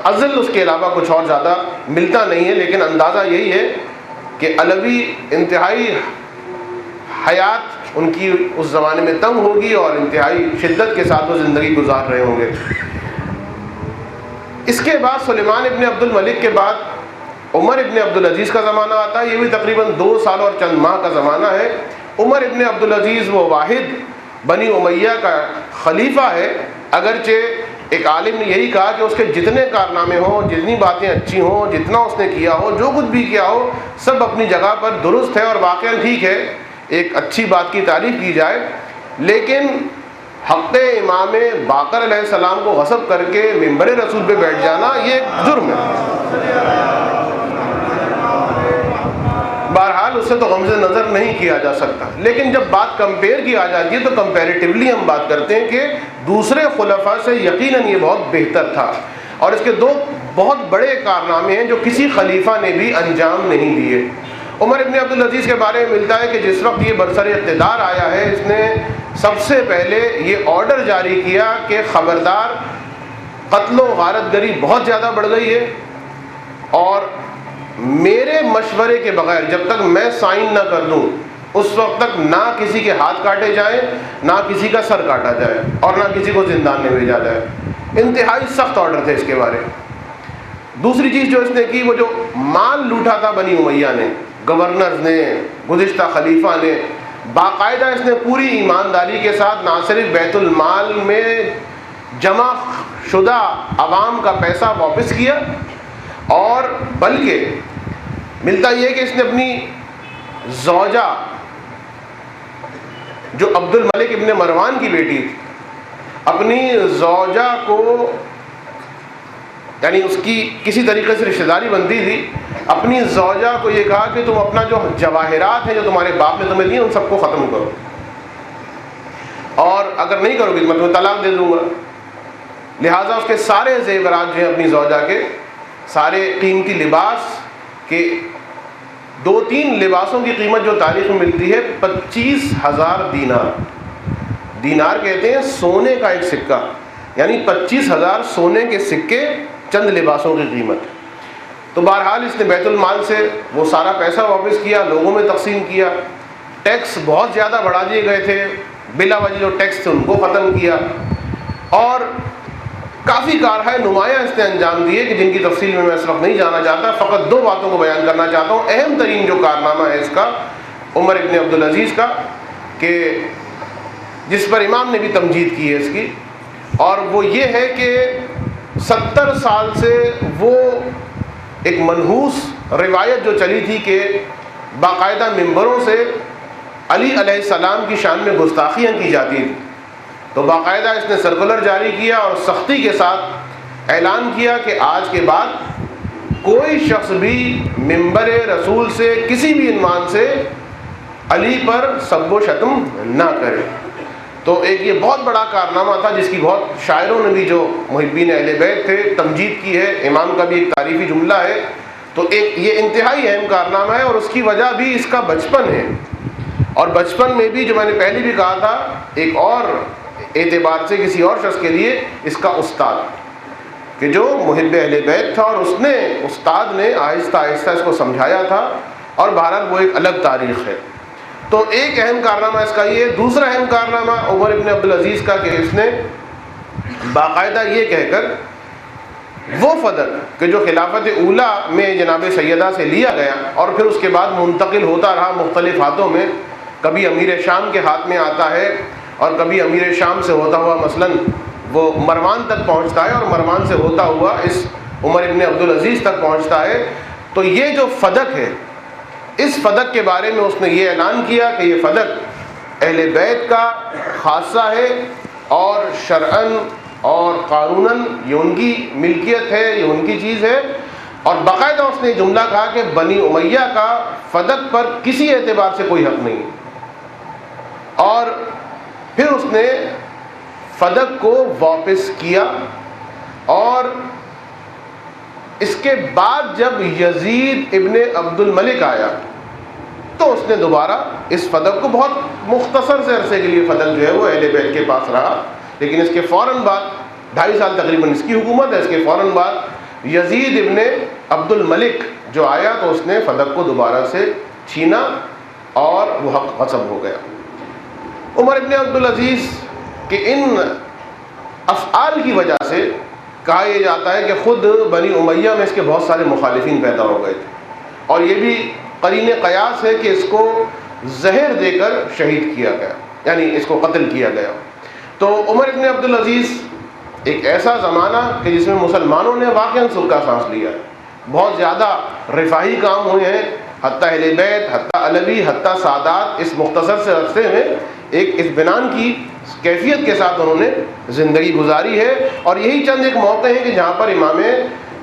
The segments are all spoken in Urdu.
ازل اس کے علاوہ کچھ اور زیادہ ملتا نہیں ہے، لیکن اندازہ یہی ہے کہ علوی انتہائی حیات ان کی اس زمانے میں تنگ ہوگی اور انتہائی شدت کے ساتھ وہ زندگی گزار رہے ہوں گے۔ اس کے بعد سلیمان ابن عبد الملک کے بعد عمر ابن عبدالعزیز کا زمانہ آتا ہے، یہ بھی تقریباً 2 سال اور چند ماہ کا زمانہ ہے۔ عمر ابن عبدالعزیز وہ واحد بنی امیہ کا خلیفہ ہے، اگرچہ ایک عالم نے یہی کہا کہ اس کے جتنے کارنامے ہوں، جتنی باتیں اچھی ہوں، جتنا اس نے کیا ہو، جو کچھ بھی کیا ہو، سب اپنی جگہ پر درست ہے اور واقعاً ٹھیک ہے، ایک اچھی بات کی تعریف کی جائے، لیکن حق امام باقر علیہ السلام کو غصب کر کے منبر رسول پہ بیٹھ جانا یہ ایک جرم ہے۔ بہرحال اس سے تو غمزِ نظر نہیں کیا جا سکتا، لیکن جب بات کمپیئر کی آ جاتی ہے تو کمپیریٹیولی ہم بات کرتے ہیں کہ دوسرے خلفاء سے یقیناً یہ بہت بہتر تھا، اور اس کے 2 بہت بڑے کارنامے ہیں جو کسی خلیفہ نے بھی انجام نہیں دیے۔ عمر ابن عبدالعزیز کے بارے میں ملتا ہے کہ جس وقت یہ برسر اقتدار آیا ہے، اس نے سب سے پہلے یہ آرڈر جاری کیا کہ خبردار، قتل و غارت گری بہت زیادہ بڑھ گئی ہے، اور میرے مشورے کے بغیر جب تک میں سائن نہ کر دوں اس وقت تک نہ کسی کے ہاتھ کاٹے جائیں، نہ کسی کا سر کاٹا جائے، اور نہ کسی کو زندان میں بھیجا جائے۔ انتہائی سخت آرڈر تھے اس کے بارے۔ دوسری چیز جو اس نے کی، وہ جو مال لوٹا تھا بنی امیہ نے، گورنرز نے، گزشتہ خلیفہ نے، باقاعدہ اس نے پوری ایمانداری کے ساتھ نہ صرف بیت المال میں جمع شدہ عوام کا پیسہ واپس کیا، اور بلکہ ملتا یہ کہ اس نے اپنی زوجہ جو عبد الملک ابن مروان کی بیٹی تھی، اپنی زوجہ کو، یعنی اس کی کسی طریقے سے رشتہ داری بنتی تھی، اپنی زوجہ کو یہ کہا کہ تم اپنا جو جواہرات ہیں جو تمہارے باپ نے تمہیں دیے ان سب کو ختم کرو، اور اگر نہیں کرو گی تو میں تمہیں طلاق دے دوں گا۔ لہٰذا اس کے سارے زیورات جو ہیں اپنی زوجہ کے، سارے قیمتی لباس کے 2-3 لباسوں کی قیمت جو تاریخ میں ملتی ہے 25,000 دینار۔ دینار کہتے ہیں سونے کا ایک سکہ، یعنی 25,000 سونے کے سکے چند لباسوں کی قیمت۔ تو بہرحال اس نے بیت المال سے وہ سارا پیسہ واپس کیا، لوگوں میں تقسیم کیا، ٹیکس بہت زیادہ بڑھا دیے گئے تھے، بلا وجہ جو ٹیکس تھے ان کو ختم کیا، اور کافی کارہائے نمایاں اس نے انجام دیے کہ جن کی تفصیل میں اس وقت نہیں جانا چاہتا، فقط 2 باتوں کو بیان کرنا چاہتا ہوں۔ اہم ترین جو کارنامہ ہے اس کا، عمر ابن عبدالعزیز کا، کہ جس پر امام نے بھی تمجید کی ہے اس کی، اور وہ یہ ہے کہ 70 سال سے وہ ایک منحوس روایت جو چلی تھی کہ باقاعدہ ممبروں سے علی علیہ السلام کی شان میں گستاخیاں کی جاتی تھیں، تو باقاعدہ اس نے سرکولر جاری کیا اور سختی کے ساتھ اعلان کیا کہ آج کے بعد کوئی شخص بھی ممبر رسول سے کسی بھی عنوان سے علی پر سب و شتم نہ کرے۔ تو ایک یہ بہت بڑا کارنامہ تھا جس کی بہت شاعروں نے بھی جو محبین اہل بیت تھے تمجید کی ہے، امام کا بھی ایک تعریفی جملہ ہے۔ تو ایک یہ انتہائی اہم کارنامہ ہے، اور اس کی وجہ بھی اس کا بچپن ہے، اور بچپن میں بھی جو میں نے پہلے بھی کہا تھا ایک اور اعتبار سے کسی اور شخص کے لیے اس کا استاد، کہ جو محب اہل بیت تھا، اور اس نے استاد نے آہستہ آہستہ اس کو سمجھایا تھا، اور بہرحال وہ ایک الگ تاریخ ہے۔ تو ایک اہم کارنامہ اس کا یہ ہے۔ دوسرا اہم کارنامہ عمر ابن عبدالعزیز کا کہ اس نے باقاعدہ یہ کہہ کر وہ فدق کہ جو خلافت اولیٰ میں جناب سیدہ سے لیا گیا اور پھر اس کے بعد منتقل ہوتا رہا مختلف ہاتھوں میں، کبھی امیر شام کے ہاتھ میں آتا ہے اور کبھی امیر شام سے ہوتا ہوا مثلاً وہ مروان تک پہنچتا ہے، اور مروان سے ہوتا ہوا اس عمر ابن عبدالعزیز تک پہنچتا ہے۔ تو یہ جو فدق ہے، اس فدق کے بارے میں اس نے یہ اعلان کیا کہ یہ فدق اہل بیت کا خاصہ ہے، اور شرعاً اور قانوناً یہ ان کی ملکیت ہے، یہ ان کی چیز ہے، اور باقاعدہ اس نے جملہ کہا کہ بنی امیہ کا فدق پر کسی اعتبار سے کوئی حق نہیں۔ اور پھر اس نے فدق کو واپس کیا، اور اس کے بعد جب یزید ابن عبد الملک آیا تو اس نے دوبارہ اس فدق کو بہت مختصر سے عرصے کے لیے فدق جو ہے وہ اہل بیت کے پاس رہا، لیکن اس کے فوراً بعد 2.5 سال تقریباً اس کی حکومت ہے. اس کے فوراً بعد یزید ابن عبد الملک جو آیا تو اس نے فدق کو دوبارہ سے چھینا اور وہ حق غصب ہو گیا. عمر ابن عبدالعزیز کے ان افعال کی وجہ سے کہا یہ جاتا ہے کہ خود بنی امیہ میں اس کے بہت سارے مخالفین پیدا ہو گئے تھے, اور یہ بھی قرین قیاس ہے کہ اس کو زہر دے کر شہید کیا گیا, یعنی اس کو قتل کیا گیا. تو عمر ابن عبدالعزیز ایک ایسا زمانہ کہ جس میں مسلمانوں نے واقعاً سلکا سانس لیا ہے, بہت زیادہ رفاہی کام ہوئے ہیں, حتیٰ اہل بیت, حتیٰ علوی, حتیٰ سادات اس مختصر سے عرصے میں ایک اطمینان کی کیفیت کے ساتھ انہوں نے زندگی گزاری ہے. اور یہی چند ایک موقع ہیں کہ جہاں پر امام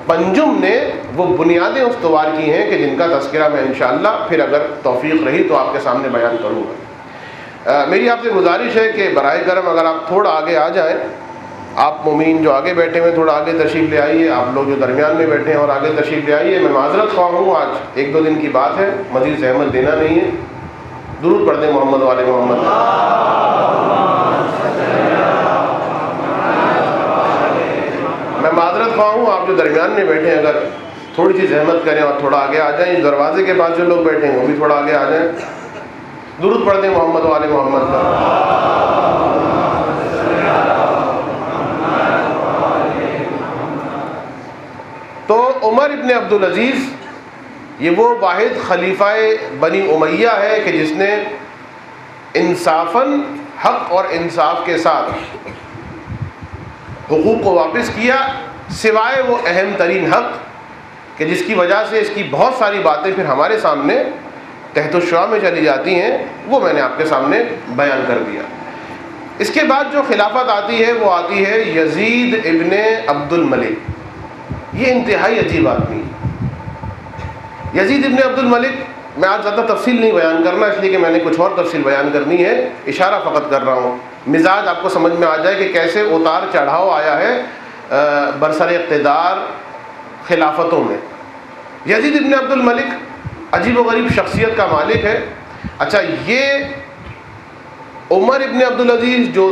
پنجم نے وہ بنیادیں استوار کی ہیں کہ جن کا تذکرہ میں انشاءاللہ پھر اگر توفیق رہی تو آپ کے سامنے بیان کروں گا. میری آپ سے گزارش ہے کہ برائے کرم اگر آپ تھوڑا آگے آ جائیں, آپ مومین جو آگے بیٹھے ہوئے تھوڑا آگے تشریف لے آئیے, آپ لوگ جو درمیان میں بیٹھے ہیں اور آگے تشریف لے آئیے. میں معذرت خواہ ہوں, آج 1-2 دن کی بات ہے, مزید زحمت دینا نہیں ہے. درود پڑھ دیں محمد والے محمد. میں معذرت خواہ ہوں, آپ جو درمیان میں بیٹھے ہیں اگر تھوڑی سی زحمت کریں اور تھوڑا آگے آ جائیں. دروازے کے پاس جو لوگ بیٹھے ہیں وہ بھی تھوڑا آگے آ جائیں. درود پڑھ دیں محمد والے محمد کا. تو عمر ابن عبدالعزیز یہ وہ واحد خلیفہ بنی امیہ ہے کہ جس نے انصافاً حق اور انصاف کے ساتھ حقوق کو واپس کیا, سوائے وہ اہم ترین حق کہ جس کی وجہ سے اس کی بہت ساری باتیں پھر ہمارے سامنے تحت الشعاع میں چلی جاتی ہیں, وہ میں نے آپ کے سامنے بیان کر دیا. اس کے بعد جو خلافت آتی ہے وہ آتی ہے یزید ابن عبد الملک. یہ انتہائی عجیب آدمی ہے یزید ابن عبد الملک. میں آج زیادہ تفصیل نہیں بیان کرنا, اس لیے کہ میں نے کچھ اور تفصیل بیان کرنی ہے, اشارہ فقط کر رہا ہوں, مزاج آپ کو سمجھ میں آ جائے کہ کیسے اتار چڑھاؤ آیا ہے برسر اقتدار خلافتوں میں. یزید ابن عبد الملک عجیب و غریب شخصیت کا مالک ہے. اچھا, یہ عمر ابن عبدالعزیز جو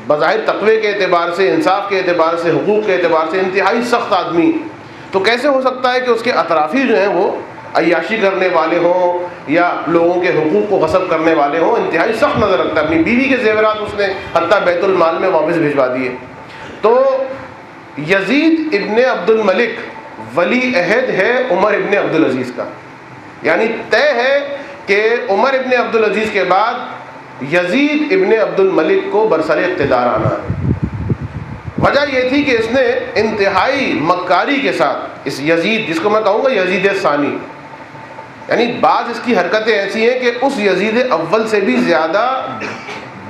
بظاہر تقوی کے اعتبار سے, انصاف کے اعتبار سے, حقوق کے اعتبار سے انتہائی سخت آدمی, تو کیسے ہو سکتا ہے کہ اس کے اطرافی جو ہیں وہ عیاشی کرنے والے ہوں یا لوگوں کے حقوق کو غصب کرنے والے ہوں؟ انتہائی سخت نظر رکھتا ہے. اپنی بیوی کے زیورات اس نے حتیٰ بیت المال میں واپس بھجوا دیے. تو یزید ابن عبد الملک ولی عہد ہے عمر ابن عبدالعزیز کا, یعنی طے ہے کہ عمر ابن عبدالعزیز کے بعد یزید ابن عبد الملک کو برسر اقتدار آنا ہے. وجہ یہ تھی کہ اس نے انتہائی مکاری کے ساتھ اس یزید, جس کو میں کہوں گا یزید ثانی, یعنی بعض اس کی حرکتیں ایسی ہیں کہ اس یزید اول سے بھی زیادہ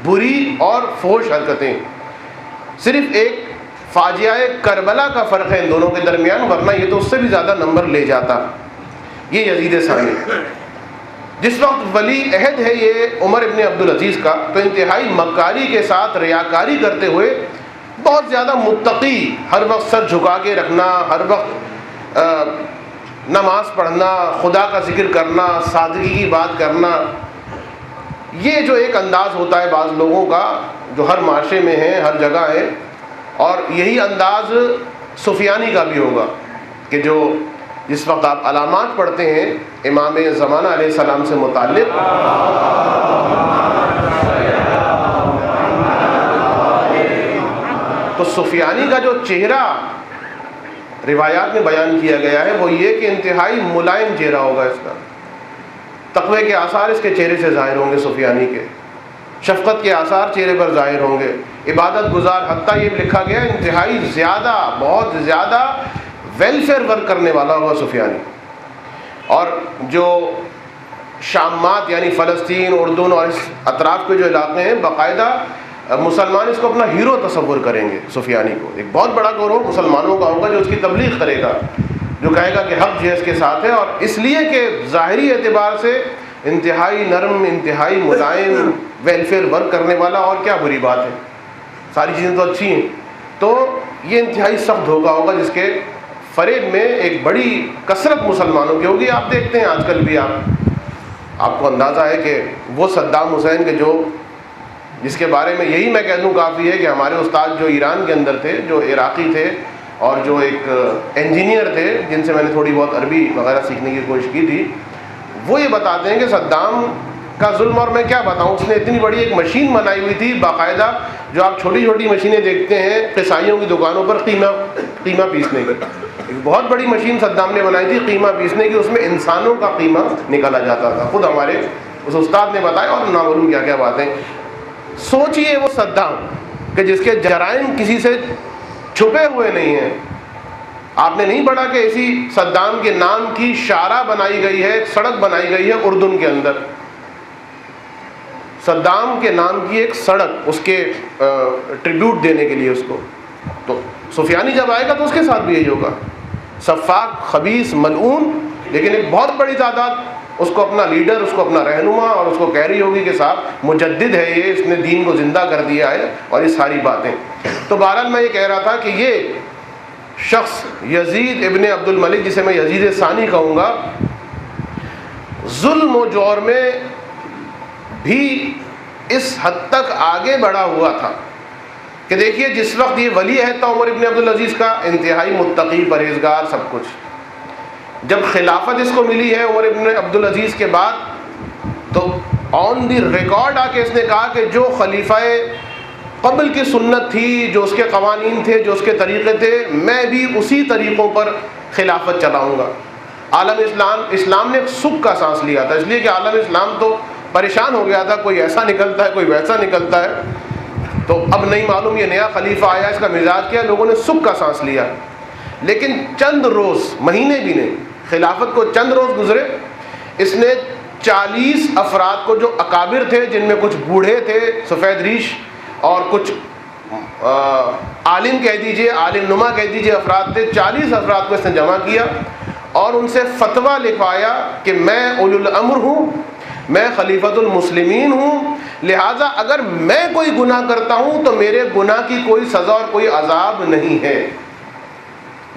بری اور فحش حرکتیں. صرف ایک فاجعہ کربلا کا فرق ہے ان دونوں کے درمیان, ورنہ یہ تو اس سے بھی زیادہ نمبر لے جاتا. یہ یزید ثانی جس وقت ولی عہد ہے یہ عمر ابن عبدالعزیز کا, تو انتہائی مکاری کے ساتھ ریاکاری کرتے ہوئے, بہت زیادہ متقی, ہر وقت سر جھکا کے رکھنا, ہر وقت نماز پڑھنا, خدا کا ذکر کرنا, سادگی کی بات کرنا, یہ جو ایک انداز ہوتا ہے بعض لوگوں کا جو ہر معاشرے میں ہے, ہر جگہ ہے. اور یہی انداز سفیانی کا بھی ہوگا کہ جو جس وقت آپ علامات پڑھتے ہیں امام زمانہ علیہ السلام سے متعلق, تو سفیانی کا جو چہرہ روایات میں بیان کیا گیا ہے وہ یہ کہ انتہائی ملائم چہرہ ہوگا اس کا, تقوی کے آثار اس کے چہرے سے ظاہر ہوں گے سفیانی کے, شفقت کے آثار چہرے پر ظاہر ہوں گے, عبادت گزار, حتیٰ یہ لکھا گیا انتہائی زیادہ, بہت زیادہ ویلفیئر ورک کرنے والا ہوگا سفیانی. اور جو شامات یعنی فلسطین, اردن اور اس اطراف کے جو علاقے ہیں, باقاعدہ مسلمان اس کو اپنا ہیرو تصور کریں گے سفیانی کو. ایک بہت بڑا گروہ مسلمانوں کا ہوگا جو اس کی تبلیغ کرے گا, جو کہے گا کہ حق جو ہے اس کے ساتھ ہے, اور اس لیے کہ ظاہری اعتبار سے انتہائی نرم, انتہائی ملائم, ویلفیئر ورک کرنے والا, اور کیا بری بات ہے, ساری چیزیں تو اچھی ہیں. تو یہ انتہائی سخت دھوکہ ہوگا جس کے فریب میں ایک بڑی کثرت مسلمانوں کی ہوگی. آپ دیکھتے ہیں آج کل بھی آپ کو اندازہ ہے کہ وہ صدام حسین کے جو جس کے بارے میں یہی میں کہہ دوں کافی ہے کہ ہمارے استاد جو ایران کے اندر تھے، جو عراقی تھے اور جو ایک انجینئر تھے جن سے میں نے تھوڑی بہت عربی وغیرہ سیکھنے کی کوشش کی تھی، وہ یہ بتاتے ہیں کہ صدام کا ظلم، اور میں کیا بتاؤں، اس نے اتنی بڑی ایک مشین بنائی ہوئی تھی باقاعدہ، جو آپ چھوٹی چھوٹی مشینیں دیکھتے ہیں قصائیوں کی دکانوں پر قیمہ پیسنے کی، ایک بہت بڑی مشین صدام نے بنائی تھی قیمہ پیسنے کی، اس میں انسانوں کا قیمہ نکالا جاتا تھا، خود ہمارے اس استاد نے بتایا، اور نہ معلوم کیا کیا باتیں۔ سوچئے وہ صدام کہ جس کے جرائم کسی سے چھپے ہوئے نہیں ہیں۔ آپ نے نہیں پڑھا کہ اسی صدام کے نام کی شارع بنائی گئی ہے، سڑک بنائی گئی ہے اردن کے اندر، صدام کے نام کی ایک سڑک، اس کے ٹریبیوٹ دینے کے لیے اس کو۔ تو سفیانی جب آئے گا تو اس کے ساتھ بھی یہی ہوگا، سفاک، خبیث، ملعون، لیکن ایک بہت بڑی تعداد اس کو اپنا لیڈر، اس کو اپنا رہنما، اور اس کو کہہ رہی ہوگی کہ صاحب مجدد ہے یہ، اس نے دین کو زندہ کر دیا ہے، اور یہ ساری باتیں۔ تو بہرحال میں یہ کہہ رہا تھا کہ یہ شخص یزید ابن عبد الملک، جسے میں یزید ثانی کہوں گا، ظلم و جور میں بھی اس حد تک آگے بڑھا ہوا تھا کہ دیکھیے جس وقت یہ ولی عہد تھا عمر ابن عبدالعزیز کا، انتہائی متقی، پرہیزگار، سب کچھ، جب خلافت اس کو ملی ہے عمر ابن عبدالعزیز کے بعد، تو آن دی ریکارڈ آ کے اس نے کہا کہ جو خلیفہ قبل کی سنت تھی، جو اس کے قوانین تھے، جو اس کے طریقے تھے، میں بھی اسی طریقوں پر خلافت چلاؤں گا۔ عالم اسلام نے ایک سکھ کا سانس لیا تھا، اس لیے کہ عالم اسلام تو پریشان ہو گیا تھا، کوئی ایسا نکلتا ہے، کوئی ویسا نکلتا ہے، تو اب نہیں معلوم یہ نیا خلیفہ آیا، اس کا مزاج کیا، لوگوں نے سکھ کا سانس لیا۔ لیکن چند روز، مہینے بھی نہیں، خلافت کو چند روز گزرے، اس نے 40 افراد کو، جو اکابر تھے، جن میں کچھ بوڑھے تھے، سفید ریش، اور کچھ عالم کہہ دیجئے، عالم نما کہہ دیجئے افراد تھے، 40 افراد کو اس نے جمع کیا اور ان سے فتویٰ لکھوایا کہ میں اولو الامر ہوں، میں خلیفۃ المسلمین ہوں، لہٰذا اگر میں کوئی گناہ کرتا ہوں تو میرے گناہ کی کوئی سزا اور کوئی عذاب نہیں ہے۔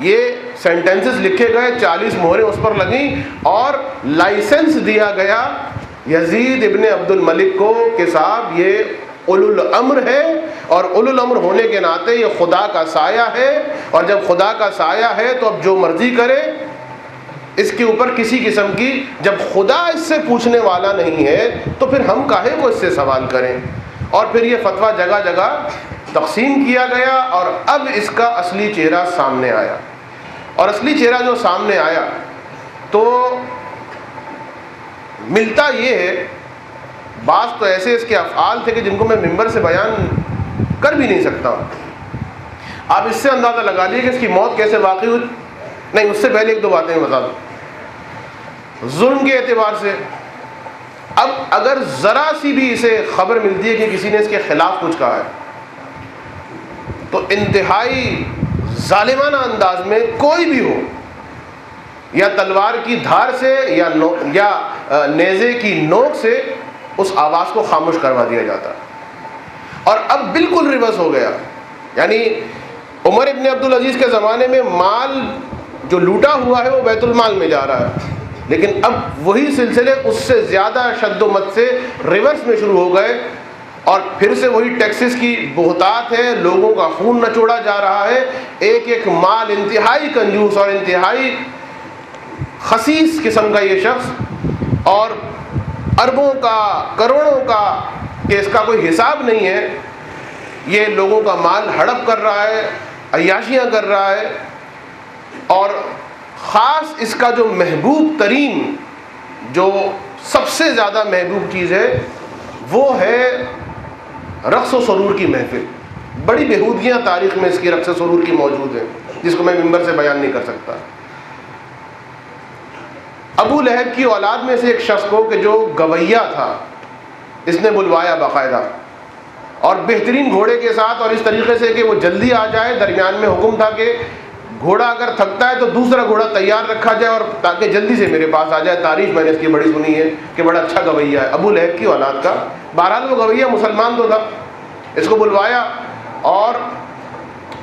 یہ سینٹنسز لکھے گئے، 40 مہریں اس پر لگیں، اور لائسنس دیا گیا یزید ابن عبد الملک کو کہ صاحب یہ اولو الامر ہے، اور اولو الامر ہونے کے ناطے یہ خدا کا سایہ ہے، اور جب خدا کا سایہ ہے تو اب جو مرضی کرے، اس کے اوپر کسی قسم کی، جب خدا اس سے پوچھنے والا نہیں ہے تو پھر ہم کاہے کو اس سے سوال کریں۔ اور پھر یہ فتویٰ جگہ جگہ تقسیم کیا گیا، اور اب اس کا اصلی چہرہ سامنے آیا، اور اصلی چہرہ جو سامنے آیا تو ملتا یہ ہے، بعض تو ایسے اس کے افعال تھے کہ جن کو میں ممبر سے بیان کر بھی نہیں سکتا ہوں۔ آپ اس سے اندازہ لگا لیجیے کہ اس کی موت کیسے واقع ہوئی۔ نہیں، اس سے پہلے ایک دو باتیں بتا دوں۔ ظلم کے اعتبار سے اب اگر ذرا سی بھی اسے خبر ملتی ہے کہ کسی نے اس کے خلاف کچھ کہا ہے، تو انتہائی ظالمانہ انداز میں کوئی بھی ہو، یا تلوار کی دھار سے یا نیزے کی نوک سے، اس آواز کو خاموش کروا دیا جاتا۔ اور اب بالکل ریورس ہو گیا، یعنی عمر ابن عبدالعزیز کے زمانے میں مال جو لوٹا ہوا ہے وہ بیت المال میں جا رہا ہے، لیکن اب وہی سلسلے اس سے زیادہ شد و مت سے ریورس میں شروع ہو گئے، اور پھر سے وہی ٹیکسز کی بہتات ہے، لوگوں کا خون نچوڑا جا رہا ہے، ایک ایک مال، انتہائی کنجوس اور انتہائی خسیس قسم کا یہ شخص، اور اربوں کا، کروڑوں کا، کہ اس کا کوئی حساب نہیں ہے، یہ لوگوں کا مال ہڑپ کر رہا ہے، عیاشیاں کر رہا ہے۔ اور خاص اس کا جو محبوب ترین، جو سب سے زیادہ محبوب چیز ہے، وہ ہے رقص و سرور کی محفل۔ بڑی بےہودگیاں تاریخ میں اس کی رقص و سرور کی موجود ہیں، جس کو میں ممبر سے بیان نہیں کر سکتا۔ ابو لہب کی اولاد میں سے ایک شخص کو، کہ جو گویہ تھا، اس نے بلوایا باقاعدہ، اور بہترین گھوڑے کے ساتھ، اور اس طریقے سے کہ وہ جلدی آ جائے۔ درمیان میں حکم تھا کہ گھوڑا اگر تھکتا ہے تو دوسرا گھوڑا تیار رکھا جائے، اور تاکہ جلدی سے میرے پاس آ جائے۔ تعریف میں نے اس کی بڑی سنی ہے کہ بڑا اچھا گویہ ہے ابو لہب کی اولاد کا۔ بہرحال وہ گویہ مسلمان تو تھا، اس کو بلوایا، اور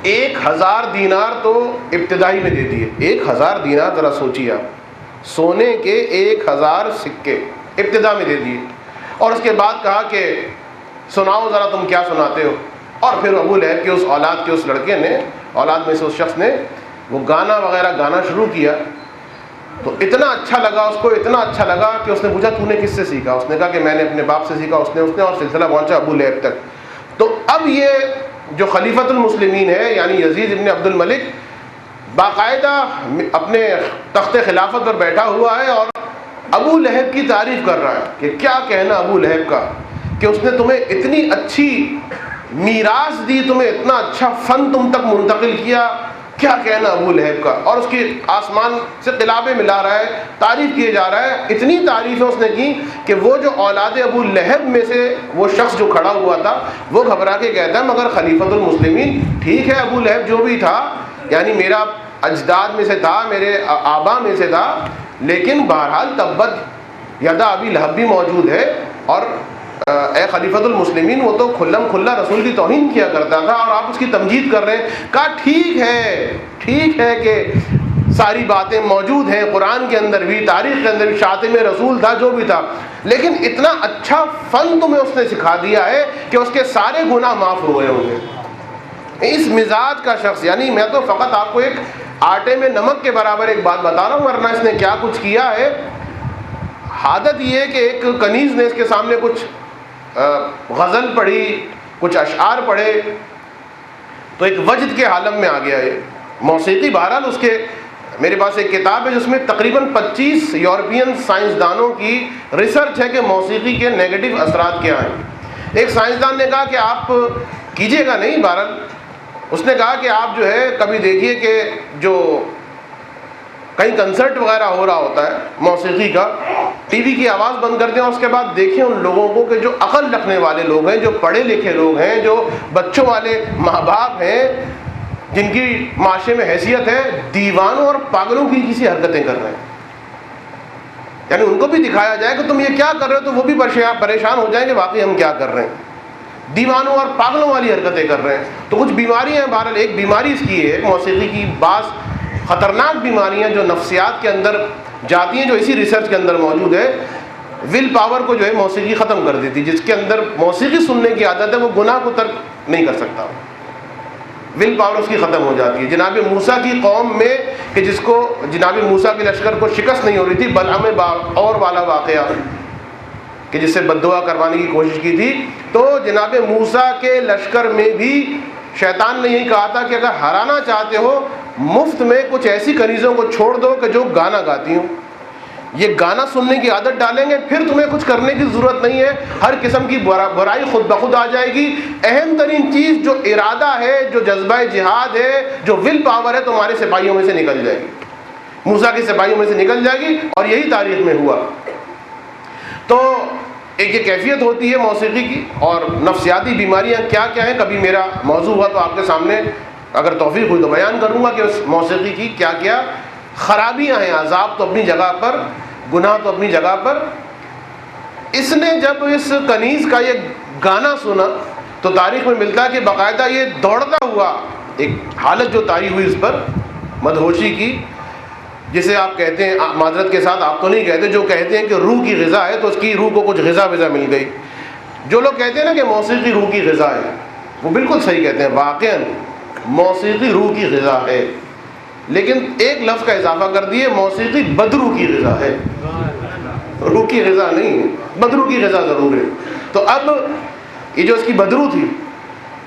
1000 دینار تو ابتدائی میں دے دیے۔ 1000 دینار، ذرا سوچیے آپ، سونے کے 1000 سکے ابتدا میں دے دیے، اور اس کے بعد کہا کہ سناؤ ذرا تم کیا سناتے ہو. اور پھر ابو لہب کے اس اولاد کے اس لڑکے نے، اولاد میں سے اس شخص نے وہ گانا وغیرہ گانا شروع کیا. تو اتنا اچھا لگا اس کو، اتنا اچھا لگا کہ اس نے پوچھا تو نے کس سے سیکھا؟ اس نے کہا کہ میں نے اپنے باپ سے سیکھا. اس نے اور سلسلہ پہنچا ابو لہب تک. تو اب یہ جو خلیفۃ المسلمین ہے یعنی یزید ابن عبد الملک باقاعدہ اپنے تخت خلافت پر بیٹھا ہوا ہے اور ابو لہب کی تعریف کر رہا ہے کہ کیا کہنا ابو لہب کا، کہ اس نے تمہیں اتنی اچھی میراث دی، تمہیں اتنا اچھا فن تم تک منتقل کیا، کیا کہنا ابو لہب کا. اور اس کی آسمان سے قلابیں ملا رہا ہے، تعریف کیے جا رہا ہے. اتنی تعریفیں اس نے کی کہ وہ جو اولاد ابو لہب میں سے وہ شخص جو کھڑا ہوا تھا وہ گھبرا کے کہتا ہے مگر خلیفۃ المسلمین ٹھیک ہے، ابو لہب جو بھی تھا یعنی میرا اجداد میں سے تھا، میرے آبا میں سے تھا، لیکن بہرحال تبت یدا ابی لہب بھی موجود ہے. اور اے خلیفۃ المسلمین وہ تو کھلم کھلا رسول کی توہین کیا کرتا تھا اور آپ اس کی تمجید کر رہے ہیں. کہا ٹھیک ہے کہ ساری باتیں موجود ہیں قرآن کے اندر بھی، تاریخ کے اندر بھی، شاتم رسول تھا جو بھی تھا، لیکن اتنا اچھا فن تمہیں اس نے سکھا دیا ہے کہ اس کے سارے گناہ معاف ہوئے ہوں گے. اس مزاج کا شخص، یعنی میں تو فقط آپ کو ایک آٹے میں نمک کے برابر ایک بات بتا رہا ہوں، ورنہ اس نے کیا کچھ کیا ہے. عادت یہ ہے کہ ایک کنیز نے اس کے سامنے کچھ غزل پڑھی، کچھ اشعار پڑھے تو ایک وجد کے عالم میں آ گیا ہے. موسیقی بہرحال اس کے میرے پاس ایک کتاب ہے جس میں تقریباً 25 یورپین سائنسدانوں کی ریسرچ ہے کہ موسیقی کے نیگیٹو اثرات کیا ہیں. ایک سائنسدان نے کہا کہ آپ کیجیے گا نہیں، بہرحال اس نے کہا کہ آپ جو ہے کبھی دیکھیے کہ جو کہیں کنسرٹ وغیرہ ہو رہا ہوتا ہے موسیقی کا، ٹی وی کی آواز بند کر دیں اور اس کے بعد دیکھیں ان لوگوں کو کہ جو عقل رکھنے والے لوگ ہیں، جو پڑھے لکھے لوگ ہیں، جو بچوں والے ماں باپ ہیں، جن کی معاشرے میں حیثیت ہے، دیوانوں اور پاگلوں کی کسی حرکتیں کر رہے ہیں. یعنی ان کو بھی دکھایا جائے کہ تم یہ کیا کر رہے ہو تو وہ بھی پریشان ہو جائیں کہ واقعی ہم کیا کر رہے ہیں. دیوانوں اور پاگلوں والی حرکتیں کر رہے ہیں. تو کچھ بیماریاں ہیں، بہرحال ایک بیماری اس کی ہے موسیقی کی، بعض خطرناک بیماریاں جو نفسیات کے اندر جاتی ہیں، جو اسی ریسرچ کے اندر موجود ہے. ول پاور کو جو ہے موسیقی ختم کر دیتی. جس کے اندر موسیقی سننے کی عادت ہے وہ گناہ کو ترک نہیں کر سکتا، ول پاور اس کی ختم ہو جاتی ہے. جناب موسیٰ کی قوم میں کہ جس کو جناب موسیٰ کے لشکر کو شکست نہیں ہو رہی تھی، بلعام اور والا واقعہ کہ جس سے بد دعا کروانے کی کوشش کی تھی، تو جناب موسیٰ کے لشکر میں بھی شیطان نے یہی کہا تھا کہ اگر ہرانا چاہتے ہو مفت میں کچھ ایسی کنیزوں کو چھوڑ دو کہ جو گانا گاتی ہوں. یہ گانا سننے کی عادت ڈالیں گے پھر تمہیں کچھ کرنے کی ضرورت نہیں ہے، ہر قسم کی برائی خود بخود آ جائے گی. اہم ترین چیز جو ارادہ ہے، جو جذبہ جہاد ہے، جو ول پاور ہے، تمہارے سپاہیوں میں سے نکل جائے گی، موسیٰ کے سپاہیوں میں سے نکل جائے گی. اور یہی تاریخ میں ہوا. تو ایک یہ کیفیت ہوتی ہے موسیقی کی. اور نفسیاتی بیماریاں کیا کیا ہیں، کبھی میرا موضوع ہوا تو آپ کے سامنے اگر توفیق ہوئی تو بیان کروں گا کہ اس موسیقی کی کیا کیا خرابیاں ہیں. عذاب تو اپنی جگہ پر، گناہ تو اپنی جگہ پر. اس نے جب اس کنیز کا یہ گانا سنا تو تاریخ میں ملتا ہے کہ باقاعدہ یہ دوڑتا ہوا ایک حالت جو طاری ہوئی اس پر مدہوشی کی، جسے آپ کہتے ہیں، معذرت کے ساتھ آپ تو نہیں کہتے، جو کہتے ہیں کہ روح کی غذا ہے تو اس کی روح کو کچھ غذا وذا مل گئی. جو لوگ کہتے ہیں نا کہ موسیقی روح کی غذا ہے، وہ بالکل صحیح کہتے ہیں. واقعاً موسیقی روح کی غذا ہے، لیکن ایک لفظ کا اضافہ کر دیے، موسیقی بدروح کی غذا ہے. روح کی غذا نہیں ہے، بدروح کی غذا ضرور ہے. تو اب یہ جو اس کی بدروح تھی،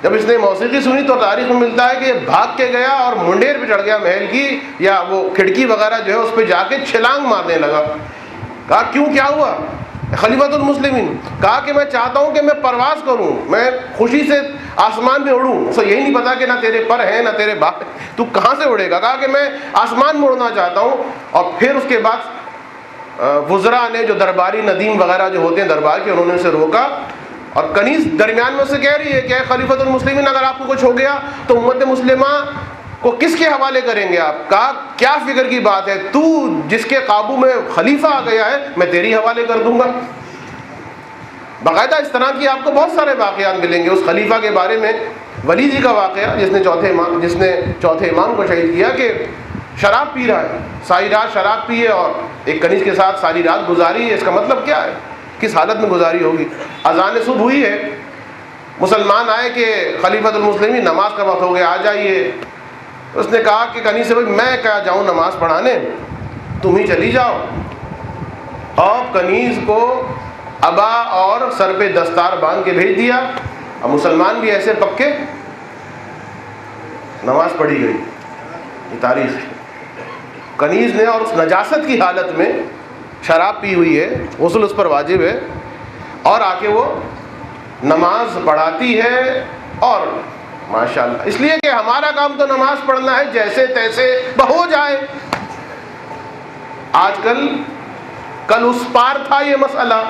جب اس نے موسیقی سنی تو تاریخ میں ملتا ہے کہ بھاگ کے گیا اور منڈیر پہ چڑھ گیا محل کی، یا وہ کھڑکی وغیرہ جو ہے اس پہ جا کے چھلانگ مارنے لگا. کہا کیوں، کیا ہوا؟ خلیفۃ المسلمین کہا کہ میں چاہتا ہوں کہ میں پرواز کروں، میں خوشی سے آسمان میں اڑوں. اسے یہی نہیں پتا کہ نہ تیرے پر ہیں نہ تیرے باپ، تو کہاں سے اڑے گا. کہا کہ میں آسمان میں اڑنا چاہتا ہوں. اور پھر اس کے بعد وزراء نے، جو درباری ندیم وغیرہ جو ہوتے ہیں دربار کے، انہوں نے اسے روکا. اور کنیز درمیان میں سے کہہ رہی ہے کہ اے خلیفۃ المسلمین اگر آپ کو کچھ ہو گیا تو امت مسلمہ کو کس کے حوالے کریں گے آپ؟ کہا کیا فکر کی بات ہے، تو جس کے قابو میں خلیفہ آ گیا ہے میں تیری حوالے کر دوں گا. باقاعدہ اس طرح کی آپ کو بہت سارے واقعات ملیں گے. اس خلیفہ کے بارے میں ولی جی کا واقعہ، جس نے چوتھے امام کو شہید کیا، کہ شراب پی رہا ہے، ساری رات شراب پی ہے اور ایک کنیز کے ساتھ ساری رات گزاری ہے. اس کا مطلب کیا ہے، کس حالت میں گزاری ہوگی؟ اذان صبح ہوئی ہے مسلمان آئے کہ خلیفۃ المسلمین نماز کا وقت ہو گیا، آ جائیے۔ اس نے کہا کہ کنیز سے بھائی میں کیا جاؤں نماز پڑھانے، تم ہی چلی جاؤ۔ اور کنیز کو ابا اور سر پہ دستار باندھ کے بھیج دیا۔ اب مسلمان بھی ایسے پکے، نماز پڑھی گئی، یہ تاریخ ہے۔ کنیز نے، اور اس نجاست کی حالت میں، شراب پی ہوئی ہے، غسل اس پر واجب ہے، اور آ کے وہ نماز پڑھاتی ہے۔ اور ماشاءاللہ، اس لیے کہ ہمارا کام تو نماز پڑھنا ہے، جیسے تیسے ہو جائے۔ آج کل اس پار تھا یہ مسئلہ،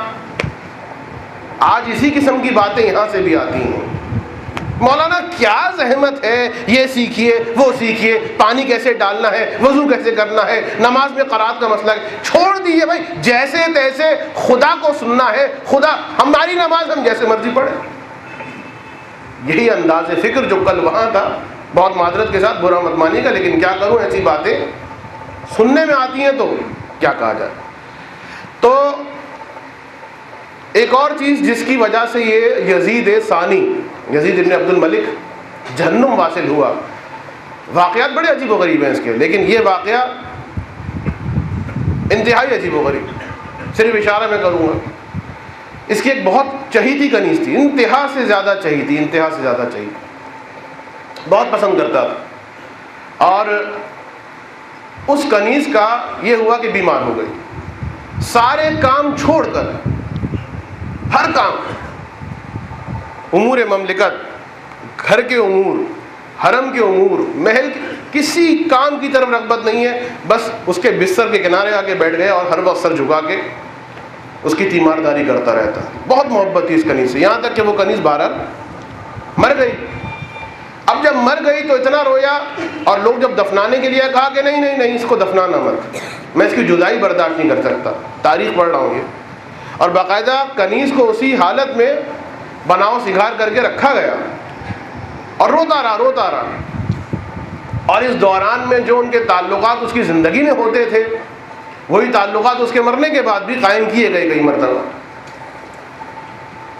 آج اسی قسم کی باتیں یہاں سے بھی آتی ہیں۔ مولانا کیا زحمت ہے، یہ سیکھیے وہ سیکھیے، پانی کیسے ڈالنا ہے، وضو کیسے کرنا ہے، نماز میں قرات کا مسئلہ ہے۔ چھوڑ دیجیے بھائی، جیسے تیسے خدا کو سننا ہے، خدا ہماری نماز ہم جیسے مرضی پڑھیں۔ یہی انداز فکر جو کل وہاں تھا، بہت معذرت کے ساتھ، برا مت مانیے گا، لیکن کیا کروں، ایسی باتیں سننے میں آتی ہیں تو کیا کہا جائے۔ تو ایک اور چیز جس کی وجہ سے یہ یزید ثانی، یزید ابن عبد الملک جہنم واصل ہوا، واقعات بڑے عجیب و غریب ہیں اس کے، لیکن یہ واقعہ انتہائی عجیب و غریب، صرف اشارہ میں کروں گا۔ اس کی ایک بہت چہیتی کنیز تھی، انتہا سے زیادہ چہیتی، انتہا سے زیادہ چہیتی، بہت پسند کرتا تھا۔ اور اس کنیز کا یہ ہوا کہ بیمار ہو گئی، سارے کام چھوڑ کر، ہر کام، امور مملکت، گھر کے امور، حرم کے امور، محل، کسی کام کی طرف رغبت نہیں ہے، بس اس کے بستر کے کنارے آ کے بیٹھ گئے اور ہر وقت سر جھکا کے اس کی تیمارداری کرتا رہتا۔ بہت محبت تھی اس کنیز سے، یہاں تک کہ وہ کنیز بہرحال مر گئی۔ اب جب مر گئی تو اتنا رویا، اور لوگ جب دفنانے کے لیے کہا کہ نہیں نہیں نہیں، اس کو دفنانا مت، میں اس کی جدائی برداشت نہیں کر سکتا، تاریخ پڑھ رہا ہوں یہ۔ اور باقاعدہ کنیز کو اسی حالت میں بناؤ سنگھار کر کے رکھا گیا، اور روتا رہا۔ اور اس دوران میں جو ان کے تعلقات اس کی زندگی میں ہوتے تھے، وہی تعلقات اس کے مرنے کے بعد بھی قائم کیے گئے کئی مرتبہ،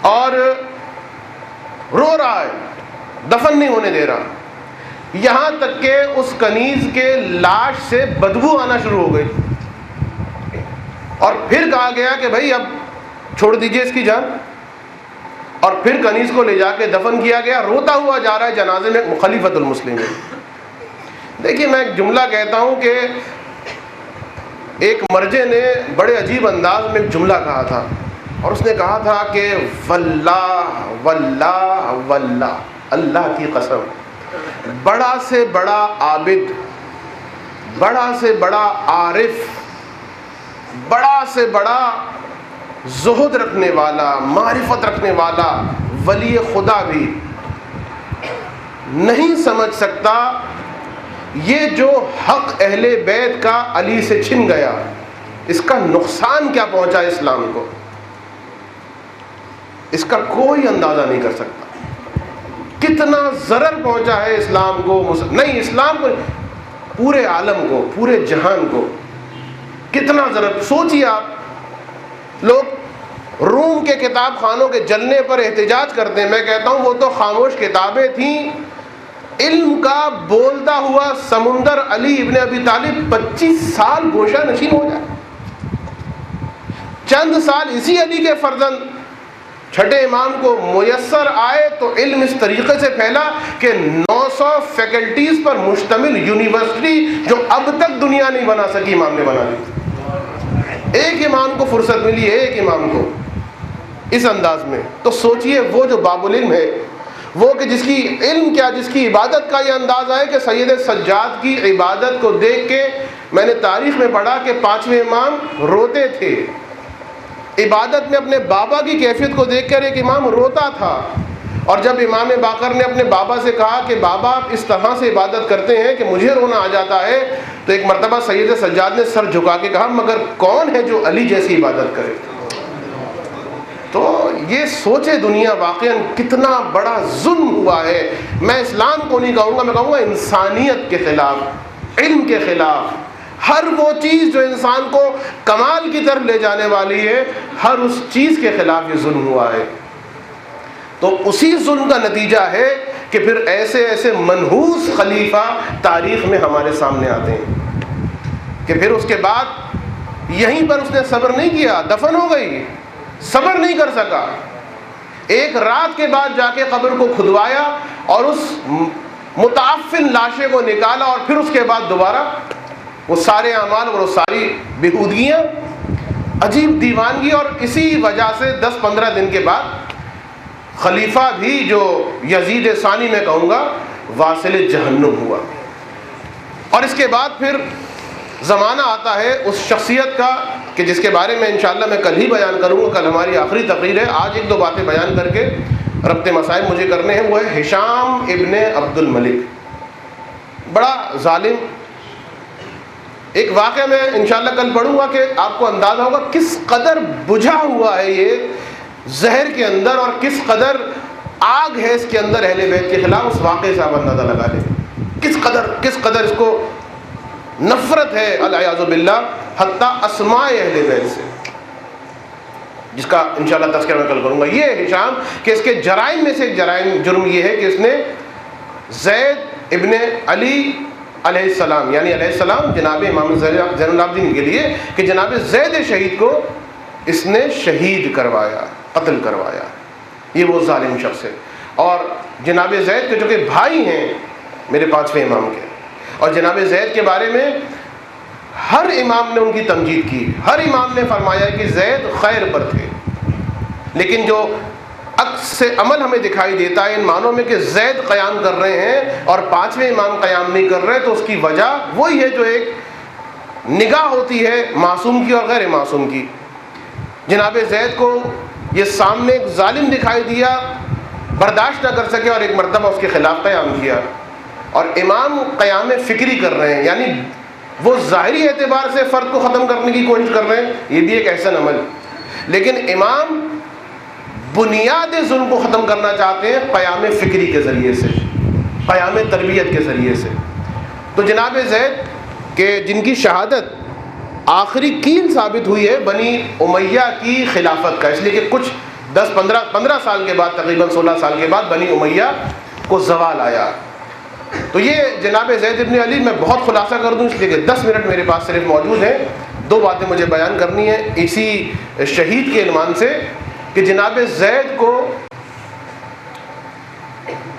اور رو رہا ہے، دفن نہیں ہونے دے رہا، یہاں تک کہ اس کنیز کے لاش سے بدبو آنا شروع ہو گئی۔ اور پھر کہا گیا کہ بھائی اب چھوڑ دیجئے اس کی جان، اور پھر کنیز کو لے جا کے دفن کیا گیا، روتا ہوا جا رہا ہے جنازے میں خلیفۃ المسلمین۔ دیکھیے میں ایک جملہ کہتا ہوں کہ ایک مرجع نے بڑے عجیب انداز میں ایک جملہ کہا تھا، اور اس نے کہا تھا کہ واللہ واللہ واللہ، اللہ کی قسم، بڑا سے بڑا عابد، بڑا سے بڑا عارف، بڑا سے بڑا زہد رکھنے والا، معرفت رکھنے والا ولی خدا بھی نہیں سمجھ سکتا یہ جو حق اہل بیت کا علی سے چھن گیا، اس کا نقصان کیا پہنچا اسلام کو، اس کا کوئی اندازہ نہیں کر سکتا۔ کتنا ضرر پہنچا ہے اسلام کو، نہیں اسلام کو، پورے عالم کو، پورے جہان کو کتنا ضرر۔ سوچیے آپ، لوگ روم کے کتاب خانوں کے جلنے پر احتجاج کرتے ہیں، میں کہتا ہوں وہ تو خاموش کتابیں تھیں، علم کا بولتا ہوا سمندر علی ابن ابی طالب 25 سال گوشہ نشین ہو جائے، چند سال اسی علی کے فرزند چھٹے امام کو میسر آئے تو علم اس طریقے سے پھیلا کہ 900 فیکلٹیز پر مشتمل یونیورسٹی جو اب تک دنیا نہیں بنا سکی، امام نے بنا دی۔ ایک امام کو فرصت ملی، ایک امام کو، اس انداز میں۔ تو سوچئے وہ جو باب العلم ہے، وہ کہ جس کی علم کیا، جس کی عبادت کا یہ انداز ہے کہ سید سجاد کی عبادت کو دیکھ کے میں نے تاریخ میں پڑھا کہ 5ویں امام روتے تھے، عبادت میں اپنے بابا کی کیفیت کو دیکھ کر ایک امام روتا تھا، اور جب امام باقر نے اپنے بابا سے کہا کہ بابا آپ اس طرح سے عبادت کرتے ہیں کہ مجھے رونا آ جاتا ہے، تو ایک مرتبہ سید سجاد نے سر جھکا کے کہا مگر کون ہے جو علی جیسی عبادت کرے۔ تو یہ سوچے دنیا واقعا کتنا بڑا ظلم ہوا ہے۔ میں اسلام کو نہیں کہوں گا، میں کہوں گا انسانیت کے خلاف، علم کے خلاف، ہر وہ چیز جو انسان کو کمال کی طرف لے جانے والی ہے، ہر اس چیز کے خلاف یہ ظلم ہوا ہے۔ تو اسی ظلم کا نتیجہ ہے کہ پھر ایسے ایسے منحوس خلیفہ تاریخ میں ہمارے سامنے آتے ہیں کہ پھر اس کے بعد یہیں پر اس نے صبر نہیں کیا، دفن ہو گئی، صبر نہیں کر سکا، ایک رات کے بعد جا کے قبر کو کھدوایا اور اس متعفن لاشے کو نکالا، اور پھر اس کے بعد دوبارہ وہ سارے اعمال اور وہ ساری بےہودگیاں، عجیب دیوانگی، اور اسی وجہ سے 10-15 دن کے بعد خلیفہ بھی جو یزید ثانی میں کہوں گا واصل جہنم ہوا۔ اور اس کے بعد پھر زمانہ آتا ہے اس شخصیت کا کہ جس کے بارے میں انشاءاللہ میں کل ہی بیان کروں گا، کل ہماری آخری تقریر ہے، آج ایک دو باتیں بیان کر کے ربط مسائل مجھے کرنے ہیں۔ وہ ہے ہشام ابن عبد الملک، بڑا ظالم۔ ایک واقعہ میں انشاءاللہ کل پڑھوں گا کہ آپ کو اندازہ ہوگا کس قدر بجھا ہوا ہے یہ زہر کے اندر، اور کس قدر آگ ہے اس کے اندر اہل بیت کے خلاف۔ اس واقعے سے آپ اندازہ لگا لیں کس قدر اس کو نفرت ہے العیاذ باللہ، حتیٰ اسماء اہل بیت سے، جس کا انشاءاللہ تذکرہ میں کل کروں گا۔ یہ ہشام کہ اس کے جرائم میں سے ایک جرم یہ ہے کہ اس نے زید ابن علی علیہ السلام، یعنی علیہ السلام جناب امام زین العابدین کے لیے، کہ جناب زید شہید کو اس نے شہید کروایا، قتل کروایا۔ یہ وہ ظالم شخص ہے۔ اور جناب زید کے جو کہ بھائی ہیں میرے 5ویں امام کے، اور جناب زید کے بارے میں ہر امام نے ان کی تمجید کی، ہر امام نے فرمایا کہ زید خیر پر تھے، لیکن جو عکس عمل ہمیں دکھائی دیتا ہے ان معنوں میں کہ زید قیام کر رہے ہیں اور 5ویں امام قیام نہیں کر رہے، تو اس کی وجہ وہی ہے جو ایک نگاہ ہوتی ہے معصوم کی اور غیر معصوم کی۔ جناب زید کو یہ سامنے ایک ظالم دکھائی دیا، برداشت نہ کر سکے اور ایک مرتبہ اس کے خلاف قیام کیا، اور امام قیام فکری کر رہے ہیں، یعنی وہ ظاہری اعتبار سے فرد کو ختم کرنے کی کوشش کر رہے ہیں، یہ بھی ایک احسن عمل، لیکن امام بنیاد ظلم کو ختم کرنا چاہتے ہیں قیام فکری کے ذریعے سے، قیام تربیت کے ذریعے سے۔ تو جناب زید کہ جن کی شہادت آخری کیل ثابت ہوئی ہے بنی امیہ کی خلافت کا، اس لیے کہ کچھ 10-15 سال کے بعد، تقریباً 16 سال کے بعد بنی امیہ کو زوال آیا۔ تو یہ جناب زید ابن علی، میں بہت خلاصہ کر دوں اس لیے کہ 10 منٹ میرے پاس صرف موجود ہیں، 2 باتیں مجھے بیان کرنی ہیں اسی شہید کے عنوان سے، کہ جناب زید کو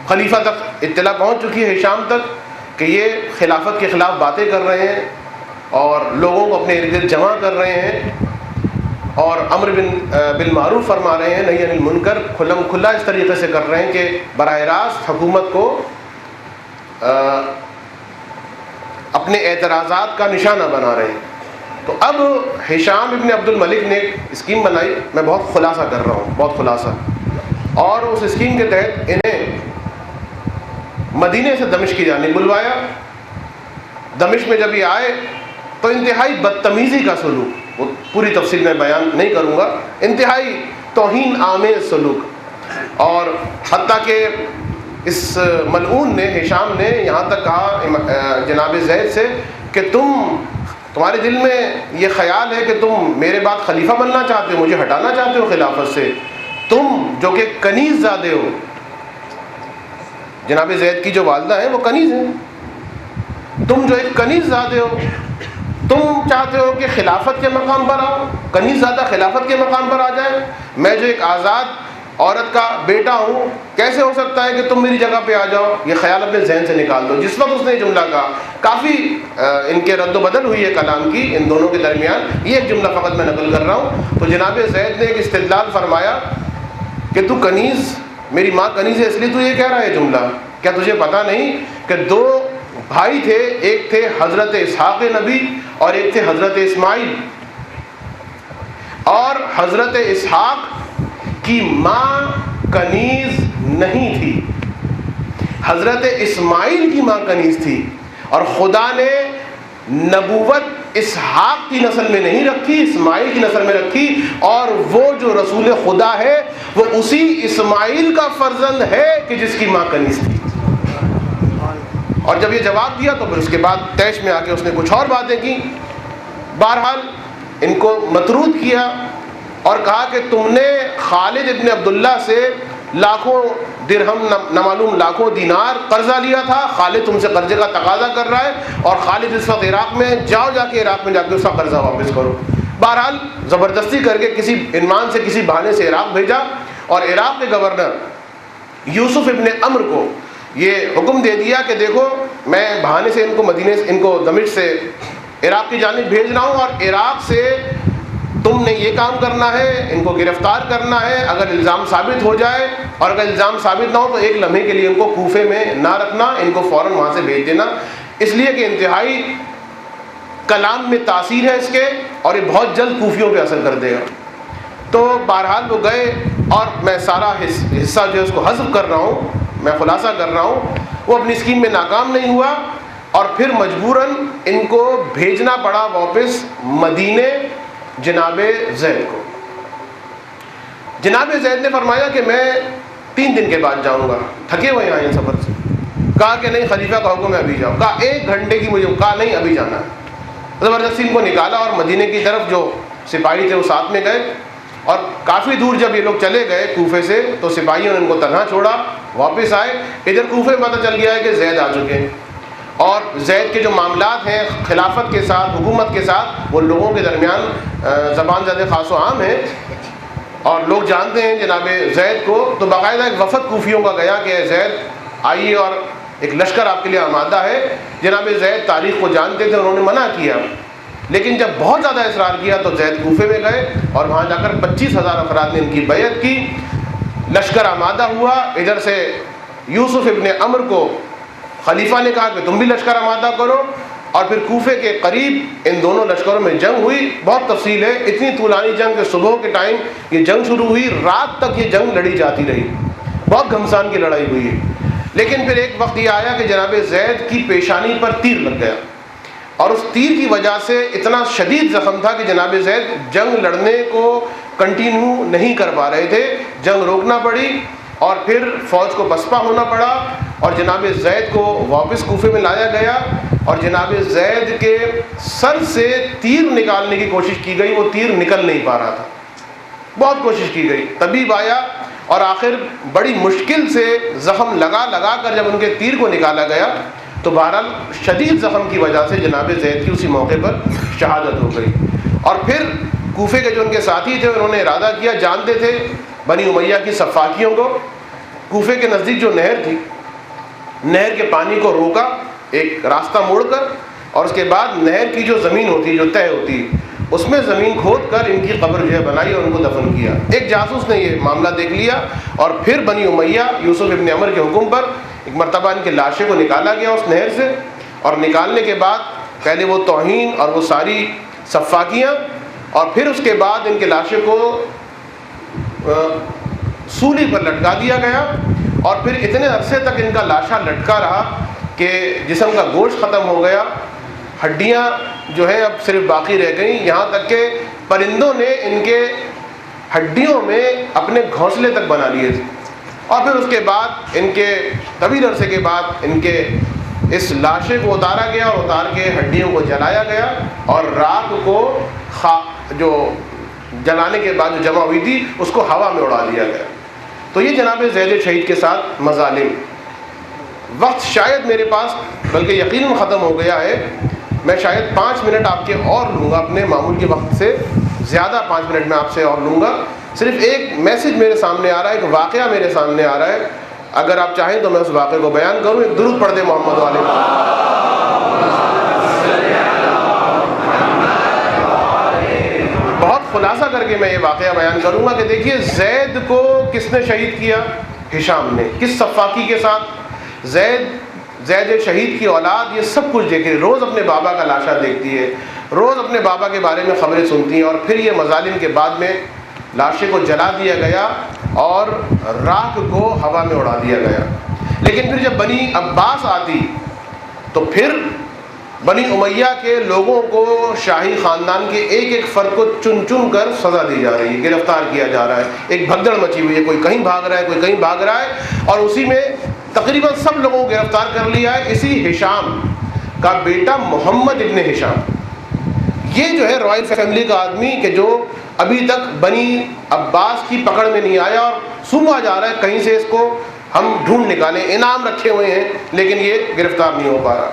خلیفہ تک اطلاع پہنچ چکی ہے، ہشام تک، کہ یہ خلافت کے خلاف باتیں کر رہے ہیں اور لوگوں کو اپنے ارد گرد جمع کر رہے ہیں اور امر بالمعروف فرما رہے ہیں، نہی عن المنکر کھلم کھلا اس طریقے سے کر رہے ہیں کہ براہ راست حکومت کو اپنے اعتراضات کا نشانہ بنا رہے ہیں۔ تو اب ہشام ابن عبد الملک نے ایک اسکیم بنائی، میں بہت خلاصہ کر رہا ہوں، بہت خلاصہ، اور اس اسکیم کے تحت انہیں مدینے سے دمشق کی جانب بلوایا۔ دمشق میں جب یہ آئے تو انتہائی بدتمیزی کا سلوک، وہ پوری تفصیل میں بیان نہیں کروں گا، انتہائی توہین آمیز سلوک، اور حتیٰ کہ اس ملعون نے، ہشام نے یہاں تک کہا جناب زید سے کہ تمہارے دل میں یہ خیال ہے کہ تم میرے بعد خلیفہ بننا چاہتے ہو، مجھے ہٹانا چاہتے ہو خلافت سے، تم جو کہ کنیز زادے ہو، جناب زید کی جو والدہ ہیں وہ کنیز ہیں، تم جو ایک کنیز زادے ہو، تم چاہتے ہو کہ خلافت کے مقام پر آؤ، کنیز زادہ خلافت کے مقام پر آ جائے، میں جو ایک آزاد عورت کا بیٹا ہوں، کیسے ہو سکتا ہے کہ تم میری جگہ پہ آ جاؤ؟ یہ خیال اپنے ذہن سے نکال دو۔ جس وقت اس نے یہ جملہ کہا، کافی ان کے رد و بدل ہوئی ہے کلام کی ان دونوں کے درمیان، یہ ایک جملہ فقط میں نقل کر رہا ہوں۔ تو جناب زید نے ایک استدلال فرمایا کہ تو کنیز، میری ماں کنیز ہے اس لیے تو یہ کہہ رہا ہے جملہ، کیا تجھے پتہ نہیں کہ 2 بھائی تھے، ایک تھے حضرت اسحاق نبی اور ایک تھے حضرت اسماعیل، اور حضرت اسحاق کی ماں کنیز نہیں تھی، حضرت اسماعیل کی ماں کنیز تھی، اور خدا نے نبوت اسحاق کی نسل میں نہیں رکھی، اسماعیل کی نسل میں رکھی، اور وہ جو رسول خدا ہے وہ اسی اسماعیل کا فرزند ہے کہ جس کی ماں کنیز تھی۔ اور جب یہ جواب دیا تو پھر اس کے بعد تیش میں آ کے اس نے کچھ اور باتیں کی، بہرحال ان کو مطرود کیا اور کہا کہ تم نے خالد ابن عبداللہ سے لاکھوں درہم نہ معلوم لاکھوں دینار قرضہ لیا تھا، خالد تم سے قرضے کا تقاضا کر رہا ہے، اور خالد اس وقت عراق میں، جاؤ جا کے عراق میں جا کے اس کا قرضہ واپس کرو۔ بہرحال زبردستی کر کے کسی عنوان سے، کسی بہانے سے عراق بھیجا، اور عراق کے گورنر یوسف ابن عمر کو یہ حکم دے دیا کہ دیکھو میں بہانے سے ان کو دمشق سے عراق کی جانب بھیج رہا ہوں، اور عراق سے تم نے یہ کام کرنا ہے، ان کو گرفتار کرنا ہے، اگر الزام ثابت ہو جائے، اور اگر الزام ثابت نہ ہو تو ایک لمحے کے لیے ان کو کوفے میں نہ رکھنا، ان کو فوراً وہاں سے بھیج دینا، اس لیے کہ انتہائی کلام میں تاثیر ہے اس کے، اور یہ بہت جلد کوفیوں پہ اثر کر دے گا۔ تو بہرحال وہ گئے، اور میں سارا حصہ جو ہے اس کو حذف کر رہا ہوں، میں خلاصہ کر رہا ہوں، وہ اپنی اسکیم میں ناکام نہیں ہوا، اور پھر مجبوراً ان کو بھیجنا پڑا واپس مدینے جناب زید کو۔ جناب زید نے فرمایا کہ میں 3 دن کے بعد جاؤں گا، تھکے ہوئے آئے ہیں سفر سے۔ کہا کہ نہیں، خلیفہ کا حکم ہے ابھی جاؤ۔ کہا 1 گھنٹے کی مجھے، کہا نہیں ابھی جانا ہے۔ زبردستی ان کو نکالا، اور مدینے کی طرف جو سپاہی تھے وہ ساتھ میں گئے، اور کافی دور جب یہ لوگ چلے گئے کوفے سے تو سپاہیوں نے ان کو تنہا چھوڑا، واپس آئے۔ ادھر کوفے میں پتہ چل گیا ہے کہ زید آ چکے ہیں، اور زید کے جو معاملات ہیں خلافت کے ساتھ، حکومت کے ساتھ، وہ لوگوں کے درمیان زبان زد خاص و عام ہے، اور لوگ جانتے ہیں جناب زید کو۔ تو باقاعدہ ایک وفد کوفیوں کا گیا کہ اے زید آئیے، اور ایک لشکر آپ کے لیے آمادہ ہے۔ جناب زید تاریخ کو جانتے تھے، انہوں نے منع کیا، لیکن جب بہت زیادہ اصرار کیا تو زید کوفے میں گئے، اور وہاں جا کر 25,000 افراد نے ان کی بیعت کی۔ لشکر آمادہ ہوا، ادھر سے یوسف ابن عمر کو خلیفہ نے کہا کہ تم بھی لشکر آمادہ کرو، اور پھر کوفے کے قریب ان دونوں لشکروں میں جنگ ہوئی۔ بہت تفصیل ہے، اتنی طولانی جنگ کہ صبح کے ٹائم یہ جنگ شروع ہوئی، رات تک یہ جنگ لڑی جاتی رہی، بہت گھمسان کی لڑائی ہوئی ہے۔ لیکن پھر ایک وقت یہ آیا کہ جناب زید کی پیشانی پر تیر لگ گیا، اور اس تیر کی وجہ سے اتنا شدید زخم تھا کہ جناب زید جنگ لڑنے کو کنٹینیو نہیں کر پا رہے تھے، جنگ روکنا پڑی، اور پھر فوج کو بسپا ہونا پڑا، اور جناب زید کو واپس کوفے میں لایا گیا، اور جناب زید کے سر سے تیر نکالنے کی کوشش کی گئی، وہ تیر نکل نہیں پا رہا تھا، بہت کوشش کی گئی، طبیب آیا، اور آخر بڑی مشکل سے زخم لگا کر جب ان کے تیر کو نکالا گیا تو بہرحال شدید زخم کی وجہ سے جناب زید کی اسی موقع پر شہادت ہو گئی۔ اور پھر کوفے کے جو ان کے ساتھی تھے انہوں نے ارادہ کیا، جانتے تھے بنی امیہ کی سفاکیوں کو، کوفے کے نزدیک جو نہر تھی، نہر کے پانی کو روکا ایک راستہ موڑ کر، اور اس کے بعد نہر کی جو زمین ہوتی ہے، جو تہہ ہوتی ہے، اس میں زمین کھود کر ان کی قبر جو ہے بنائی اور ان کو دفن کیا۔ ایک جاسوس نے یہ معاملہ دیکھ لیا، اور پھر بنی امیہ یوسف ابن عمر کے حکم پر ایک مرتبہ ان کے لاشیں کو نکالا گیا اس نہر سے، اور نکالنے کے بعد پہلے وہ توہین اور وہ ساری سفاکیاں، اور پھر اس کے بعد ان کے لاشیں کو سولی پر لٹکا دیا گیا، اور پھر اتنے عرصے تک ان کا لاشا لٹکا رہا کہ جسم کا گوشت ختم ہو گیا، ہڈیاں جو ہیں اب صرف باقی رہ گئیں، یہاں تک کہ پرندوں نے ان کے ہڈیوں میں اپنے گھونسلے تک بنا لیے تھے۔ اور پھر اس کے بعد ان کے طویل عرصے کے بعد ان کے اس لاشے کو اتارا گیا، اور اتار کے ہڈیوں کو جلایا گیا، اور راکھ کو جو جلانے کے بعد جو جمع ہوئی تھی اس کو ہوا میں اڑا دیا گیا۔ تو یہ جناب زید شہید کے ساتھ مظالم۔ وقت شاید میرے پاس بلکہ یقیناً ختم ہو گیا ہے، میں شاید 5 منٹ آپ کے اور لوں گا، اپنے معمول کے وقت سے زیادہ 5 منٹ میں آپ سے اور لوں گا۔ صرف ایک میسج میرے سامنے آ رہا ہے، ایک واقعہ میرے سامنے آ رہا ہے، اگر آپ چاہیں تو میں اس واقعے کو بیان کروں۔ ایک درود پڑھ دیں محمد والے۔ بہت خلاصہ کر کے میں یہ واقعہ بیان کروں گا کہ دیکھیے زید کو کس نے شہید کیا؟ ہشام نے۔ کس سفاکی کے ساتھ؟ زید شہید کی اولاد یہ سب کچھ دیکھے، روز اپنے بابا کا لاشا دیکھتی ہے، روز اپنے بابا کے بارے میں خبریں سنتی ہیں، اور پھر یہ مظالم کے بعد میں لاشے کو جلا دیا گیا اور راکھ کو ہوا میں اڑا دیا گیا۔ لیکن پھر جب بنی عباس آتی تو پھر بنی امیہ کے لوگوں کو، شاہی خاندان کے ایک ایک فرد کو چن چن کر سزا دی جا رہی ہے، گرفتار کیا جا رہا ہے، ایک بھگدڑ مچی ہوئی ہے، کوئی کہیں بھاگ رہا ہے، کوئی کہیں بھاگ رہا ہے، اور اسی میں تقریباً سب لوگوں کو گرفتار کر لیا ہے۔ اسی ہشام کا بیٹا محمد ابن ہشام، یہ جو ہے رائل فیملی کا آدمی کہ جو ابھی تک بنی عباس کی پکڑ میں نہیں آیا اور سونگا جا رہا ہے کہیں سے اس کو ہم ڈھونڈ نکالیں، انعام رکھے ہوئے ہیں لیکن یہ گرفتار نہیں ہو پا رہا۔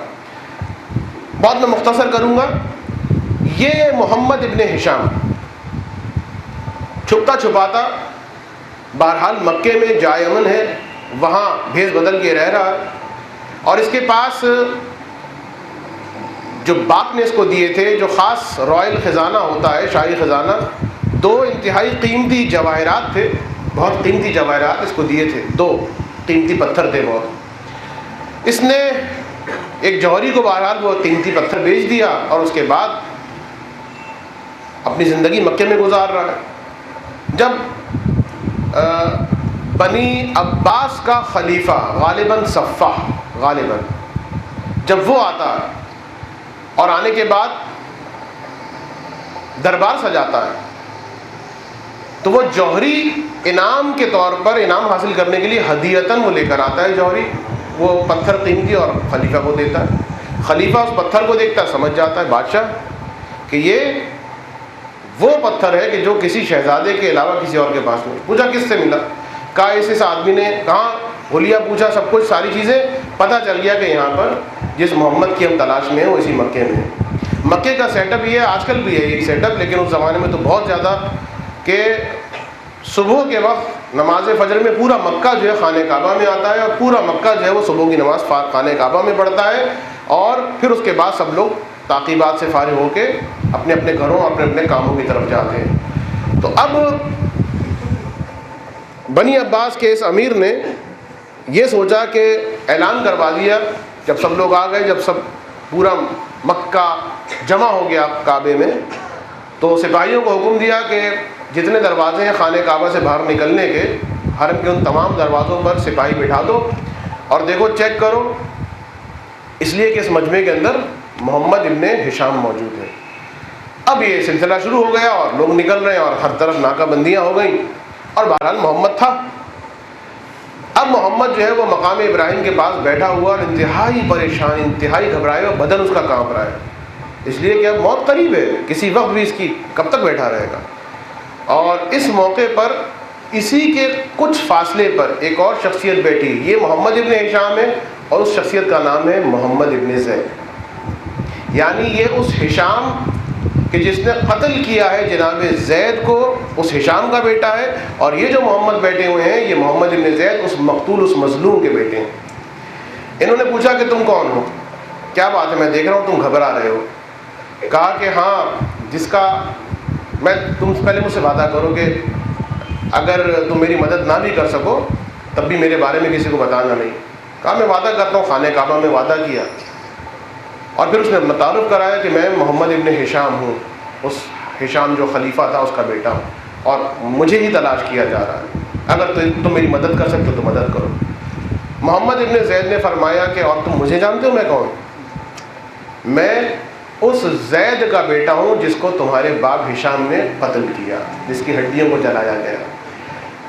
بہت میں مختصر کروں گا۔ یہ محمد ابن ہشام چھپتا چھپاتا بہرحال مکے میں جائے امن ہے، وہاں بھیس بدل کے رہ رہا ہے، اور اس کے پاس جو باپ نے اس کو دیے تھے، جو خاص رائل خزانہ ہوتا ہے، شاہی خزانہ، 2 انتہائی قیمتی جواہرات تھے، بہت قیمتی جواہرات اس کو دیے تھے، 2 قیمتی پتھر تھے بہت۔ اس نے ایک جوہری کو بہرحال وہ قیمتی پتھر بیچ دیا اور اس کے بعد اپنی زندگی مکے میں گزار رہا ہے۔ جب بنی عباس کا خلیفہ غالباً صفح، غالباً جب وہ آتا ہے اور آنے کے بعد دربار سجاتا ہے تو وہ جوہری انعام کے طور پر، انعام حاصل کرنے کے لیے ہدیتاً وہ لے کر آتا ہے جوہری، وہ پتھر قیمتی، اور خلیفہ کو دیتا ہے۔ خلیفہ اس پتھر کو دیکھتا ہے، سمجھ جاتا ہے بادشاہ کہ یہ وہ پتھر ہے کہ جو کسی شہزادے کے علاوہ کسی اور کے پاس نہیں۔ پوچھا کس سے ملا؟ کہا اس آدمی نے، کہاں حلیہ پوچھا، سب کچھ ساری چیزیں، پتہ چل گیا کہ یہاں پر جس محمد کی ہم تلاش میں ہیں وہ اسی مکے میں ہے۔ مکے کا سیٹ اپ یہ ہے، آج کل بھی ہے یہ سیٹ اپ، لیکن اس زمانے میں تو بہت زیادہ کہ صبح کے وقت نماز فجر میں پورا مکہ جو ہے خانہ کعبہ میں آتا ہے، اور پورا مکہ جو ہے وہ صبح کی نماز خانہ کعبہ میں پڑھتا ہے، اور پھر اس کے بعد سب لوگ تعقیبات سے فارغ ہو کے اپنے اپنے گھروں، اپنے اپنے کاموں کی طرف جاتے ہیں۔ تو اب بنی عباس کے اس امیر نے یہ سوچا کہ اعلان کروا دیا، جب سب لوگ آ گئے، جب سب پورا مکہ جمع ہو گیا کعبے میں، تو سپاہیوں کو حکم دیا کہ جتنے دروازے ہیں خانہ کعبہ سے باہر نکلنے کے، حرم کے ان تمام دروازوں پر سپاہی بٹھا دو اور دیکھو چیک کرو، اس لیے کہ اس مجمع کے اندر محمد ابن ہشام موجود ہے۔ اب یہ سلسلہ شروع ہو گیا اور لوگ نکل رہے ہیں اور ہر طرف ناکہ بندیاں ہو گئیں، اور بہرحال محمد تھا۔ اب محمد جو ہے وہ مقام ابراہیم کے پاس بیٹھا ہوا اور انتہائی پریشان، انتہائی گھبرائے ہوا، بدن اس کا کانپ رہا ہے، اس لیے کہ اب موت قریب ہے، کسی وقت بھی اس کی کب تک بیٹھا رہے گا۔ اور اس موقع پر اسی کے کچھ فاصلے پر ایک اور شخصیت بیٹھی، یہ محمد ابن ہشام ہے اور اس شخصیت کا نام ہے محمد ابن زید، یعنی یہ اس ہشام کہ جس نے قتل کیا ہے جناب زید کو، اس ہشام کا بیٹا ہے، اور یہ جو محمد بیٹھے ہوئے ہیں یہ محمد ابن زید اس مقتول، اس مظلوم کے بیٹے ہیں۔ انہوں نے پوچھا کہ تم کون ہو، کیا بات ہے، میں دیکھ رہا ہوں تم گھبرا رہے ہو۔ کہا کہ ہاں، جس کا میں، تم پہلے مجھ سے وعدہ کرو کہ اگر تم میری مدد نہ بھی کر سکو تب بھی میرے بارے میں کسی کو بتانا نہیں۔ کہا میں وعدہ کرتا ہوں، خانہ کعبہ میں وعدہ کیا، اور پھر اس نے متعارف کرایا کہ میں محمد ابن ہشام ہوں، اس ہشام جو خلیفہ تھا اس کا بیٹا ہوں، اور مجھے ہی تلاش کیا جا رہا ہے، اگر تم میری مدد کر سکتے ہو تو مدد کرو۔ محمد ابن زید نے فرمایا کہ اور تم مجھے جانتے ہو میں کون؟ میں اس زید کا بیٹا ہوں جس کو تمہارے باپ ہشام نے قتل کیا، جس کی ہڈیوں کو جلایا گیا۔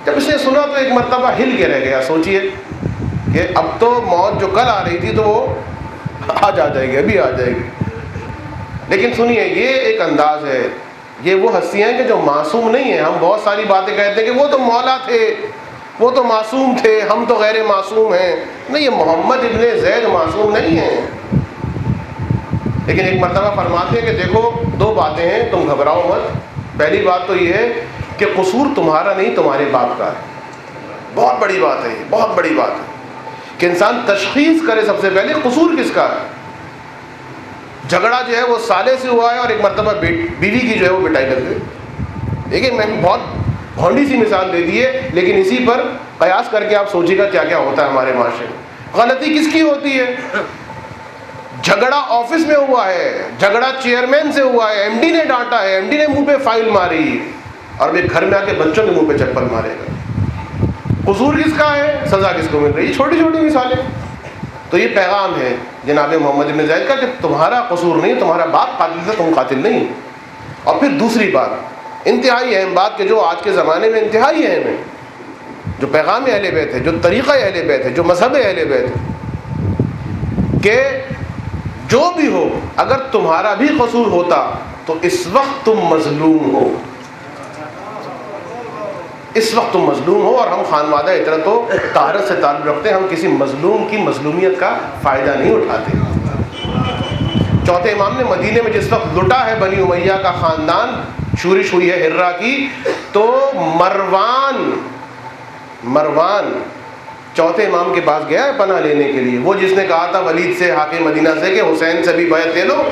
جب اس نے سنا تو ایک مرتبہ ہل کے رہ گیا۔ سوچئے کہ اب تو موت جو کل آ رہی تھی تو وہ آج آ جائے گی، ابھی آ جائے گی۔ لیکن سنیے، یہ ایک انداز ہے، یہ وہ ہستیاں ہیں کہ جو معصوم نہیں ہیں۔ ہم بہت ساری باتیں کہتے ہیں کہ وہ تو مولا تھے، وہ تو معصوم تھے، ہم تو غیر معصوم ہیں۔ نہیں، یہ محمد ابن زید معصوم نہیں ہیں، لیکن ایک مرتبہ فرماتے ہیں کہ دیکھو 2 باتیں ہیں، تم گھبراؤ مت۔ پہلی بات تو یہ ہے کہ قصور تمہارا نہیں، تمہارے باپ کا ہے۔ بہت بڑی بات ہے، یہ بہت بڑی بات ہے کہ انسان تشخیص کرے سب سے پہلے قصور کس کا ہے۔ جھگڑا جو ہے وہ سالے سے ہوا ہے، اور ایک مرتبہ بیوی کی جو ہے وہ پٹائی لگ گئی۔ دیکھیں، میں بہت بھونڈی سی مثال دے دی ہے، لیکن اسی پر قیاس کر کے آپ سوچیے گا کیا کیا ہوتا ہے ہمارے معاشرے میں۔ غلطی کس کی ہوتی ہے؟ جھگڑا آفس میں ہوا ہے، جھگڑا چیئرمین سے ہوا ہے، ایم ڈی نے ڈانٹا ہے، ایم ڈی نے منہ پہ فائل ماری، اور پھر گھر میں آ کے بچوں کے منہ پہ چپل مارے گا۔ قصور کس کا ہے، سزا کس کو مل رہی ہے؟ چھوٹی چھوٹی مثالیں۔ تو یہ پیغام ہے جناب محمد ابن زید کا کہ تمہارا قصور نہیں، تمہارا باپ قاتل تھا، تم قاتل نہیں۔ اور پھر دوسری بات، انتہائی اہم بات کہ جو آج کے زمانے میں انتہائی اہم ہے، جو پیغام اہل بیت ہے، جو طریقہ اہل بیت ہے، جو مذہب اہل بیت ہے، کہ جو بھی ہو، اگر تمہارا بھی قصور ہوتا تو اس وقت تم مظلوم ہو، اس وقت تم مظلوم ہو اور ہم خانوادہ اطرت و طہارت سے تعلق رکھتے ہیں, ہم کسی مظلوم کی مظلومیت کا فائدہ نہیں اٹھاتے. چوتھے امام نے مدینے میں جس وقت لٹا ہے بنی امیہ کا خاندان, شورش ہوئی ہے ہرہ کی, تو مروان چوتھے امام کے پاس گیا ہے پناہ لینے کے لیے. وہ جس نے کہا تھا ولید سے حاکم مدینہ سے کہ حسین سے بھی بیعت لے لو,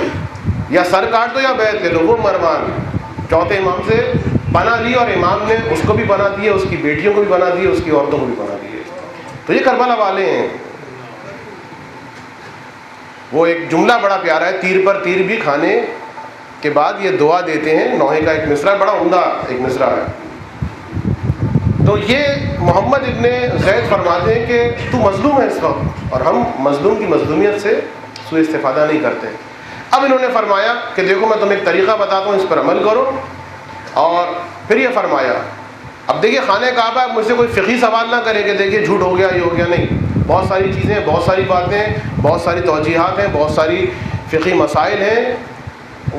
یا سر کاٹ دو یا بیعت لے لو, وہ مروان چوتھے امام سے پناہ لی, اور امام نے اس کو بھی پناہ دی ہے, اس کی بیٹیوں کو بھی پناہ دی ہے, اس کی عورتوں کو بھی پناہ دی ہے. تو یہ کربلا والے ہیں. وہ ایک جملہ بڑا پیارا ہے, تیر پر تیر بھی کھانے کے بعد یہ دعا دیتے ہیں. نوحے کا ایک مصرع بڑا عمدہ ایک مصرع ہے. تو یہ محمد ابن زید فرماتے ہیں کہ تو مظلوم ہے اس وقت, اور ہم مظلوم کی مظلومیت سے سوء استفادہ نہیں کرتے. اب انہوں نے فرمایا کہ دیکھو میں تمہیں ایک طریقہ بتاتا ہوں, اس پر عمل کرو. اور پھر یہ فرمایا, اب دیکھیے خانہ کعبہ, مجھ سے کوئی فقہی سوال نہ کرے کہ دیکھیے جھوٹ ہو گیا یہ ہو گیا, نہیں. بہت ساری چیزیں, بہت ساری باتیں, بہت ساری توجیحات ہیں, بہت ساری فقہی مسائل ہیں,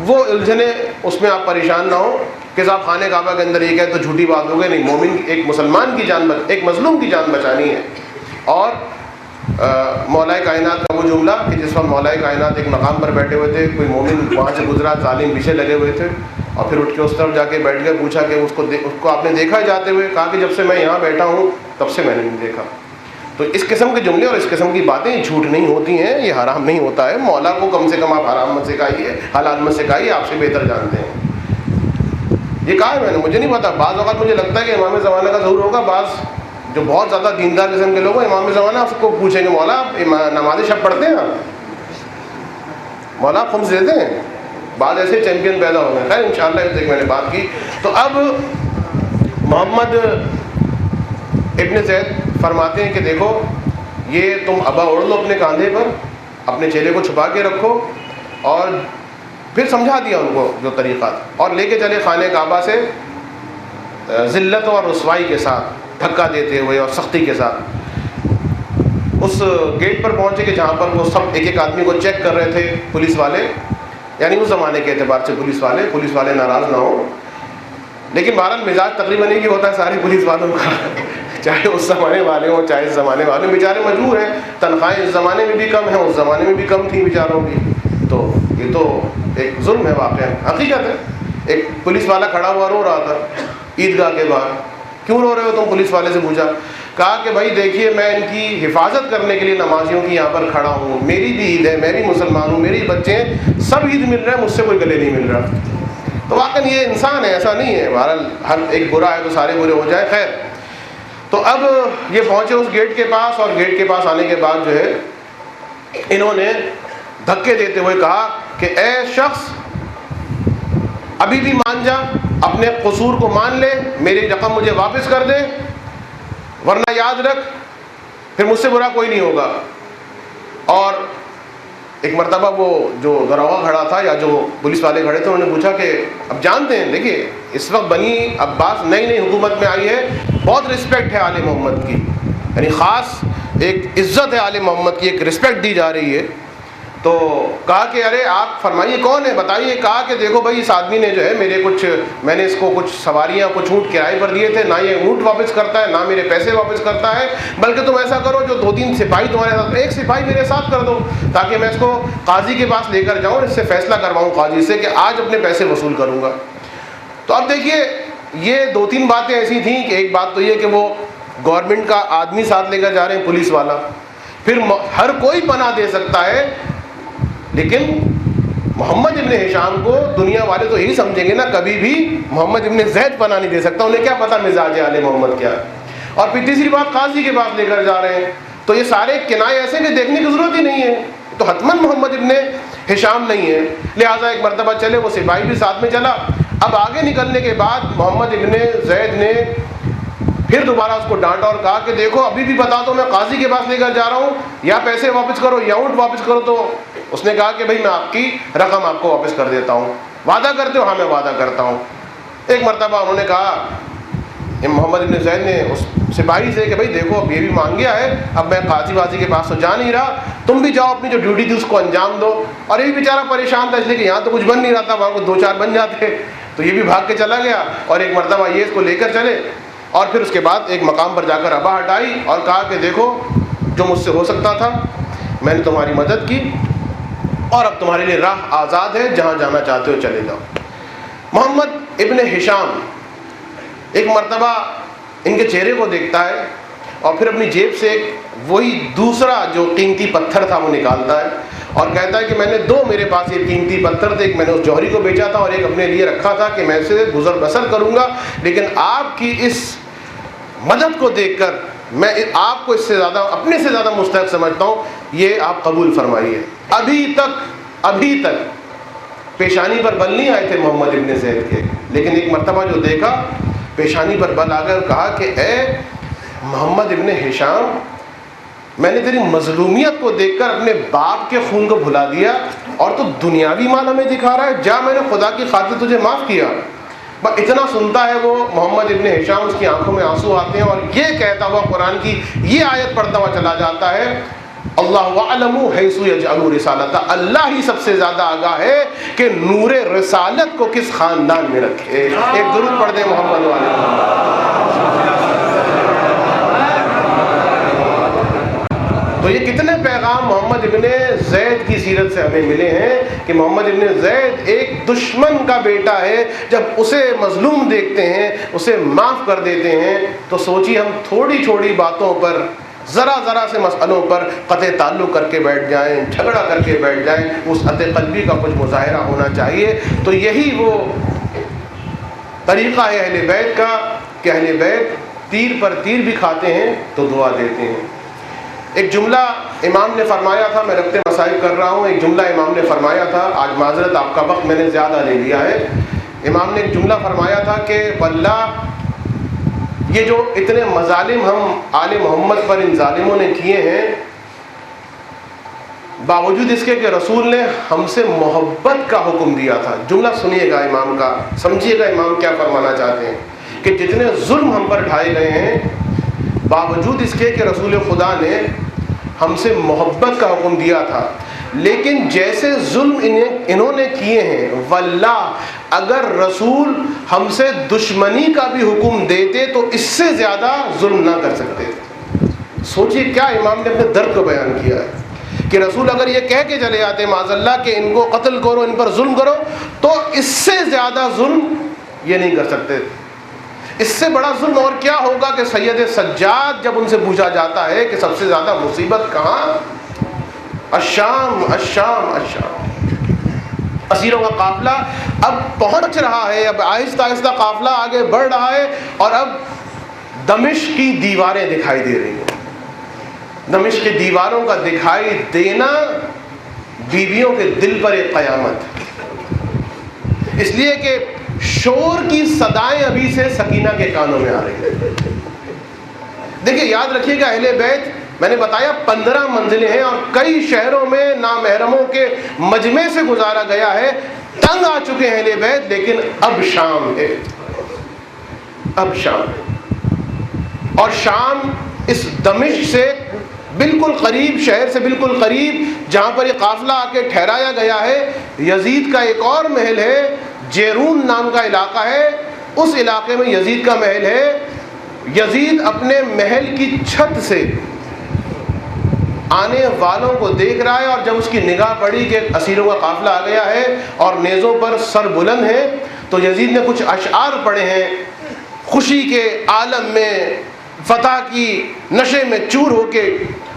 وہ الجھنے اس میں آپ پریشان نہ ہو کہ صاحب خانہ کعبہ کے اندر یہ کہے تو جھوٹی بات ہو گئی. نہیں, مومن ایک مسلمان کی جان ایک مظلوم کی جان بچانی ہے. اور مولا کائنات کا وہ جملہ کہ جس وقت مولا کائنات ایک مقام پر بیٹھے ہوئے تھے, کوئی مومن وہاں سے گزرا, ظالم پیچھے لگے ہوئے تھے, اور پھر اٹھ کے اس طرف جا کے بیٹھ گئے, پوچھا کہ اس کو آپ نے دیکھا جاتے ہوئے؟ کہا کہ جب سے میں یہاں بیٹھا ہوں تب سے میں نے نہیں دیکھا. تو اس قسم کے جملے اور اس قسم کی باتیں جھوٹ نہیں ہوتی ہیں, یہ حرام نہیں ہوتا ہے. مولا کو کم سے کم آپ حرام مت سکھائیے, حلال مت سکھائیے, آپ سے بہتر جانتے ہیں. یہ کہا ہے میں نے, مجھے نہیں پتا. بعض اوقات مجھے لگتا ہے کہ امام زمانہ کا ظہور ہوگا. بعض جو بہت زیادہ دیندار قسم کے لوگ ہیں, امام زمانہ آپ کو پوچھیں گے مولا آپ نماز شب پڑھتے ہیں, مولا آپ خمس دیتے ہیں. بعض ایسے چیمپئن پیدا ہو گئے. خیر انشاءاللہ اس ایک میں نے بات کی. تو اب محمد ابن زید فرماتے ہیں کہ دیکھو یہ تم ابا اوڑھ لو اپنے کاندھے پر, اپنے چہرے کو چھپا کے رکھو. اور پھر سمجھا دیا ان کو جو طریقہ, اور لے کے چلے خانہ کعبہ سے ذلت اور رسوائی کے ساتھ, دھکا دیتے ہوئے اور سختی کے ساتھ. اس گیٹ پر پہنچے کہ جہاں پر وہ سب ایک ایک آدمی کو چیک کر رہے تھے پولیس والے, یعنی اس زمانے کے اعتبار سے پولیس والے ناراض نہ ہوں. لیکن بہرحال مزاج تقریباً ایک ہی ہوتا ہے سارے پولیس والوں کا, چاہے اس زمانے والے ہوں چاہے اس زمانے والے, بیچارے مجبور ہیں. تنخواہیں اس زمانے میں بھی کم ہیں, اس زمانے میں بھی کم تھیں بیچاروں کی. تو یہ تو ایک ظلم ہے, واقعہ حقیقت ہے. ایک پولیس والا کھڑا ہوا رو رہا تھا عیدگاہ کے باہر. کیوں رو رہے ہو تم؟ پولیس والے سے پوچھا. کہا کہ بھائی دیکھیے میں ان کی حفاظت کرنے کے لیے نمازیوں کی یہاں پر کھڑا ہوں, میری بھی عید ہے, میں بھی مسلمان ہوں, میری بچے ہیں, سب عید مل رہا ہے, مجھ سے کوئی گلے نہیں مل رہا. تو واقعی یہ انسان ہے, ایسا نہیں ہے. بہرحال ہر ایک برا ہے تو سارے برے ہو جائیں. خیر, تو اب یہ پہنچے اس گیٹ کے پاس, اور گیٹ کے پاس آنے کے بعد جو ہے انہوں نے دھکے دیتے ہوئے کہا کہ اے شخص ابھی بھی مان جا, اپنے قصور کو مان لے, میری رقم مجھے واپس کر دے, ورنہ یاد رکھ پھر مجھ سے برا کوئی نہیں ہوگا. اور ایک مرتبہ وہ جو دروازہ کھڑا تھا یا جو پولیس والے کھڑے تھے, انہوں نے پوچھا کہ اب جانتے ہیں دیکھیے اس وقت بنی عباس نئی حکومت میں آئی ہے, بہت رسپیکٹ ہے آل محمد کی, یعنی خاص ایک عزت ہے آل محمد کی, ایک رسپیکٹ دی جا رہی ہے. تو کہا کہ ارے آپ فرمائیے کون ہے بتائیے. کہا کہ دیکھو بھائی اس آدمی نے جو ہے میں نے اس کو کچھ سواریاں کچھ اونٹ کرائے پر دیے تھے, نہ یہ اونٹ واپس کرتا ہے نہ میرے پیسے واپس کرتا ہے, بلکہ تم ایسا کرو جو 2-3 سپاہی تمہارے ساتھ, ایک سپاہی میرے ساتھ کر دو تاکہ میں اس کو قاضی کے پاس لے کر جاؤں, اس سے فیصلہ کرواؤں قاضی سے کہ آج اپنے پیسے وصول کروں گا. تو اب دیکھیے یہ 2-3 باتیں ایسی تھیں کہ ایک بات تو یہ کہ وہ گورنمنٹ کا آدمی ساتھ لے کر جا رہے ہیں پولیس والا, پھر ہر کوئی پناہ دے سکتا ہے, لیکن محمد ابن ہشام کو دنیا والے تو یہی سمجھیں گے نا, کبھی بھی محمد ابن زید پناہ نہیں دے سکتا. انہیں کیا پتا مزاج آل محمد کیا. اور پھر تیسری بات قاضی کے پاس لے کر جا رہے ہیں, تو یہ سارے کنائے ایسے کہ دیکھنے کی ضرورت ہی نہیں ہے, تو حتماً محمد ابن ہشام نہیں ہے. لہٰذا ایک مرتبہ چلے, وہ سپاہی بھی ساتھ میں چلا. اب آگے نکلنے کے بعد محمد ابن زید نے پھر دوبارہ اس کو ڈانٹا اور کہا کہ دیکھو ابھی بھی بتا دو, میں قاضی کے پاس لے کر جا رہا ہوں, یا پیسے واپس کرو یا اونٹ واپس کرو. تو اس نے کہا کہ بھائی میں آپ کی رقم آپ کو واپس کر دیتا ہوں, وعدہ کرتے ہو؟ ہاں میں وعدہ کرتا ہوں. ایک مرتبہ انہوں نے کہا محمد ابن زید نے اس سپاہی سے کہ بھائی دیکھو اب یہ بھی مانگ گیا ہے, اب میں قاضی بازی کے پاس تو جا نہیں رہا, تم بھی جاؤ اپنی جو ڈیوٹی تھی اس کو انجام دو. اور یہ بھی بیچارہ پریشان تھا, اس لیے کہ یہاں تو کچھ بن نہیں رہا تھا, وہاں کو 2-4 بن جاتے, تو یہ بھی بھاگ کے چلا گیا. اور ایک مرتبہ یہ اس کو لے کر چلے اور پھر اس کے بعد ایک مقام پر جا کر ابا ہٹائی اور کہا کہ دیکھو جو مجھ سے ہو سکتا تھا میں نے تمہاری مدد کی اور اب تمہارے لیے راہ آزاد ہے، جہاں جانا چاہتے ہو چلے جاؤ۔ محمد ابن ہشام ایک مرتبہ ان کے چہرے کو دیکھتا ہے اور پھر اپنی جیب سے ایک وہی دوسرا جو قیمتی پتھر تھا وہ نکالتا ہے اور کہتا ہے کہ میں نے دو میرے پاس یہ قیمتی پتھر تھے، ایک میں نے اس جوہری کو بیچا تھا اور ایک اپنے لیے رکھا تھا کہ میں اسے گزر بسر کروں گا، لیکن آپ کی اس مدد کو دیکھ کر میں آپ کو اس سے زیادہ اپنے سے زیادہ مستحق سمجھتا ہوں، یہ آپ قبول فرمائیے۔ ابھی تک پیشانی پر بل نہیں آئے تھے محمد ابن زید کے، لیکن ایک مرتبہ جو دیکھا پیشانی پر بل آ گئے اور کہا کہ اے محمد ابن ہشام، میں نے تیری مظلومیت کو دیکھ کر اپنے باپ کے خون کو بھلا دیا اور تو دنیاوی مال ہمیں دکھا رہا ہے، جا میں نے خدا کی خاطر تجھے معاف کیا۔ اتنا سنتا ہے وہ محمد ابن ہشام، اس کی آنکھوں میں آنسو آتے ہیں اور یہ کہتا ہوا قرآن کی یہ آیت پڑھتا ہوا چلا جاتا ہے، اللہ اعلم حیث یجعل رسالتہ، اللہ ہی سب سے زیادہ آگاہ ہے کہ نور رسالت کو کس خاندان میں رکھے۔ ایک درود پڑھ دیں محمد والے محمد۔ تو یہ کتنے پیغام محمد ابن زید کی سیرت سے ہمیں ملے ہیں کہ محمد ابن زید ایک دشمن کا بیٹا ہے، جب اسے مظلوم دیکھتے ہیں اسے معاف کر دیتے ہیں، تو سوچیے ہم تھوڑی چھوڑی باتوں پر ذرا سے مسئلوں پر قطع تعلق کر کے بیٹھ جائیں، جھگڑا کر کے بیٹھ جائیں، وسعت قلبی کا کچھ مظاہرہ ہونا چاہیے۔ تو یہی وہ طریقہ ہے اہل بیت کا کہ اہل بیت تیر پر تیر بھی کھاتے ہیں تو دعا دیتے ہیں۔ ایک جملہ امام نے فرمایا تھا، میں ربط مسائل کر رہا ہوں، ایک جملہ امام نے فرمایا تھا، آج معذرت آپ کا وقت میں نے زیادہ لے لیا ہے۔ امام نے ایک جملہ فرمایا تھا کہ واللہ یہ جو اتنے مظالم ہم آل محمد پر ان ظالموں نے کیے ہیں، باوجود اس کے کہ رسول نے ہم سے محبت کا حکم دیا تھا۔ جملہ سنیے گا امام کا، سمجھیے گا امام کیا فرمانا چاہتے ہیں کہ جتنے ظلم ہم پر ڈھائے گئے ہیں، باوجود اس کے کہ رسول خدا نے ہم سے محبت کا حکم دیا تھا، لیکن جیسے ظلم انہوں نے کیے ہیں، واللہ اگر رسول ہم سے دشمنی کا بھی حکم دیتے تو اس سے زیادہ ظلم نہ کر سکتے۔ سوچئے کیا امام نے اپنے درد کو بیان کیا ہے کہ رسول اگر یہ کہہ کے چلے جاتے معاذ اللہ کہ ان کو قتل کرو، ان پر ظلم کرو، تو اس سے زیادہ ظلم یہ نہیں کر سکتے۔ اس سے بڑا ظلم اور کیا ہوگا کہ سید سجاد جب ان سے پوچھا جاتا ہے کہ سب سے زیادہ مصیبت کہاں، الشام الشام الشام۔ اسیروں کا قافلہ اب پہنچ رہا ہے، اب آہستہ آہستہ قافلہ آگے بڑھ رہا ہے اور اب دمشق کی دیواریں دکھائی دے رہی ہیں۔ دمشق کی دیواروں کا دکھائی دینا بیویوں کے دل پر ایک قیامت، اس لیے کہ شور کی صدائیں ابھی سے سکینہ کے کانوں میں آ رہی ہیں۔ دیکھیے یاد رکھیے گا اہل بیت، میں نے بتایا 15 منزلیں ہیں اور کئی شہروں میں نامحرموں کے مجمع سے گزارا گیا ہے، تنگ آ چکے ہیں اہل بیت، لیکن اب شام ہے، اب شام ہے۔ اور شام اس دمشق سے بالکل قریب، شہر سے بالکل قریب جہاں پر یہ قافلہ آ کے ٹھہرایا گیا ہے، یزید کا ایک اور محل ہے، جیرون نام کا علاقہ ہے، اس علاقے میں یزید کا محل ہے۔ یزید اپنے محل کی چھت سے آنے والوں کو دیکھ رہا ہے اور جب اس کی نگاہ پڑی کہ اسیروں کا قافلہ آ گیا ہے اور نیزوں پر سر بلند ہے، تو یزید نے کچھ اشعار پڑھے ہیں، خوشی کے عالم میں فتح کی نشے میں چور ہو کے،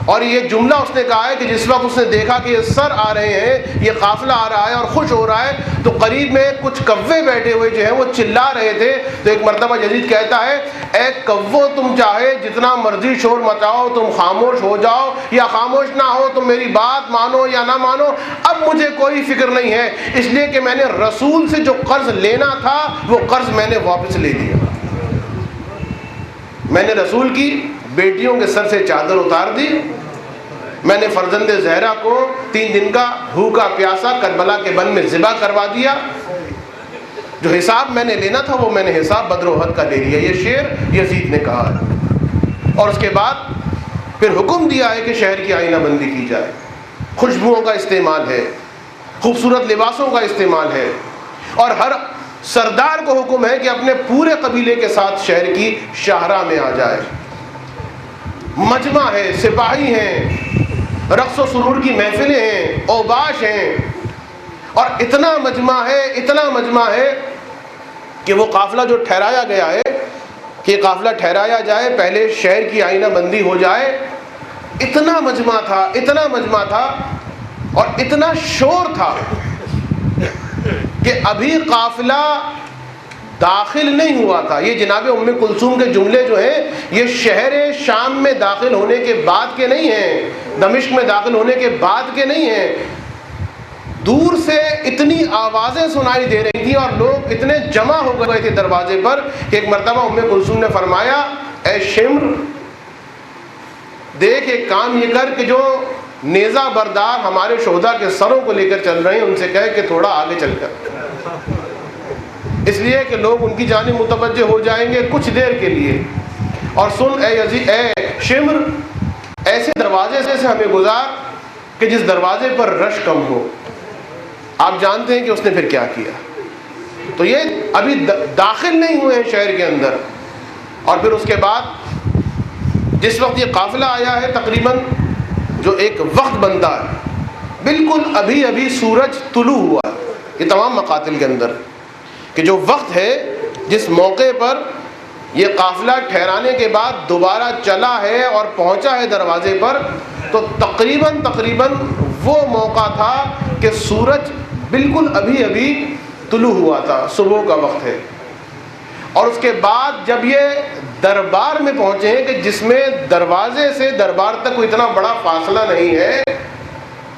اور یہ جملہ اس نے کہا ہے کہ جس وقت اس نے دیکھا کہ یہ سر آ رہے ہیں، یہ قافلہ آ رہا ہے اور خوش ہو رہا ہے، تو قریب میں کچھ کوے بیٹھے ہوئے جو ہیں وہ چلا رہے تھے۔ تو ایک مرتبہ یزید کہتا ہے اے کوو، تم چاہے جتنا مرضی شور مچاؤ، تم خاموش ہو جاؤ یا خاموش نہ ہو، تم میری بات مانو یا نہ مانو، اب مجھے کوئی فکر نہیں ہے، اس لیے کہ میں نے رسول سے جو قرض لینا تھا وہ قرض میں نے واپس لے لیا۔ میں نے رسول کی بیٹیوں کے سر سے چادر اتار دی، میں نے فرزند زہرا کو 3 دن کا بھوکا پیاسا کربلا کے بن میں ذبح کروا دیا، جو حساب میں نے لینا تھا وہ میں نے حساب بدر و احد کا لے لیا۔ یہ شعر یزید نے کہا ہے، اور اس کے بعد پھر حکم دیا ہے کہ شہر کی آئینہ بندی کی جائے، خوشبوؤں کا استعمال ہے، خوبصورت لباسوں کا استعمال ہے، اور ہر سردار کو حکم ہے کہ اپنے پورے قبیلے کے ساتھ شہر کی شاہراہ میں آ جائے. مجمع ہے، سپاہی ہیں، رقص و سرور کی محفلیں ہیں، اوباش ہیں، اور اتنا مجمع ہے کہ وہ قافلہ جو ٹھہرایا گیا ہے کہ قافلہ ٹھہرایا جائے، پہلے شہر کی آئینہ بندی ہو جائے. اتنا مجمع تھا اور اتنا شور تھا کہ ابھی قافلہ داخل نہیں ہوا تھا. یہ جناب ام کلثوم کے جملے جو ہیں یہ شہر شام میں داخل ہونے کے بعد کے نہیں ہیں، دمشق میں داخل ہونے کے بعد کے نہیں ہیں. دور سے اتنی آوازیں سنائی دے رہی تھیں اور لوگ اتنے جمع ہو گئے تھے دروازے پر کہ ایک مرتبہ ام کلثوم نے فرمایا، اے شمر دیکھ ایک کام یہ کر کہ جو نیزہ بردار ہمارے شہداء کے سروں کو لے کر چل رہے ہیں ان سے کہے کہ تھوڑا آگے چل کر، اس لیے کہ لوگ ان کی جانب متوجہ ہو جائیں گے کچھ دیر کے لیے. اور سن اے شمر، ایسے دروازے سے ہمیں گزار کہ جس دروازے پر رش کم ہو. آپ جانتے ہیں کہ اس نے پھر کیا کیا. تو یہ ابھی داخل نہیں ہوئے ہیں شہر کے اندر. اور پھر اس کے بعد جس وقت یہ قافلہ آیا ہے، تقریباً جو ایک وقت بنتا ہے، بالکل ابھی سورج طلوع ہوا ہے. یہ تمام مقاتل کے اندر کہ جو وقت ہے جس موقع پر یہ قافلہ ٹھہرانے کے بعد دوبارہ چلا ہے اور پہنچا ہے دروازے پر، تو تقریباً وہ موقع تھا کہ سورج بالکل ابھی طلوع ہوا تھا، صبح کا وقت ہے. اور اس کے بعد جب یہ دربار میں پہنچے ہیں کہ جس میں دروازے سے دربار تک کوئی اتنا بڑا فاصلہ نہیں ہے،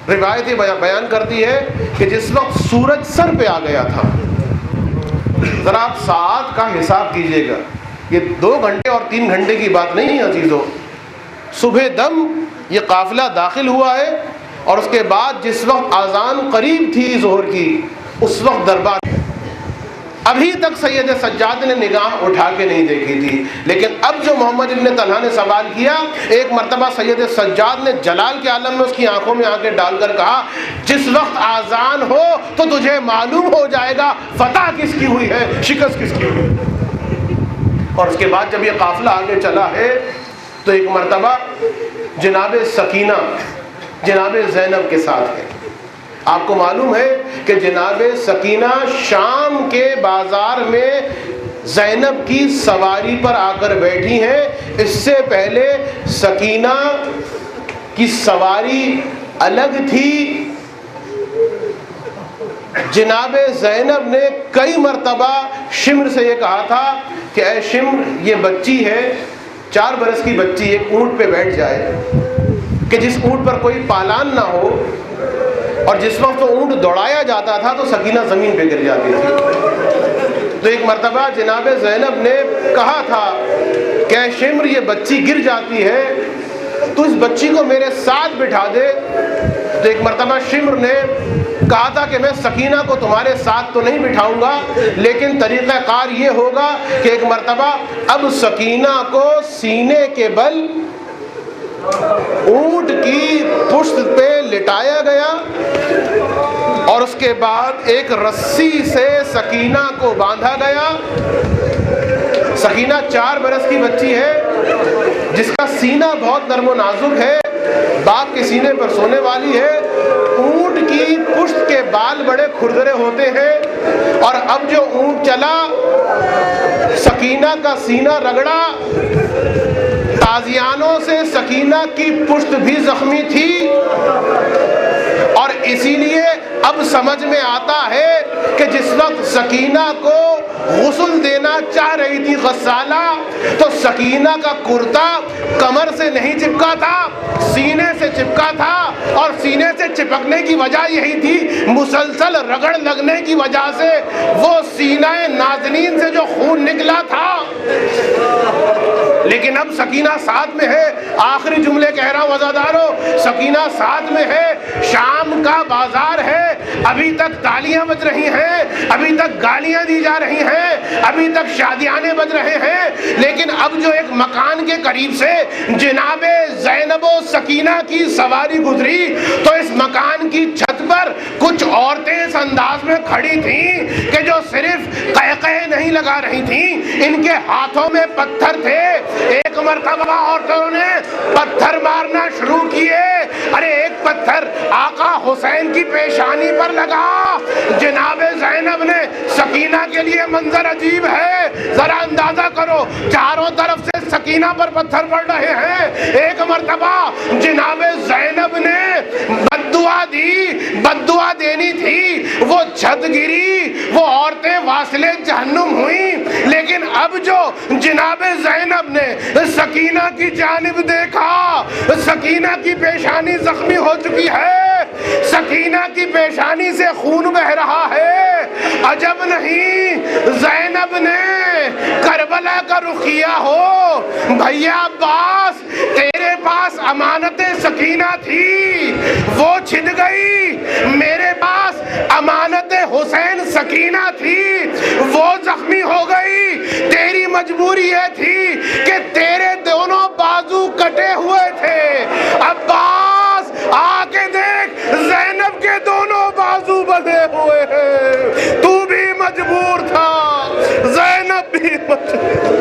روایت یہ بیان کرتی ہے کہ جس وقت سورج سر پہ آ گیا تھا، ذرا آپ ساعت کا حساب کیجئے گا، یہ 2 گھنٹے اور 3 گھنٹے کی بات نہیں ہے عزیزو. صبح دم یہ قافلہ داخل ہوا ہے اور اس کے بعد جس وقت اذان قریب تھی ظہر کی، اس وقت دربار ابھی تک سید سجاد نے نگاہ اٹھا کے نہیں دیکھی تھی. لیکن اب جو محمد ابن طلحہ نے سوال کیا، ایک مرتبہ سید سجاد نے جلال کے عالم میں اس کی آنکھوں میں آنکھیں ڈال کر کہا، جس وقت اذان ہو تو تجھے معلوم ہو جائے گا فتح کس کی ہوئی ہے، شکست کس کی ہوئی. اور اس کے بعد جب یہ قافلہ آگے چلا ہے تو ایک مرتبہ جناب سکینہ جناب زینب کے ساتھ ہے. آپ کو معلوم ہے کہ جناب سکینہ شام کے بازار میں زینب کی سواری پر آ کر بیٹھی ہیں. اس سے پہلے سکینہ کی سواری الگ تھی. جناب زینب نے کئی مرتبہ شمر سے یہ کہا تھا کہ اے شمر، یہ بچی ہے 4 برس کی بچی، ایک اونٹ پہ بیٹھ جائے کہ جس اونٹ پر کوئی پالان نہ ہو، اور جس وقت وہ اونٹ دوڑایا جاتا تھا تو سکینہ زمین پہ گر جاتی تھی. تو ایک مرتبہ جناب زینب نے کہا تھا کہ اے شمر، یہ بچی گر جاتی ہے، تو اس بچی کو میرے ساتھ بٹھا دے. تو ایک مرتبہ شمر نے کہا تھا کہ میں سکینہ کو تمہارے ساتھ تو نہیں بٹھاؤں گا، لیکن طریقہ کار یہ ہوگا کہ ایک مرتبہ اب سکینہ کو سینے کے بل اونٹ کی پشت پہ لٹایا گیا اور اس کے بعد ایک رسی سے سکینہ کو باندھا گیا. سکینہ 4 برس کی بچی ہے جس کا سینہ بہت نرم و نازک ہے، باپ کے سینے پر سونے والی ہے. اونٹ کی پشت کے بال بڑے کھردرے ہوتے ہیں اور اب جو اونٹ چلا، سکینہ کا سینہ رگڑا. تازیانوں سے سکینہ کی پشت بھی زخمی تھی اور اسی لیے اب سمجھ میں آتا ہے کہ جس وقت سکینہ کو غسل دینا چاہ رہی تھی غسالہ، تو سکینہ کا کرتا کمر سے نہیں چپکا تھا، سینے سے چپکا تھا. اور سینے سے چپکنے کی وجہ یہی تھی، مسلسل رگڑ لگنے کی وجہ سے وہ سینہ نازنین سے جو خون نکلا تھا. لیکن اب سکینہ ساتھ میں ہے. آخری جملے کہہ رہا ہوں عزادارو، سکینہ ساتھ میں ہے. شام کا بازار ہے، ابھی تک تالیاں بج رہی ہیں، ابھی تک گالیاں دی جا رہی ہیں، ابھی تک شادیانے بج رہے ہیں. لیکن اب جو ایک مکان کے قریب سے جناب زینب و سکینہ کی سواری گزری تو اس مکان کی چھت پر کچھ عورتیں اس انداز میں کھڑی تھیں کہ جو صرف گلے نہیں لگا رہی تھیں، ان کے ہاتھوں میں پتھر تھے۔ ایک مرتبہ عورتوں نے پتھر مارنا شروع کیے، ارے ایک پتھر آقا حسین کی پیشانی پر لگا۔ جناب زینب نے، سکینہ کے لیے منظر عجیب ہے، ذرا اندازہ کرو، چاروں طرف سے سکینہ پر پتھر پڑ رہے ہیں۔ ایک مرتبہ جناب زینب نے بددعا دی، بددعا دینی تھی، وہ چھت گری، وہ عورتیں واصلے جہنم ہوئیں۔ لیکن اب جو جناب زینب نے سکینہ کی جانب دیکھا، سکینہ کی پیشانی زخمی ہو چکی ہے، سکینہ کی پیشانی سے خون بہ رہا ہے۔ عجب نہیں زینب نے کربلا کا رخ کیا ہو۔ بھیا عباس، تیرے پاس امانت سکینہ تھی، وہ چھن گئی، میرے پاس امانت حسین سکینہ تھی، وہ زخمی ہو گئی۔ تیری مجبوری یہ تھی کہ تیرے دونوں بازو کٹے ہوئے تھے۔ عباس آ کے دیکھ، زینب کے دونوں بازو بندھے ہوئے ہیں۔ تو بھی مجبور تھا، زینب بھی مجبور۔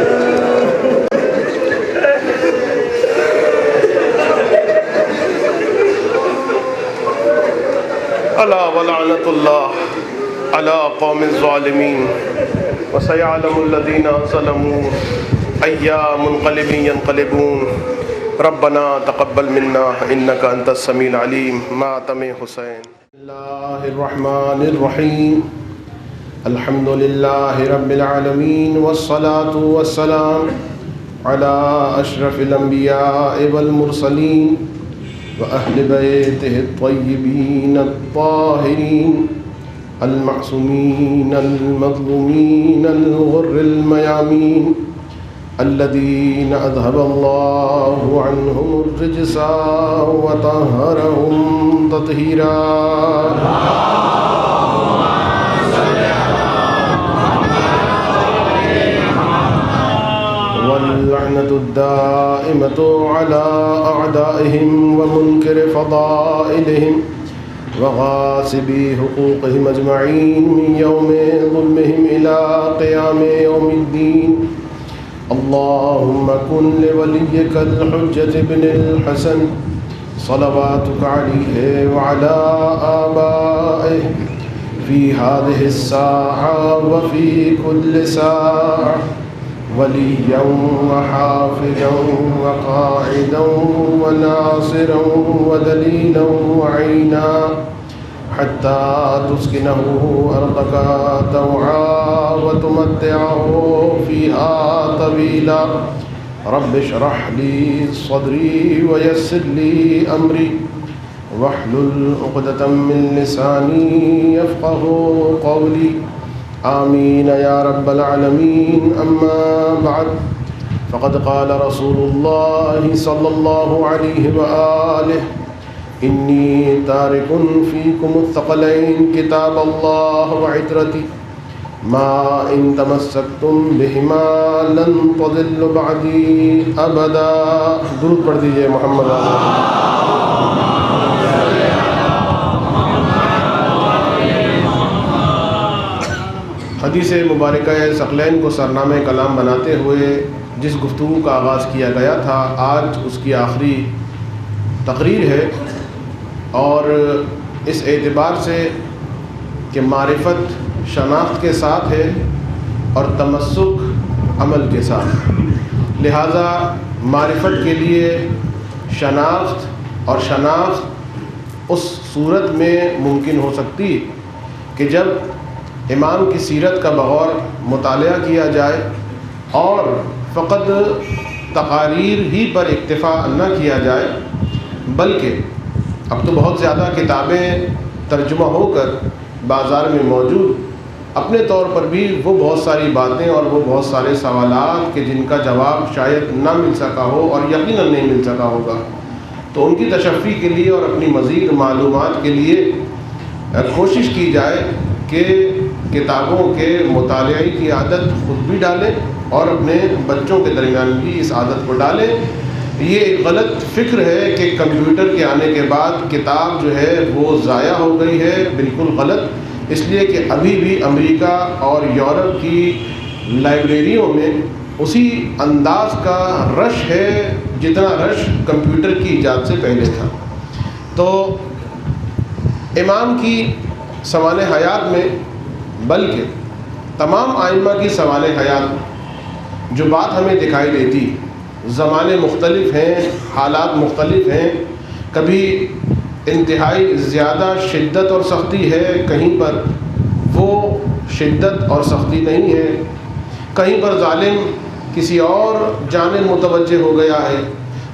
الا ولعنت اللہ علی قوم الظالمین وسيعلم الذين ظلموا أي منقلب ينقلبون ربنا تقبل منا إنك أنت السميع العليم ماتم حسین۔ اللہ الرحمن الرحیم، الحمد للہ رب العالمین والصلاة والسلام على أشرف الأنبياء والمرسلين وأهل بيته الطيبين الطاهرين المعصومين المظلومين الغر الميامين الذين أذهب الله عنهم الرجس وطهرهم تطهيرا۔ واللعنة الدائمة على أعدائهم ومنكر فضائلهم وغاصبي حقوقهم أجمعين من يوم ظلمهم إلى قيام يوم الدين۔ اللهم كن لوليك الحجة بن الحسن صلواتك عليه وعلى آبائه في هذه الساعة وفي كل ساعة وليا وحافظا وقاعدا وناصرا ودليلا وعينا حتى تسكنه أرضك طوعا وتمتعه فيها طويلا۔ رب اشرح لي صدري ويسر لي أمري واحلل عقدة من لساني يفقه قولي، آمین یا رب العالمین۔ اما بعد، فقد قال رسول اللہ صلی اللہ علیہ وآلہ انی تارک فیکم الثقلین کتاب اللہ وعترتی ما ان تمسکتم بہما لن تضلوا بعدی ابدا۔ درود پڑھ دیجئے محمد حدیث مبارکہ ثقلین کو سرنامہ کلام بناتے ہوئے جس گفتگو کا آغاز کیا گیا تھا، آج اس کی آخری تقریر ہے، اور اس اعتبار سے کہ معرفت شناخت کے ساتھ ہے اور تمسک عمل کے ساتھ، لہٰذا معرفت کے لیے شناخت، اور شناخت اس صورت میں ممکن ہو سکتی کہ جب امام کی سیرت کا بغور مطالعہ کیا جائے اور فقط تقاریر ہی پر اکتفا نہ کیا جائے، بلکہ اب تو بہت زیادہ کتابیں ترجمہ ہو کر بازار میں موجود، اپنے طور پر بھی وہ بہت ساری باتیں اور وہ بہت سارے سوالات کہ جن کا جواب شاید نہ مل سکا ہو اور یقیناً نہیں مل سکا ہوگا، تو ان کی تشفی کے لیے اور اپنی مزید معلومات کے لیے کوشش کی جائے کہ کتابوں کے مطالعے کی عادت خود بھی ڈالیں اور اپنے بچوں کے درمیان بھی اس عادت کو ڈالیں۔ یہ ایک غلط فکر ہے کہ کمپیوٹر کے آنے کے بعد کتاب جو ہے وہ ضائع ہو گئی ہے، بالکل غلط۔ اس لیے کہ ابھی بھی امریکہ اور یورپ کی لائبریریوں میں اسی انداز کا رش ہے جتنا رش کمپیوٹر کی ایجاد سے پہلے تھا۔ تو امام کی سوانح حیات میں، بلکہ تمام ائمہ کی سوانح حیات جو بات ہمیں دکھائی دیتی، زمانے مختلف ہیں، حالات مختلف ہیں، کبھی انتہائی زیادہ شدت اور سختی ہے، کہیں پر وہ شدت اور سختی نہیں ہے، کہیں پر ظالم کسی اور جانب متوجہ ہو گیا ہے،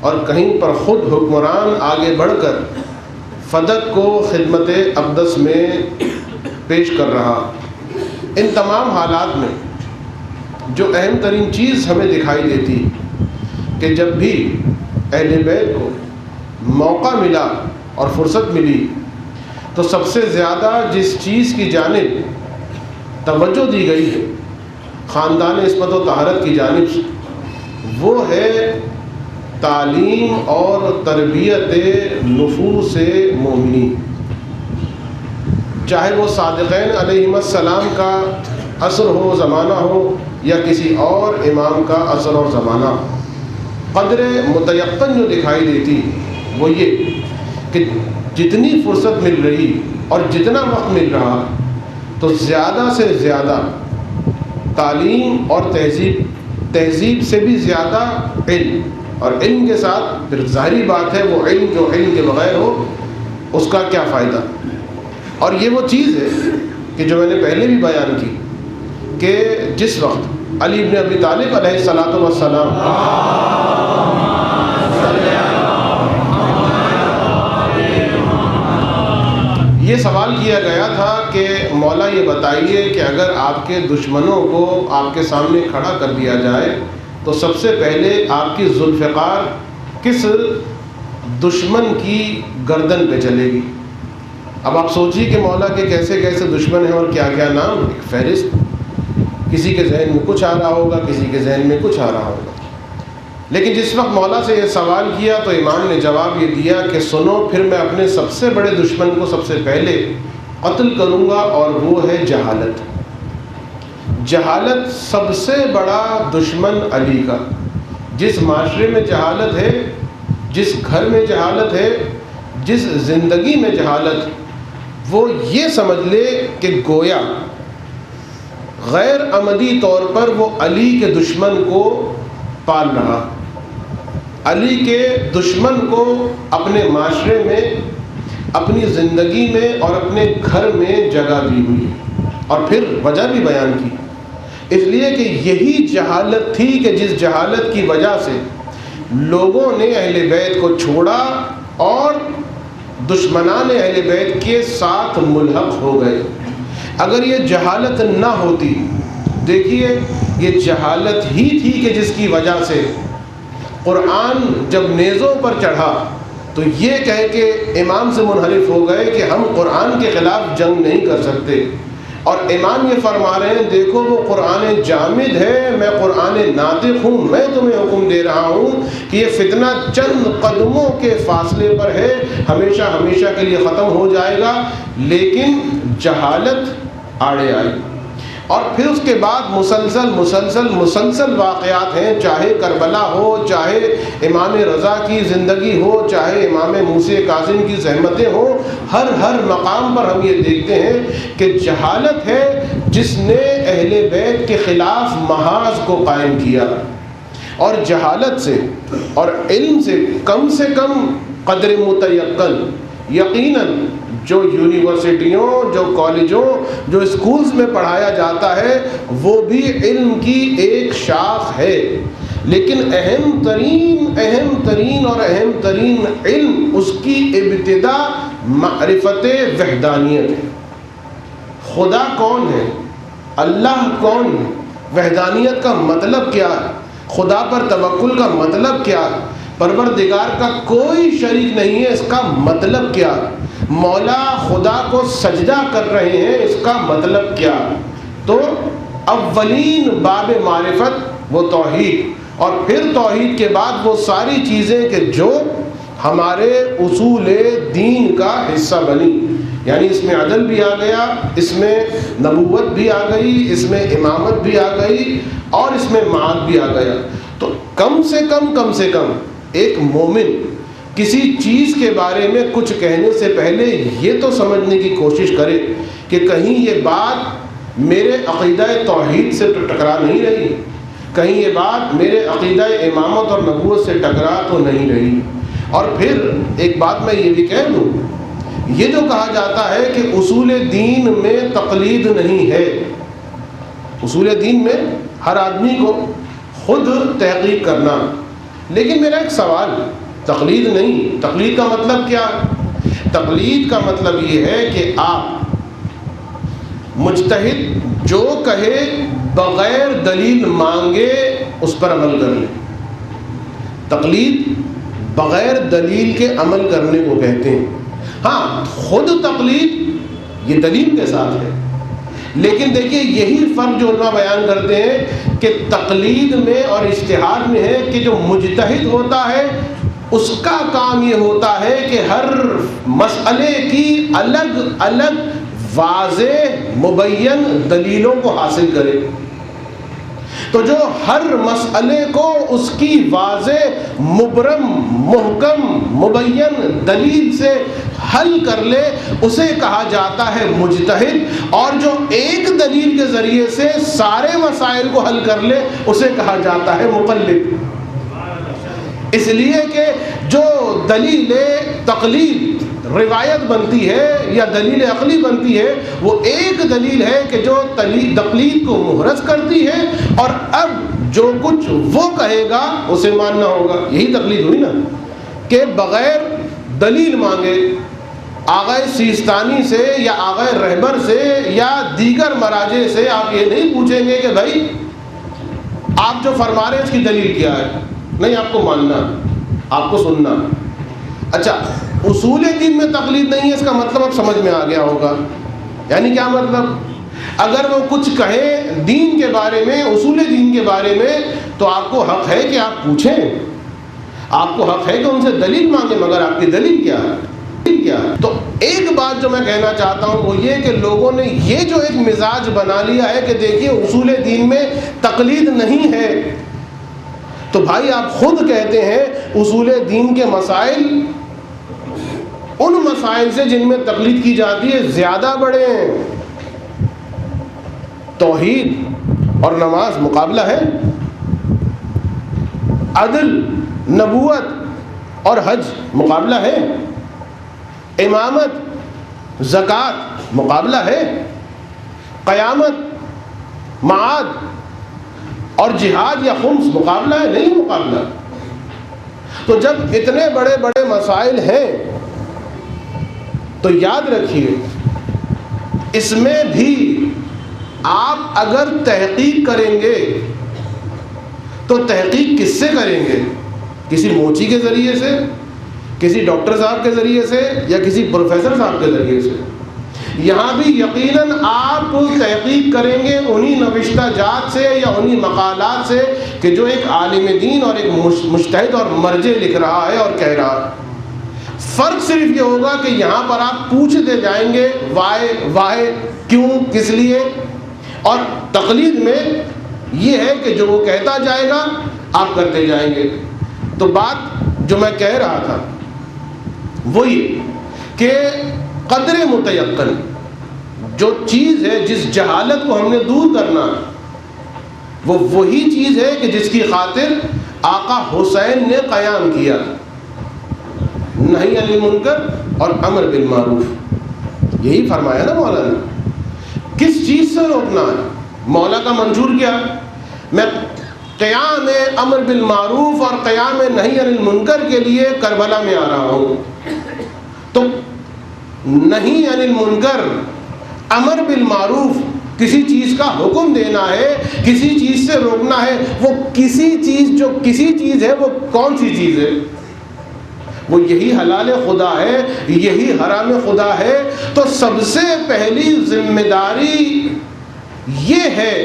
اور کہیں پر خود حکمران آگے بڑھ کر فدق کو خدمت اقدس میں پیش کر رہا۔ ان تمام حالات میں جو اہم ترین چیز ہمیں دکھائی دیتی کہ جب بھی اہل بیت کو موقع ملا اور فرصت ملی تو سب سے زیادہ جس چیز کی جانب توجہ دی گئی ہے خاندان عصمت و طہارت کی جانب، وہ ہے تعلیم اور تربیت نفوس مومنین، چاہے وہ صادقین علیہم السلام کا عصر ہو، زمانہ ہو، یا کسی اور امام کا عصر اور زمانہ۔ قدر متیقن جو دکھائی دیتی وہ یہ کہ جتنی فرصت مل رہی اور جتنا وقت مل رہا تو زیادہ سے زیادہ تعلیم اور تہذیب سے بھی زیادہ علم، اور علم کے ساتھ پھر ظاہری بات ہے وہ علم جو علم کے بغیر ہو اس کا کیا فائدہ۔ اور یہ وہ چیز ہے کہ جو میں نے پہلے بھی بیان کی کہ جس وقت علی بن ابی طالب علیہ الصلاۃ والسلام یہ سوال کیا گیا تھا کہ مولا یہ بتائیے کہ اگر آپ کے دشمنوں کو آپ کے سامنے کھڑا کر دیا جائے تو سب سے پہلے آپ کی ذوالفقار کس دشمن کی گردن پہ چلے گی؟ اب آپ سوچیے کہ مولا کے کیسے کیسے دشمن ہیں اور کیا کیا نام، ایک فہرست، کسی کے ذہن میں کچھ آ رہا ہوگا، کسی کے ذہن میں کچھ آ رہا ہوگا۔ لیکن جس وقت مولا سے یہ سوال کیا تو امام نے جواب یہ دیا کہ سنو، پھر میں اپنے سب سے بڑے دشمن کو سب سے پہلے قتل کروں گا، اور وہ ہے جہالت۔ جہالت سب سے بڑا دشمن علی کا۔ جس معاشرے میں جہالت ہے، جس گھر میں جہالت ہے، جس زندگی میں جہالت، وہ یہ سمجھ لے کہ گویا غیر عمدی طور پر وہ علی کے دشمن کو پال رہا، علی کے دشمن کو اپنے معاشرے میں، اپنی زندگی میں اور اپنے گھر میں جگہ دی ہوئی، اور پھر وجہ بھی بیان کی، اس لیے کہ یہی جہالت تھی کہ جس جہالت کی وجہ سے لوگوں نے اہل بیت کو چھوڑا اور دشمنان اہل بیت کے ساتھ ملحق ہو گئے۔ اگر یہ جہالت نہ ہوتی، دیکھیے یہ جہالت ہی تھی کہ جس کی وجہ سے قرآن جب نیزوں پر چڑھا تو یہ کہہ کے امام سے منحرف ہو گئے کہ ہم قرآن کے خلاف جنگ نہیں کر سکتے، اور امام یہ فرما رہے ہیں دیکھو وہ قرآن جامد ہے، میں قرآن ناطق ہوں، میں تمہیں حکم دے رہا ہوں کہ یہ فتنہ چند قدموں کے فاصلے پر ہے، ہمیشہ ہمیشہ کے لیے ختم ہو جائے گا۔ لیکن جہالت آڑے آئی، اور پھر اس کے بعد مسلسل واقعات ہیں، چاہے کربلا ہو، چاہے امام رضا کی زندگی ہو، چاہے امام موسیٰ کاظم کی زحمتیں ہوں، ہر مقام پر ہم یہ دیکھتے ہیں کہ جہالت ہے جس نے اہل بیت کے خلاف محاذ کو قائم کیا، اور جہالت سے اور علم سے کم قدر متیقن یقیناً جو یونیورسٹیوں، جو کالجوں، جو اسکولز میں پڑھایا جاتا ہے وہ بھی علم کی ایک شاخ ہے، لیکن اہم ترین علم اس کی ابتدا معرفت وحدانیت ہے۔ خدا کون ہے؟ اللہ کون ہے؟ وحدانیت کا مطلب کیا ہے؟ خدا پر توکل کا مطلب کیا ہے؟ پروردگار کا کوئی شریک نہیں ہے، اس کا مطلب کیا؟ مولا خدا کو سجدہ کر رہے ہیں، اس کا مطلب کیا؟ تو اولین باب معرفت وہ توحید، اور پھر توحید کے بعد وہ ساری چیزیں کہ جو ہمارے اصول دین کا حصہ بنی، یعنی اس میں عدل بھی آ گیا، اس میں نبوت بھی آ گئی، اس میں امامت بھی آ گئی، اور اس میں معاد بھی آ گیا۔ تو کم سے کم ایک مومن کسی چیز کے بارے میں کچھ کہنے سے پہلے یہ تو سمجھنے کی کوشش کرے کہ کہیں یہ بات میرے عقیدہ توحید سے تو ٹکرا نہیں رہی، کہیں یہ بات میرے عقیدہ امامت اور نبوت سے ٹکرا تو نہیں رہی۔ اور پھر ایک بات میں یہ بھی کہہ دوں، یہ جو کہا جاتا ہے کہ اصول دین میں تقلید نہیں ہے، اصول دین میں ہر آدمی کو خود تحقیق کرنا، لیکن میرا ایک سوال، تقلید نہیں، تقلید کا مطلب کیا؟ تقلید کا مطلب یہ ہے کہ آپ مجتہد جو کہے بغیر دلیل مانگے اس پر عمل کر لیں۔ تقلید بغیر دلیل کے عمل کرنے کو کہتے ہیں۔ ہاں، خود تقلید یہ دلیل کے ساتھ ہے، لیکن دیکھیے یہی فرق جو علماء بیان کرتے ہیں کہ تقلید میں اور اجتہاد میں ہے کہ جو مجتہد ہوتا ہے اس کا کام یہ ہوتا ہے کہ ہر مسئلے کی الگ الگ واضح مبین دلیلوں کو حاصل کرے۔ تو جو ہر مسئلے کو اس کی واضح مبرم محکم مبین دلیل سے حل کر لے اسے کہا جاتا ہے مجتہد، اور جو ایک دلیل کے ذریعے سے سارے مسائل کو حل کر لے اسے کہا جاتا ہے مقلد۔ اس لیے کہ جو دلیل تقلید روایت بنتی ہے یا دلیل عقلی بنتی ہے وہ ایک دلیل ہے کہ جو تقلید کو محرز کرتی ہے، اور اب جو کچھ وہ کہے گا اسے ماننا ہوگا۔ یہی تقلید ہوئی نا، کہ بغیر دلیل مانگے آغا سیستانی سے یا آغا رہبر سے یا دیگر مراجع سے آپ یہ نہیں پوچھیں گے کہ بھائی آپ جو فرما رہے ہیں اس کی دلیل کیا ہے، نہیں، آپ کو ماننا، آپ کو سننا۔ اچھا، اصول دین میں تقلید نہیں ہے، اس کا مطلب اب سمجھ میں آ گیا ہوگا۔ یعنی کیا مطلب؟ اگر وہ کچھ کہیں دین کے بارے میں، اصول دین کے بارے میں، تو آپ کو حق ہے کہ آپ پوچھیں، آپ کو حق ہے کہ ان سے دلیل مانگیں، مگر آپ کی دلیل کیا ہے؟ تو ایک بات جو میں کہنا چاہتا ہوں وہ یہ کہ لوگوں نے یہ جو ایک مزاج بنا لیا ہے کہ دیکھیے اصول دین میں تقلید نہیں ہے، تو بھائی آپ خود کہتے ہیں اصول دین کے مسائل ان مسائل سے جن میں تقلید کی جاتی ہے زیادہ بڑے ہیں۔ توحید اور نماز مقابلہ ہے، عدل، نبوت اور حج مقابلہ ہے، امامت، زکوٰۃ مقابلہ ہے، قیامت، معاد اور جہاد یا خمس مقابلہ ہے؟ نہیں مقابلہ۔ تو جب اتنے بڑے بڑے مسائل ہیں تو یاد رکھیے اس میں بھی آپ اگر تحقیق کریں گے تو تحقیق کس سے کریں گے؟ کسی موچی کے ذریعے سے، کسی ڈاکٹر صاحب کے ذریعے سے، یا کسی پروفیسر صاحب کے ذریعے سے؟ یہاں بھی یقیناً آپ تحقیق کریں گے انہی نوشتہ جات سے یا انہی مقالات سے کہ جو ایک عالم دین اور ایک مجتہد اور مرجع لکھ رہا ہے اور کہہ رہا ہے۔ فرق صرف یہ ہوگا کہ یہاں پر آپ پوچھتے جائیں گے وائی، کیوں، کس لیے، اور تقلید میں یہ ہے کہ جو وہ کہتا جائے گا آپ کرتے جائیں گے۔ تو بات جو میں کہہ رہا تھا وہ یہ کہ قدر متیقن جو چیز ہے، جس جہالت کو ہم نے دور کرنا، وہ وہی چیز ہے کہ جس کی خاطر آقا حسین نے قیام کیا، نہی عن المنکر اور امر بالمعروف۔ یہی فرمایا نا مولا نے۔ کس چیز سے روکنا ہے؟ مولا کا منظور کیا؟ میں قیام امر بالمعروف اور قیام نہی عن المنکر کے لیے کربلا میں آ رہا ہوں۔ تو نہی عن المنکر، امر بالمعروف، کسی چیز کا حکم دینا ہے، کسی چیز سے روکنا ہے۔ وہ کسی چیز جو کسی چیز ہے وہ کون سی چیز ہے؟ وہ یہی حلال خدا ہے، یہی حرام خدا ہے۔ تو سب سے پہلی ذمہ داری یہ ہے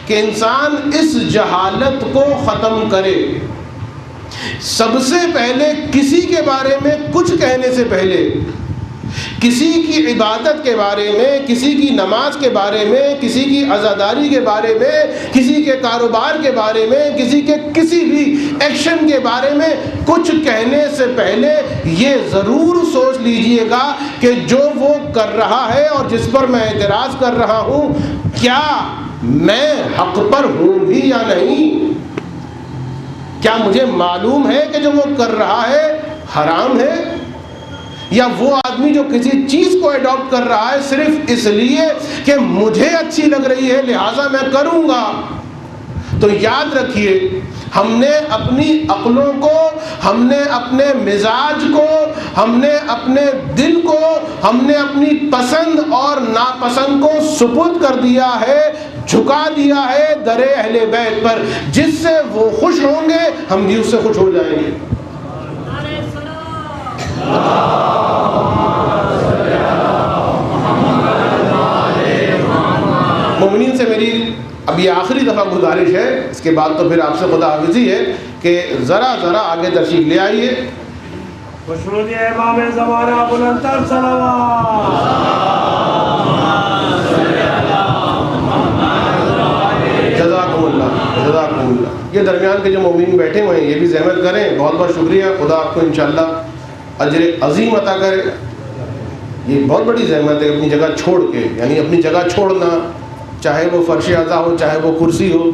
کہ انسان اس جہالت کو ختم کرے۔ سب سے پہلے کسی کے بارے میں کچھ کہنے سے پہلے کسی کی عبادت کے بارے میں، کسی کی نماز کے بارے میں، کسی کی عزاداری کے بارے میں، کسی کے کاروبار کے بارے میں، کسی کے کسی بھی ایکشن کے بارے میں کچھ کہنے سے پہلے یہ ضرور سوچ لیجئے گا کہ جو وہ کر رہا ہے اور جس پر میں اعتراض کر رہا ہوں، کیا میں حق پر ہوں بھی یا نہیں؟ کیا مجھے معلوم ہے کہ جو وہ کر رہا ہے حرام ہے؟ یا وہ آدمی جو کسی چیز کو اڈاپٹ کر رہا ہے صرف اس لیے کہ مجھے اچھی لگ رہی ہے لہٰذا میں کروں گا؟ تو یاد رکھیے، ہم نے اپنی عقلوں کو، ہم نے اپنے مزاج کو، ہم نے اپنے دل کو، ہم نے اپنی پسند اور ناپسند کو سپرد کر دیا ہے، جھکا دیا ہے در اہل بیت پر۔ جس سے وہ خوش ہوں گے ہم بھی اس سے خوش ہو جائیں گے۔ مومنین سے میری اب یہ آخری دفعہ گزارش ہے، اس کے بعد تو پھر آپ سے خدا حافظی ہے کہ ذرا آگے تشریف لے آئیے۔ خوشنودی امام زمانہ بلندتر صلوات۔ جزاکم اللہ۔ یہ درمیان کے جو مومنین بیٹھے ہوئے ہیں یہ بھی زحمت کریں، بہت بہت شکریہ، خدا آپ کو انشاءاللہ اجر عظیم عطا کرے۔ یہ بہت بڑی زحمت ہے اپنی جگہ چھوڑ کے، یعنی اپنی جگہ چھوڑنا، چاہے وہ فرش اعضا ہو چاہے وہ کرسی ہو،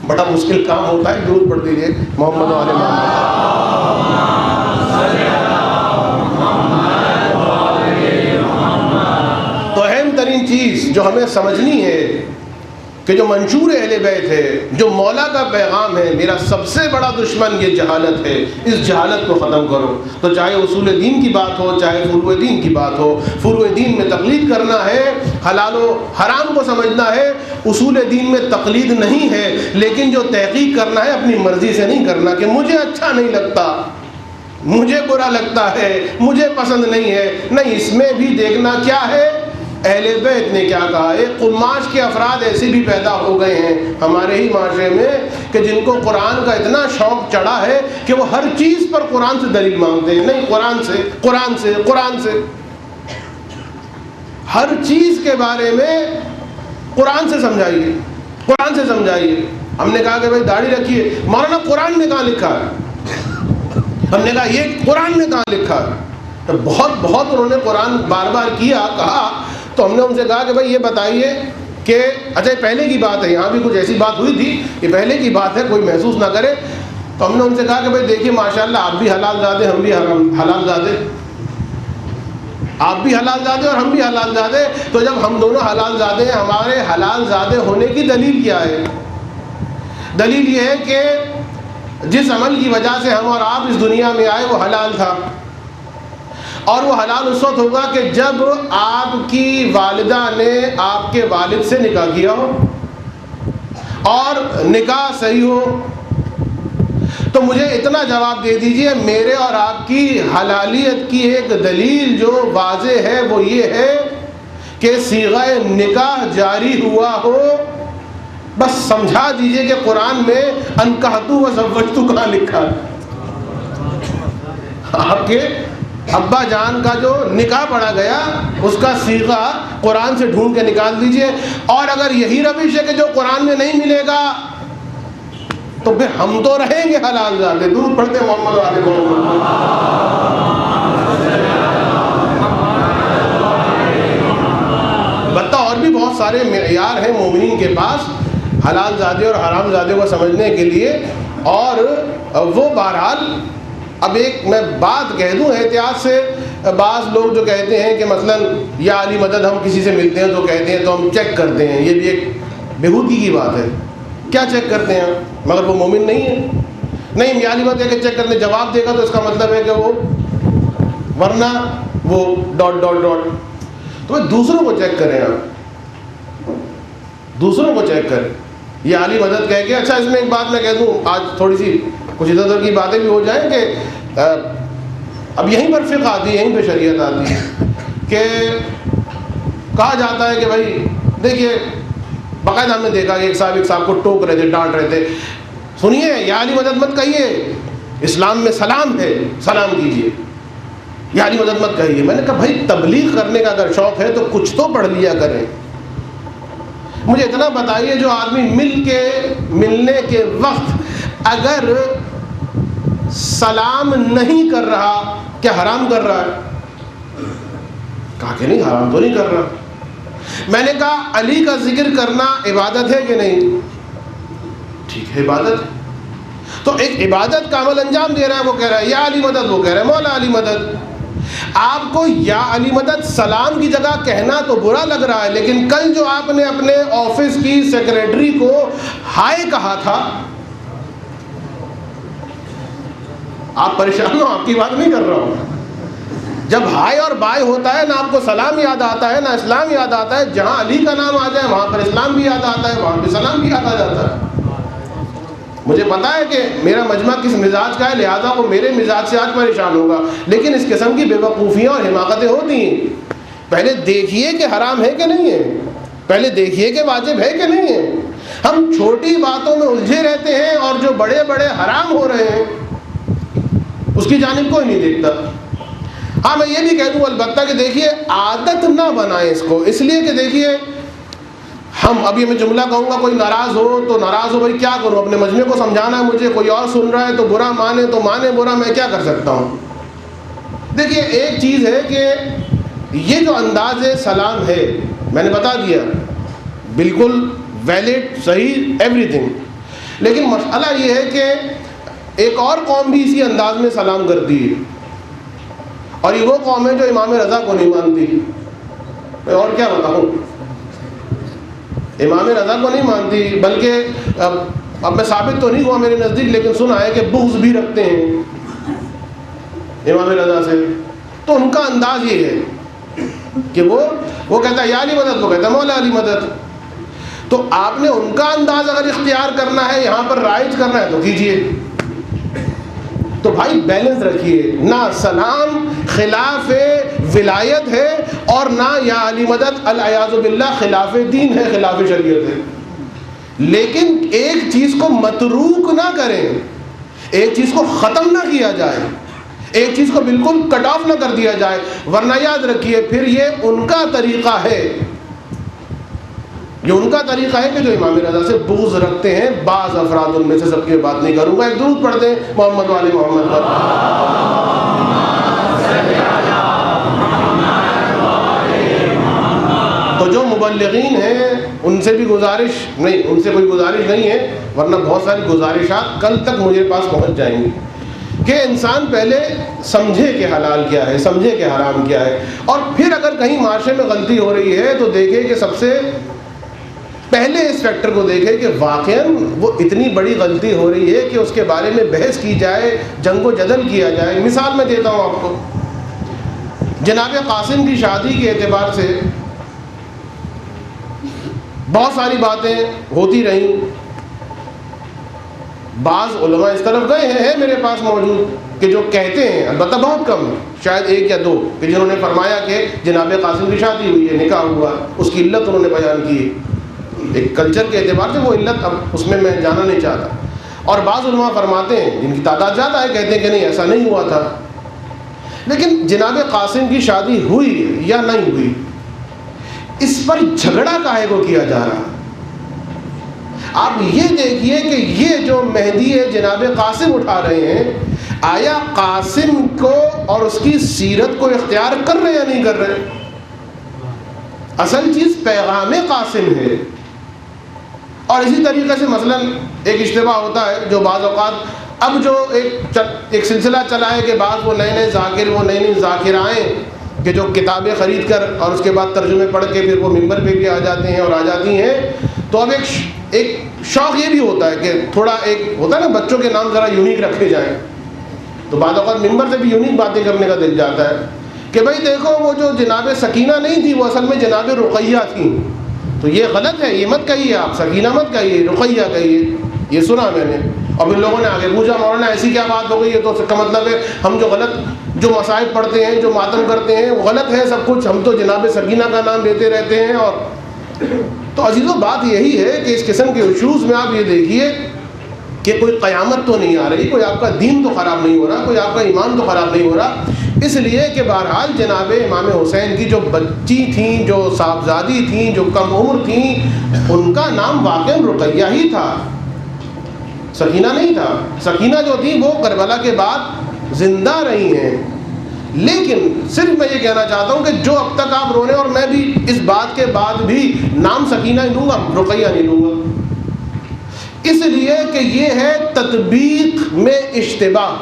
بڑا مشکل کام ہوتا ہے۔ درود پڑھ دیجیے محمد و آل محمد۔ تو اہم ترین چیز جو ہمیں سمجھنی ہے کہ جو منشور اہل بیت ہے، جو مولا کا پیغام ہے، میرا سب سے بڑا دشمن یہ جہالت ہے، اس جہالت کو ختم کرو۔ تو چاہے اصول دین کی بات ہو چاہے فروع دین کی بات ہو، فروع دین میں تقلید کرنا ہے، حلال و حرام کو سمجھنا ہے، اصول دین میں تقلید نہیں ہے، لیکن جو تحقیق کرنا ہے اپنی مرضی سے نہیں کرنا کہ مجھے اچھا نہیں لگتا، مجھے برا لگتا ہے، مجھے پسند نہیں ہے، نہیں، اس میں بھی دیکھنا کیا ہے اہل بیت نے کیا کہا ہے۔ قماش کے افراد ایسے بھی پیدا ہو گئے ہیں ہمارے ہی معاشرے میں کہ جن کو قرآن کا اتنا شوق چڑھا ہے کہ وہ ہر چیز پر قرآن سے دلیل مانگتے ہیں، نہیں، قرآن سے ہر چیز کے بارے میں قرآن سے سمجھائیے۔ ہم نے کہا کہ بھائی داڑھی رکھیے، مولانا قرآن میں کہاں لکھا ہے؟ ہم نے کہا یہ قرآن میں کہاں لکھا ہے؟ بہت انہوں نے قرآن بار کہا، تو ہم نے ان سے کہا کہ بھائی یہ بتائیے کہ اچھا پہلے کی بات ہے، یہاں بھی کچھ ایسی بات ہوئی تھی، یہ پہلے کی بات ہے، کوئی محسوس نہ کرے۔ تو ہم نے ان سے کہا کہ بھائی دیکھیے ماشاءاللہ آپ بھی حلال زادے، ہم بھی حلال زادے، آپ بھی حلال زادے اور ہم بھی حلال زادے، تو جب ہم دونوں حلال زادے ہیں، ہمارے حلال زادے ہونے کی دلیل کیا ہے؟ دلیل یہ ہے کہ جس عمل کی وجہ سے ہم اور آپ اس دنیا میں آئے وہ حلال تھا، اور وہ حلال اس وقت ہوگا کہ جب آپ کی والدہ نے آپ کے والد سے نکاح کیا ہو اور نکاح صحیح ہو۔ تو مجھے اتنا جواب دے دیجئے، میرے اور آپ کی حلالیت کی ایک دلیل جو واضح ہے وہ یہ ہے کہ صیغہ نکاح جاری ہوا ہو۔ بس سمجھا دیجئے کہ قرآن میں انکحتو و زوجتو کہاں لکھا ہے؟ آپ کے ابا جان کا جو نکاح پڑھا گیا اس کا صیغہ قرآن سے ڈھونڈ کے نکال دیجئے، اور اگر یہی روش ہے کہ جو قرآن میں نہیں ملے گا تو پھر ہم تو رہیں گے حلال زادے۔ درود پڑھتے محمد علیہ محمد۔ بتا اور بھی بہت سارے معیار ہیں مومنین کے پاس حلال زادے اور حرام زادے کو سمجھنے کے لیے، اور وہ بہرحال اب ایک میں بات کہہ دوں احتیاط سے، بعض لوگ جو کہتے ہیں کہ مثلا یا علی مدد ہم کسی سے ملتے ہیں تو کہتے ہیں تو ہم چیک کرتے ہیں، یہ بھی ایک بےہودگی کی بات ہے۔ کیا چیک کرتے ہیں؟ مگر وہ مومن نہیں ہے۔ نہیں، یا علی مدد کے چیک کرنے جواب دے گا تو اس کا مطلب ہے کہ وہ، ورنہ وہ ڈاٹ ڈاٹ ڈاٹ۔ تو دوسروں کو چیک کریں، آپ دوسروں کو چیک کریں۔ یہ علی مدد کہہ کے، اچھا اس میں ایک بات میں کہہ دوں، آج تھوڑی سی کچھ ادھر ادھر کی باتیں بھی ہو جائیں کہ اب یہیں پر فقہ آتی ہے، یہیں پہ شریعت آتی ہے کہ کہا جاتا ہے کہ بھائی دیکھیے، باقاعدہ ہم نے دیکھا کہ ایک صاحب کو ٹوک رہے تھے، ڈانٹ رہے تھے، سنیے یا علی مدد مت کہیے، اسلام میں سلام ہے، سلام کیجیے۔ یا علی مدد مت کہیے. میں نے کہا بھائی تبلیغ کرنے کا اگر شوق ہے تو کچھ تو پڑھ لیا کریں. مجھے اتنا بتائیے جو آدمی ملنے کے وقت اگر سلام نہیں کر رہا کیا حرام کر رہا ہے؟ کہا کہ نہیں حرام تو نہیں کر رہا. میں نے کہا علی کا ذکر کرنا عبادت ہے کہ نہیں؟ ٹھیک ہے عبادت ہے. تو ایک عبادت کا عمل انجام دے رہا ہے, وہ کہہ رہا ہے یا علی مدد, وہ کہہ رہا ہے مولا علی مدد. آپ کو یا علی مدد سلام کی جگہ کہنا تو برا لگ رہا ہے, لیکن کل جو آپ نے اپنے آفس کی سیکریٹری کو ہائے کہا تھا, آپ پریشان ہو, آپ کی بات نہیں کر رہا ہوں. جب ہائے اور بائے ہوتا ہے نہ آپ کو سلام یاد آتا ہے نہ اسلام یاد آتا ہے. جہاں علی کا نام آ جائے وہاں پر اسلام بھی یاد آتا ہے, وہاں پہ سلام بھی یاد آ جاتا ہے. مجھے پتا ہے کہ میرا مجمع کس مزاج کا ہے, لہذا وہ میرے مزاج سے آج پریشان ہوگا, لیکن اس قسم کی بے وقوفیاں اور حماقتیں ہوتی ہیں. پہلے دیکھیے کہ حرام ہے کہ نہیں ہے, پہلے دیکھیے کہ واجب ہے کہ نہیں ہے. ہم چھوٹی باتوں میں الجھے رہتے ہیں اور جو بڑے بڑے حرام ہو رہے ہیں اس کی جانب کوئی نہیں دیکھتا. ہاں میں یہ بھی کہہ دوں البتہ کہ دیکھیے عادت نہ بنائیں اس کو, اس لیے کہ دیکھیے ہم ابھی میں جملہ کہوں گا, کوئی ناراض ہو تو ناراض ہو, بھائی کیا کروں, اپنے مجمع کو سمجھانا ہے مجھے, کوئی اور سن رہا ہے تو برا مانے تو مانے برا, میں کیا کر سکتا ہوں. دیکھیے ایک چیز ہے کہ یہ جو انداز سلام ہے میں نے بتا دیا بالکل ویلڈ صحیح ایوری تھنگ, لیکن مسئلہ یہ ہے کہ ایک اور قوم بھی اسی انداز میں سلام کرتی ہے, اور یہ وہ قوم ہے جو امام رضا کو نہیں مانتی. میں اور کیا بتاؤں, امام رضا کو نہیں مانتی, بلکہ اب میں ثابت تو نہیں ہوا میرے نزدیک, لیکن سنا ہے کہ بغض بھی رکھتے ہیں امام رضا سے. تو ان کا انداز یہ ہے کہ وہ کہتا ہے یا علی مدد, وہ کہتا ہے مولا علی مدد. تو آپ نے ان کا انداز اگر اختیار کرنا ہے, یہاں پر رائج کرنا ہے تو کیجئے. تو بھائی بیلنس رکھیے, نہ سلام خلاف ولایت ہے اور نہ یا علی مدد العیاذ باللہ خلاف دین ہے, خلاف شریعت ہے. لیکن ایک چیز کو متروک نہ کریں, ایک چیز کو ختم نہ کیا جائے, ایک چیز کو بالکل کٹ آف نہ کر دیا جائے, ورنہ یاد رکھیے پھر یہ ان کا طریقہ ہے, یہ ان کا طریقہ ہے کہ جو امام رضا سے بغض رکھتے ہیں. بعض افراد, ان میں سے سب کی بات نہیں کروں گا. ایک درود پڑھ دیں محمد والے محمد پر. تو جو مبلغین ہیں ان سے بھی گزارش نہیں, ان سے کوئی گزارش نہیں ہے, ورنہ بہت ساری گزارشات کل تک مجھے پاس پہنچ جائیں گی, کہ انسان پہلے سمجھے کہ حلال کیا ہے, سمجھے کہ حرام کیا ہے, اور پھر اگر کہیں معاشرے میں غلطی ہو رہی ہے تو دیکھے کہ سب سے پہلے اس فیکٹر کو دیکھے کہ واقعاً وہ اتنی بڑی غلطی ہو رہی ہے کہ اس کے بارے میں بحث کی جائے, جنگ و جدل کیا جائے. مثال میں دیتا ہوں آپ کو, جناب قاسم کی شادی کے اعتبار سے بہت ساری باتیں ہوتی رہیں. بعض علماء اس طرف گئے ہیں میرے پاس موجود کہ جو کہتے ہیں, البتہ بہت کم, شاید ایک یا دو, کہ جنہوں نے فرمایا کہ جناب قاسم کی شادی ہوئی ہے, نکاح ہوا, اس کی علت انہوں نے بیان کی. ایک کلچر کے اعتبار سے وہ علت اب اس میں جانا نہیں چاہتا. اور بعض علماء فرماتے ہیں جن کی تعداد زیادہ ہے, کہتے ہیں کہ نہیں ایسا نہیں ہوا تھا. لیکن جناب قاسم کی شادی ہوئی یا نہیں ہوئی, اس پر جھگڑا کاہے کو کیا جا رہا. آپ یہ دیکھیے کہ یہ جو مہدی ہے جناب قاسم اٹھا رہے ہیں, آیا قاسم کو اور اس کی سیرت کو اختیار کر رہے یا نہیں کر رہے؟ اصل چیز پیغام قاسم ہے. اور اسی طریقے سے مثلا ایک اشتباہ ہوتا ہے جو بعض اوقات اب جو ایک سلسلہ چلا ہے کہ بعض وہ نئے نئے ذاکر, وہ نئی نئی ذاکرائیں کہ جو کتابیں خرید کر اور اس کے بعد ترجمے پڑھ کے پھر وہ ممبر پہ بھی آ جاتے ہیں اور آ جاتی ہیں. تو اب ایک شوق یہ بھی ہوتا ہے کہ تھوڑا ایک ہوتا ہے نا بچوں کے نام ذرا یونیک رکھے جائیں, تو بعض اوقات ممبر سے بھی یونیک باتیں کرنے کا دل جاتا ہے کہ بھائی دیکھو وہ جو جناب سکینہ نہیں تھی, وہ اصل میں جناب رقیہ تھیں. تو یہ غلط ہے, یہ مت کہیے, آپ سکینہ مت کہیے, رقیہ کہیے. یہ سنا میں نے, اور پھر لوگوں نے آگے پوچھا مولانا ایسی کیا بات ہو گئی, یہ تو اس کا مطلب ہے ہم جو غلط جو مصائب پڑھتے ہیں, جو ماتم کرتے ہیں, وہ غلط ہے سب کچھ, ہم تو جناب سکینہ کا نام لیتے رہتے ہیں. اور تو عزیزوں بات یہی ہے کہ اس قسم کے ایشوز میں آپ یہ دیکھیے کہ کوئی قیامت تو نہیں آ رہی, کوئی آپ کا دین تو خراب نہیں ہو رہا, کوئی آپ کا ایمان تو خراب نہیں ہو رہا. اس لیے کہ بہرحال جناب امام حسین کی جو بچی تھیں، جو صاحبزادی تھیں، جو کم عمر تھیں، ان کا نام واقعی رقیہ ہی تھا، سکینہ نہیں تھا۔ سکینہ جو تھی وہ کربلا کے بعد زندہ رہی ہیں، لیکن صرف میں یہ کہنا چاہتا ہوں کہ جو اب تک آپ رو رہے ہیں، اور میں بھی اس بات کے بعد بھی نام سکینہ ہی لوں گا، رقیہ نہیں لوں گا، اس لیے کہ یہ ہے تطبیق میں اشتباہ۔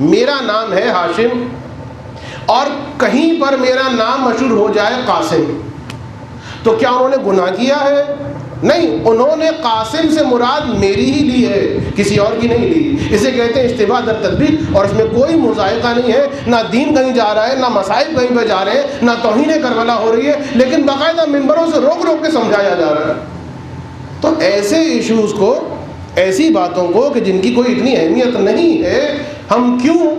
میرا نام ہے ہاشم اور کہیں پر میرا نام مشہور ہو جائے قاسم، تو کیا انہوں نے گناہ کیا ہے؟ نہیں، انہوں نے قاسم سے مراد میری ہی لی ہے، کسی اور کی نہیں لی۔ اسے کہتے ہیں اشتباہ در تطبیق، اور اس میں کوئی مذائقہ نہیں ہے، نہ دین کہیں جا رہا ہے، نہ مصائب کہیں پہ جا رہے ہیں، نہ توہین کربلا ہو رہی ہے، لیکن باقاعدہ ممبروں سے روک روک کے سمجھایا جا رہا ہے۔ تو ایسے ایشوز کو، ایسی باتوں کو کہ جن کی کوئی اتنی اہمیت نہیں ہے، ہم کیوں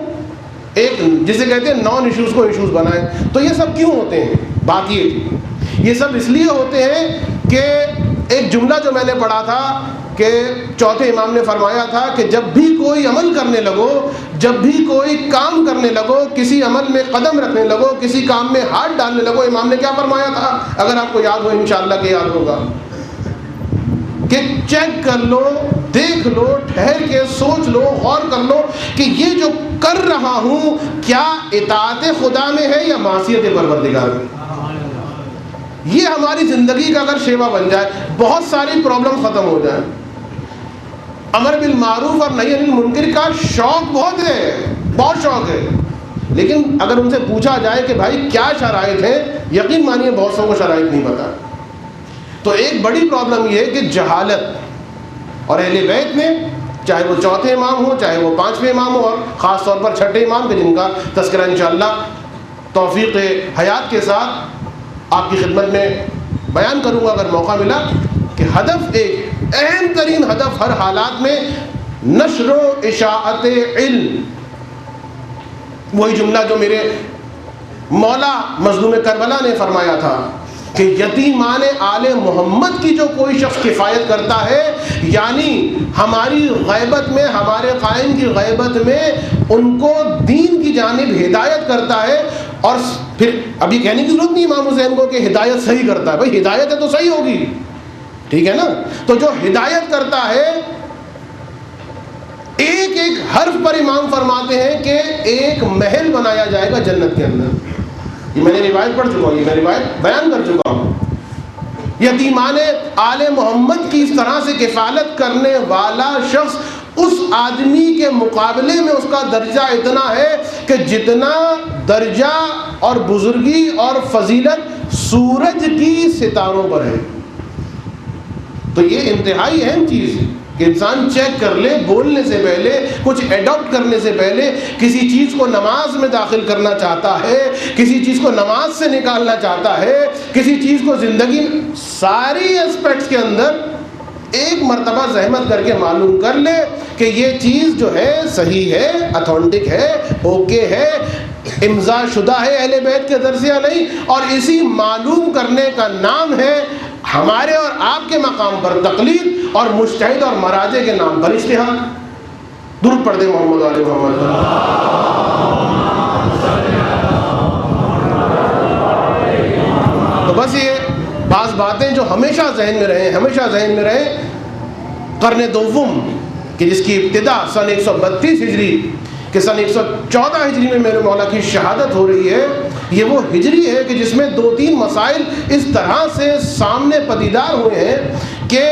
ایک جسے کہتے ہیں نان ایشوز کو ایشوز بنائیں؟ تو یہ سب کیوں ہوتے ہیں؟ بات یہ سب اس لیے ہوتے ہیں کہ ایک جملہ جو میں نے پڑھا تھا کہ چوتھے امام نے فرمایا تھا کہ جب بھی کوئی عمل کرنے لگو، جب بھی کوئی کام کرنے لگو، کسی عمل میں قدم رکھنے لگو، کسی کام میں ہاتھ ڈالنے لگو، امام نے کیا فرمایا تھا؟ اگر آپ کو یاد ہو، انشاءاللہ کہ یاد ہوگا، کہ چیک کر لو، دیکھ لو، ٹھہر کے سوچ لو، غور کر لو کہ یہ جو کر رہا ہوں کیا اطاعت خدا میں ہے یا معصیت پروردگار میں۔ یہ ہماری زندگی کا اگر شیوا بن جائے، بہت ساری پرابلم ختم ہو جائیں۔ امر بالمعروف اور نہی عن المنکر کا شوق بہت ہے، بہت شوق ہے، لیکن اگر ان سے پوچھا جائے کہ بھائی کیا شرائط ہیں، یقین مانیے بہت سو کو شرائط نہیں پتا۔ تو ایک بڑی پرابلم یہ ہے کہ جہالت، اور اہل بیت میں چاہے وہ چوتھے امام ہو، چاہے وہ پانچویں امام ہو، اور خاص طور پر چھٹے امام کے جن کا تذکرہ انشاءاللہ توفیق حیات کے ساتھ آپ کی خدمت میں بیان کروں گا اگر موقع ملا، کہ ہدف، ایک اہم ترین ہدف ہر حالات میں نشر و اشاعت علم۔ وہی جملہ جو میرے مولا مظلوم کربلا نے فرمایا تھا کہ یتیمان آل محمد کی جو کوئی شخص کفایت کرتا ہے، یعنی ہماری غیبت میں، ہمارے قائم کی غیبت میں ان کو دین کی جانب ہدایت کرتا ہے، اور پھر ابھی کہنے کی ضرورت نہیں امام حسین کو کہ ہدایت صحیح کرتا ہے، بھائی ہدایت ہے تو صحیح ہوگی، ٹھیک ہے نا؟ تو جو ہدایت کرتا ہے، ایک ایک حرف پر امام فرماتے ہیں کہ ایک محل بنایا جائے گا جنت کے اندر۔ یہ میں نے روایت پڑھ چکا ہوں، یہ میں روایت بیان کر چکا ہوں۔ یتیمان آل محمد کی اس طرح سے کفالت کرنے والا شخص، اس آدمی کے مقابلے میں اس کا درجہ اتنا ہے کہ جتنا درجہ اور بزرگی اور فضیلت سورج کی ستاروں پر ہے۔ تو یہ انتہائی اہم چیز ہے کہ انسان چیک کر لے، بولنے سے پہلے، کچھ ایڈاپٹ کرنے سے پہلے، کسی چیز کو نماز میں داخل کرنا چاہتا ہے، کسی چیز کو نماز سے نکالنا چاہتا ہے، کسی چیز کو زندگی میں، ساری اسپیکٹس کے اندر ایک مرتبہ زحمت کر کے معلوم کر لے کہ یہ چیز جو ہے صحیح ہے، اتھینٹک ہے، اوکے ہے، امضا شدہ ہے اہل بیت کے درس یا نہیں، اور اسی معلوم کرنے کا نام ہے ہمارے اور آپ کے مقام پر تقلید، اور مجتہد اور مراجع کے نام پر اجتہاد۔ درود پڑھ دیں محمد علیہ محمد۔ تو بس یہ بعض باتیں جو ہمیشہ ذہن میں رہیں، ہمیشہ ذہن میں رہیں۔ قرن دوم کہ جس کی ابتدا سن 132 ہجری کہ سن 114 ہجری میں میرے مولا کی شہادت ہو رہی ہے، یہ وہ ہجری ہے کہ جس میں 2-3 مسائل اس طرح سے سامنے پدیدار ہوئے ہیں کہ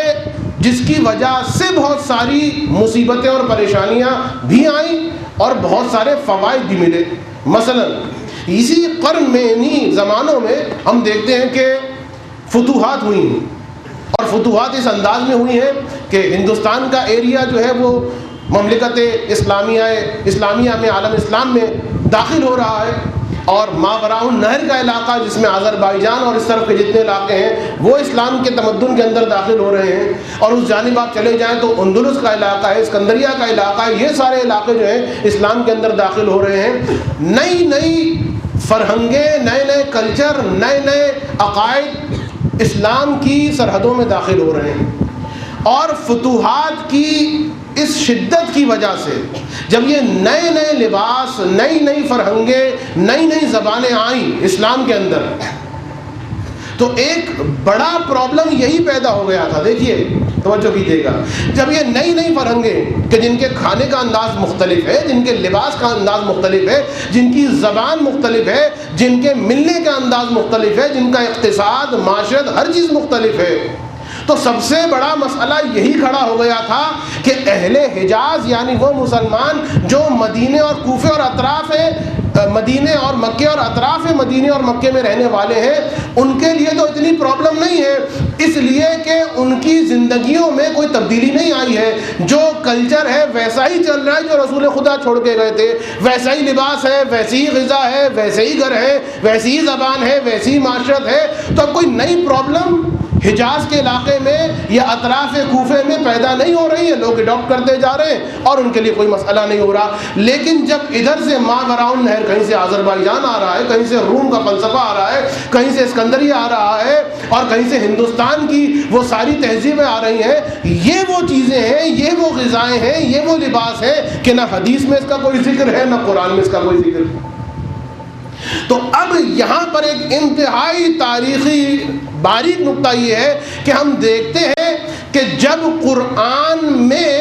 جس کی وجہ سے بہت ساری مصیبتیں اور پریشانیاں بھی آئیں اور بہت سارے فوائد بھی ملے۔ مثلا اسی قرن میں، انہی زمانوں میں ہم دیکھتے ہیں کہ فتوحات ہوئی ہیں، اور فتوحات اس انداز میں ہوئی ہیں کہ ہندوستان کا ایریا جو ہے وہ مملکت اسلامیہ میں، عالم اسلام میں داخل ہو رہا ہے، اور ماوراء النہر کا علاقہ جس میں آذربائیجان اور اس طرف کے جتنے علاقے ہیں وہ اسلام کے تمدن کے اندر داخل ہو رہے ہیں، اور اس جانب آپ چلے جائیں تو اندلس کا علاقہ ہے، اسکندریہ کا علاقہ ہے، یہ سارے علاقے جو ہیں اسلام کے اندر داخل ہو رہے ہیں۔ نئی نئی فرہنگیں، نئے نئے کلچر، نئے نئے عقائد اسلام کی سرحدوں میں داخل ہو رہے ہیں، اور فتوحات کی اس شدت کی وجہ سے جب یہ نئے نئے لباس، نئی نئی فرہنگیں، نئی نئی زبانیں آئیں اسلام کے اندر، تو ایک بڑا پرابلم یہی پیدا ہو گیا تھا. دیکھیے توجہ کیجیے گا، جب یہ نئی نئی فرہنگیں کہ جن کے کھانے کا انداز مختلف ہے، جن کے لباس کا انداز مختلف ہے، جن کی زبان مختلف ہے، جن کے ملنے کا انداز مختلف ہے، جن کا اقتصاد، معاشرت، ہر چیز مختلف ہے، تو سب سے بڑا مسئلہ یہی کھڑا ہو گیا تھا کہ اہل حجاز یعنی وہ مسلمان جو مدینے اور کوفے اور اطراف مدینے اور مکے اور اطراف مدینے اور مکے میں رہنے والے ہیں، ان کے لیے تو اتنی پرابلم نہیں ہے، اس لیے کہ ان کی زندگیوں میں کوئی تبدیلی نہیں آئی ہے. جو کلچر ہے ویسا ہی چل رہا ہے جو رسول خدا چھوڑ کے گئے تھے، ویسا ہی لباس ہے، ویسی ہی غذا ہے، ویسے ہی گھر ہے، ویسی ہی زبان ہے، ویسی ہی معاشرت ہے. تو اب کوئی نئی پرابلم حجاز کے علاقے میں یا اطراف کوفے میں پیدا نہیں ہو رہی ہے، لوگ اڈاپٹ کرتے جا رہے ہیں اور ان کے لیے کوئی مسئلہ نہیں ہو رہا. لیکن جب ادھر سے ماوراء نہر کہیں سے آذربائیجان آ رہا ہے، کہیں سے روم کا فلسفہ آ رہا ہے، کہیں سے اسکندریہ آ رہا ہے اور کہیں سے ہندوستان کی وہ ساری تہذیبیں آ رہی ہیں، یہ وہ چیزیں ہیں، یہ وہ غذائیں ہیں، یہ وہ لباس ہے کہ نہ حدیث میں اس کا کوئی ذکر ہے، نہ قرآن میں اس کا کوئی ذکر ہے. تو اب یہاں پر ایک انتہائی تاریخی باریک نقطہ یہ ہے کہ ہم دیکھتے ہیں کہ جب قرآن میں،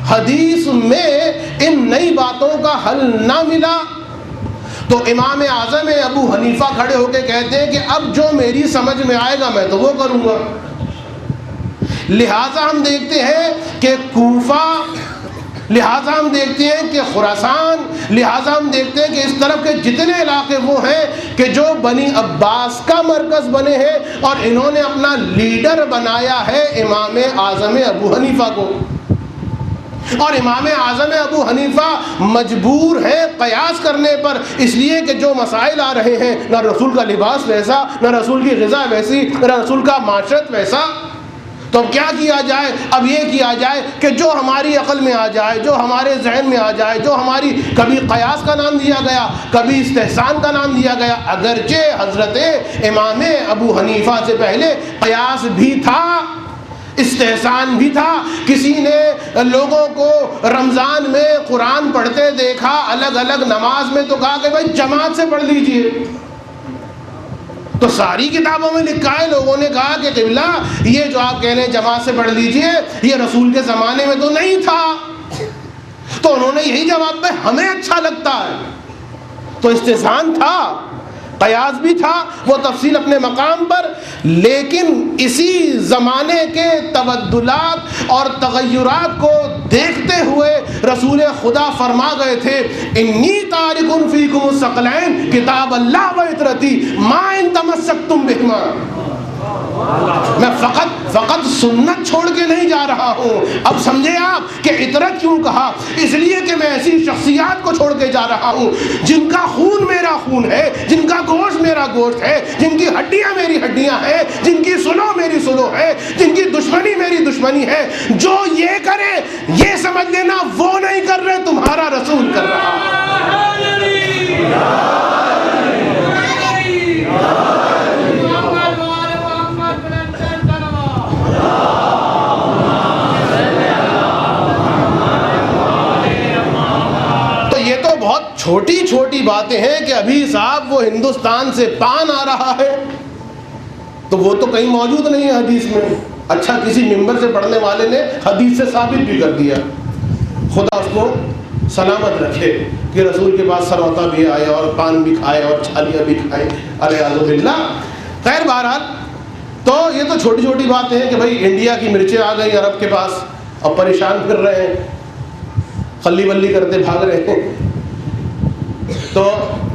حدیث میں ان نئی باتوں کا حل نہ ملا تو امام اعظم ابو حنیفہ کھڑے ہو کے کہتے ہیں کہ اب جو میری سمجھ میں آئے گا میں تو وہ کروں گا. لہٰذا ہم دیکھتے ہیں کہ کوفہ، لہٰذا ہم دیکھتے ہیں کہ خراسان، لہٰذا ہم دیکھتے ہیں کہ اس طرف کے جتنے علاقے وہ ہیں کہ جو بنی عباس کا مرکز بنے ہیں اور انہوں نے اپنا لیڈر بنایا ہے امام اعظم ابو حنیفہ کو. اور امام اعظم ابو حنیفہ مجبور ہے قیاس کرنے پر، اس لیے کہ جو مسائل آ رہے ہیں، نہ رسول کا لباس ویسا، نہ رسول کی غذا ویسی، نہ رسول کا معاشرت ویسا. تو اب کیا کیا جائے؟ اب یہ کیا جائے کہ جو ہماری عقل میں آ جائے، جو ہمارے ذہن میں آ جائے، جو ہماری کبھی قیاس کا نام دیا گیا، کبھی استحسان کا نام دیا گیا، اگرچہ حضرت امام ابو حنیفہ سے پہلے قیاس بھی تھا، استحسان بھی تھا. کسی نے لوگوں کو رمضان میں قرآن پڑھتے دیکھا الگ الگ نماز میں تو کہا کہ بھائی جماعت سے پڑھ لیجئے. تو ساری کتابوں میں لکھا ہے، لوگوں نے کہا کہ قبلہ یہ جو آپ کہہ رہے ہیں جماعت سے پڑھ لیجئے، یہ رسول کے زمانے میں تو نہیں تھا. تو انہوں نے یہی جواب دیا ہمیں اچھا لگتا ہے. تو استحسان تھا، قیاس بھی تھا، وہ تفصیل اپنے مقام پر. لیکن اسی زمانے کے تبدلات اور تغیرات کو دیکھتے ہوئے رسول خدا فرما گئے تھے انی تارک فیکم الثقلین کتاب اللہ و عطرتی ما ان تمسکتم بہما. میں فقط سنت چھوڑ کے نہیں جا رہا ہوں. اب سمجھے آپ کہ عطرت کیوں کہا؟ اس لیے کہ میں ایسی شخصیات کو چھوڑ کے جا رہا ہوں جن کا خون میرا خون ہے، جن کا گوشت میرا گوشت ہے، جن کی ہڈیاں میری ہڈیاں ہیں، جن کی سلو میری سلو ہے، جن کی دشمنی میری دشمنی ہے. جو یہ کرے یہ سمجھ لینا وہ نہیں کر رہے، تمہارا رسول کر رہا ہے. چھوٹی چھوٹی باتیں ہیں کہ ابھی صاحب وہ ہندوستان سے پان آ رہا ہے تو وہ تو کہیں موجود نہیں ہے حدیث میں. اچھا کسی ممبر سے پڑھنے والے نے حدیث سے ثابت بھی کر دیا، خدا اس کو سلامت رکھے کہ رسول کے پاس سروتا بھی آئے اور پان بھی کھائے اور چھالیاں بھی کھائے، الیاذ باللہ. خیر بہرحال تو یہ تو چھوٹی چھوٹی باتیں ہیں کہ بھائی انڈیا کی مرچیں آ گئی عرب کے پاس، اب پریشان پھر رہے ہیں، خلی بلی کرتے بھاگ رہے ہیں. تو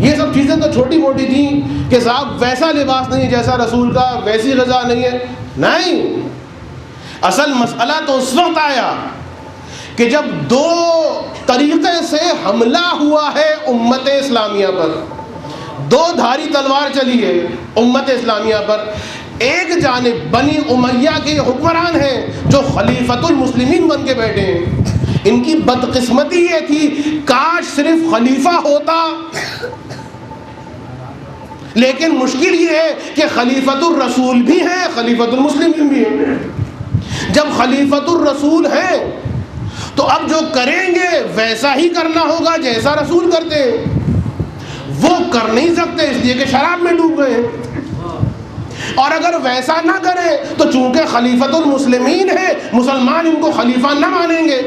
یہ سب چیزیں تو چھوٹی موٹی تھیں کہ صاحب ویسا لباس نہیں جیسا رسول کا، ویسی غذا نہیں ہے. نہیں، اصل مسئلہ تو اس وقت آیا کہ جب دو طریقے سے حملہ ہوا ہے امت اسلامیہ پر، دو دھاری تلوار چلی ہے امت اسلامیہ پر. ایک جانب بنی امیہ کے حکمران ہیں جو خلیفۃ المسلمین بن کے بیٹھے ہیں. ان کی بدقسمتی یہ تھی کاش صرف خلیفہ ہوتا، لیکن مشکل یہ ہے کہ خلیفۃ الرسول بھی ہیں، خلیفۃ المسلمین بھی ہیں. جب خلیفۃ الرسول ہیں تو اب جو کریں گے ویسا ہی کرنا ہوگا جیسا رسول کرتے ہیں. وہ کر نہیں سکتے اس لیے کہ شراب میں ڈوب گئے ہیں. اور اگر ویسا نہ کریں تو چونکہ خلیفۃ المسلمین ہے، مسلمان ان کو خلیفہ نہ مانیں گے.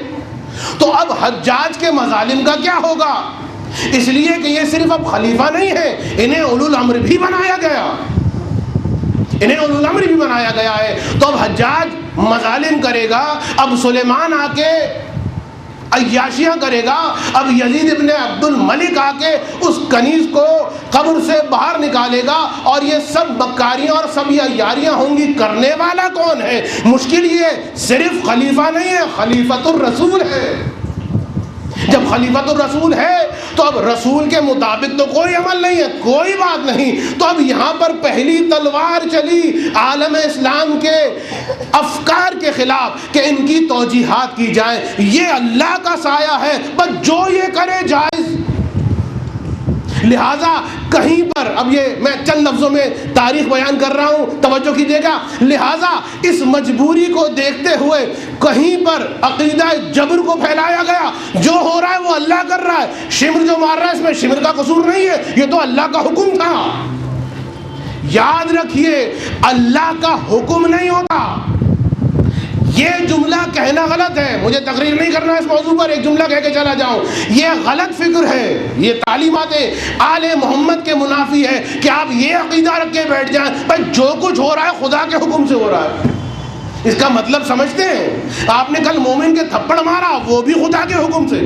تو اب حجاج کے مظالم کا کیا ہوگا؟ اس لیے کہ یہ صرف اب خلیفہ نہیں ہے، انہیں اولو الامر بھی بنایا گیا، انہیں اولو الامر بھی بنایا گیا ہے. تو اب حجاج مظالم کرے گا، اب سلیمان آ کے عیاشیاں کرے گا، اب یزید ابن عبد الملک آ کے اس کنیز کو قبر سے باہر نکالے گا، اور یہ سب مکاریاں اور سب یہ عیاریاں ہوں گی. کرنے والا کون ہے؟ مشکل یہ صرف خلیفہ نہیں ہے، خلیفۃ الرسول ہے. جب خلیفۃ الرسول ہے تو اب رسول کے مطابق تو کوئی عمل نہیں ہے، کوئی بات نہیں. تو اب یہاں پر پہلی تلوار چلی عالم اسلام کے افکار کے خلاف کہ ان کی توجیحات کی جائیں. یہ اللہ کا سایہ ہے، بس جو یہ کرے جائز. لہٰذا کہیں پر، اب یہ میں چند لفظوں میں تاریخ بیان کر رہا ہوں، توجہ کیجیے گا. لہٰذا اس مجبوری کو دیکھتے ہوئے کہیں پر عقیدہ جبر کو پھیلایا گیا. جو ہو رہا ہے وہ اللہ کر رہا ہے، شمر جو مار رہا ہے اس میں شمر کا قصور نہیں ہے، یہ تو اللہ کا حکم تھا. یاد رکھیے اللہ کا حکم نہیں ہوتا. یہ جملہ کہنا غلط ہے، مجھے تقریر نہیں کرنا اس موضوع پر، ایک جملہ کہہ کے چلا جاؤں. یہ غلط فکر ہے، یہ تعلیمات آل محمد کے منافی ہے کہ آپ یہ عقیدہ رکھ کے بیٹھ جائیں بھائی جو کچھ ہو رہا ہے خدا کے حکم سے ہو رہا ہے. اس کا مطلب سمجھتے ہیں؟ آپ نے کل مومن کے تھپڑ مارا، وہ بھی خدا کے حکم سے.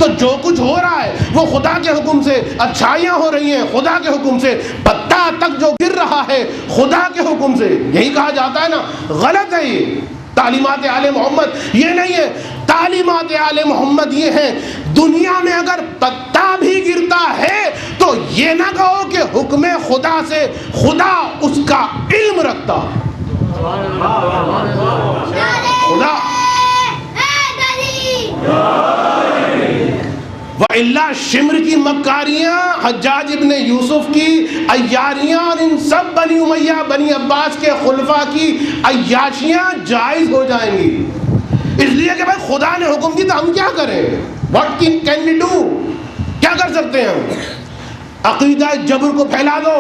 تو جو کچھ ہو رہا ہے وہ خدا کے حکم سے، اچھائیاں ہو رہی ہیں خدا کے حکم سے، پتا تک جو گر رہا ہے خدا کے حکم سے. یہی کہا جاتا ہے نا. غلط ہے یہ تعلیمات آل محمد، یہ نہیں ہے. تعلیمات آل محمد یہ ہیں دنیا میں اگر پتا بھی گرتا ہے تو یہ نہ کہو کہ حکم خدا سے، خدا اس کا علم رکھتا. خدا وَإِلَّا شمر کی مکاریاں، حجاج ابن یوسف کی عیاریاں اور ان سب بنی امیہ بنی عباس کے خلفاء کی عیاشیاں جائز ہو جائیں گی. اس لیے کہ بھائی خدا نے حکم دی تو ہم کیا کریں؟ What can we do؟ کیا کر سکتے ہیں ہم؟ عقیدہ جبر کو پھیلا دو،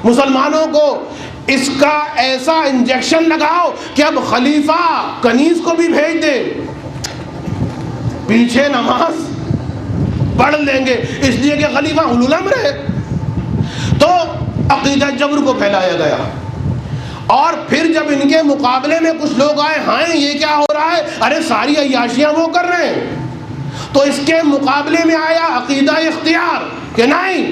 مسلمانوں کو اس کا ایسا انجیکشن لگاؤ کہ اب خلیفہ کنیز کو بھی بھیج دے، پیچھے نماز پڑھ لیں گے اس لیے کہ خلیفہ اولو الامر ہے. تو عقیدہ جبر کو پھیلایا گیا. اور پھر جب ان کے مقابلے میں کچھ لوگ آئے، ہائیں یہ کیا ہو رہا ہے، ارے ساری عیاشیاں وہ کر رہے ہیں، تو اس کے مقابلے میں آیا عقیدہ اختیار کہ نہیں،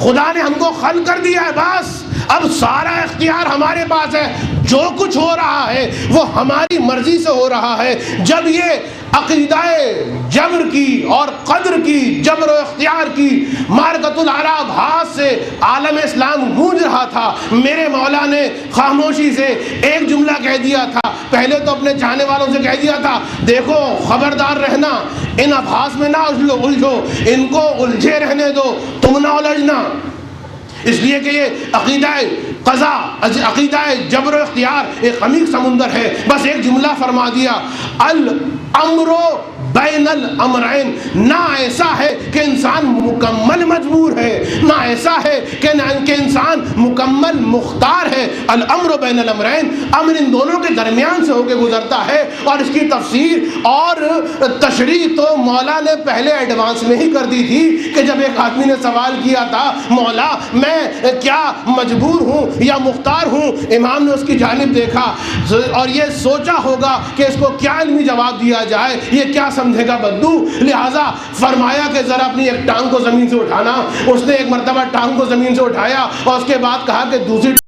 خدا نے ہم کو خلق کر دیا ہے، بس اب سارا اختیار ہمارے پاس ہے، جو کچھ ہو رہا ہے وہ ہماری مرضی سے ہو رہا ہے. جب یہ عقیدہ جبر کی اور قدر کی، جبر و اختیار کی معرکۃ العرب ہاتھ سے عالم اسلام گونج رہا تھا، میرے مولا نے خاموشی سے ایک جملہ کہہ دیا تھا. پہلے تو اپنے چاہنے والوں سے کہہ دیا تھا دیکھو خبردار رہنا، ان ابحاث میں نہ الجھو، ان کو الجھے رہنے دو، تم نہ الجھنا. اس لیے کہ یہ عقیدہ قضا، عقیدہ جبر و اختیار ایک عمیق سمندر ہے. بس ایک جملہ فرما دیا، الامر بین الامرین. نہ ایسا ہے کہ انسان مکمل مجبور ہے، نہ ایسا ہے کہ انسان مکمل مختار ہے. الامر بین الامرین، امر ان دونوں کے درمیان سے ہو کے گزرتا ہے. اور اس کی تفسیر اور تشریح تو مولا نے پہلے ایڈوانس میں ہی کر دی تھی کہ جب ایک آدمی نے سوال کیا تھا مولا میں کیا مجبور ہوں یا مختار ہوں، امام نے اس کی جانب دیکھا اور یہ سوچا ہوگا کہ اس کو کیا علمی جواب دیا جائے، یہ کیا سمجھے گا بدو. لہٰذا فرمایا کہ ذرا اپنی ایک ٹانگ کو زمین سے اٹھانا. اس نے ایک مرتبہ ٹانگ کو زمین سے اٹھایا اور اس کے بعد کہا کہ دوسری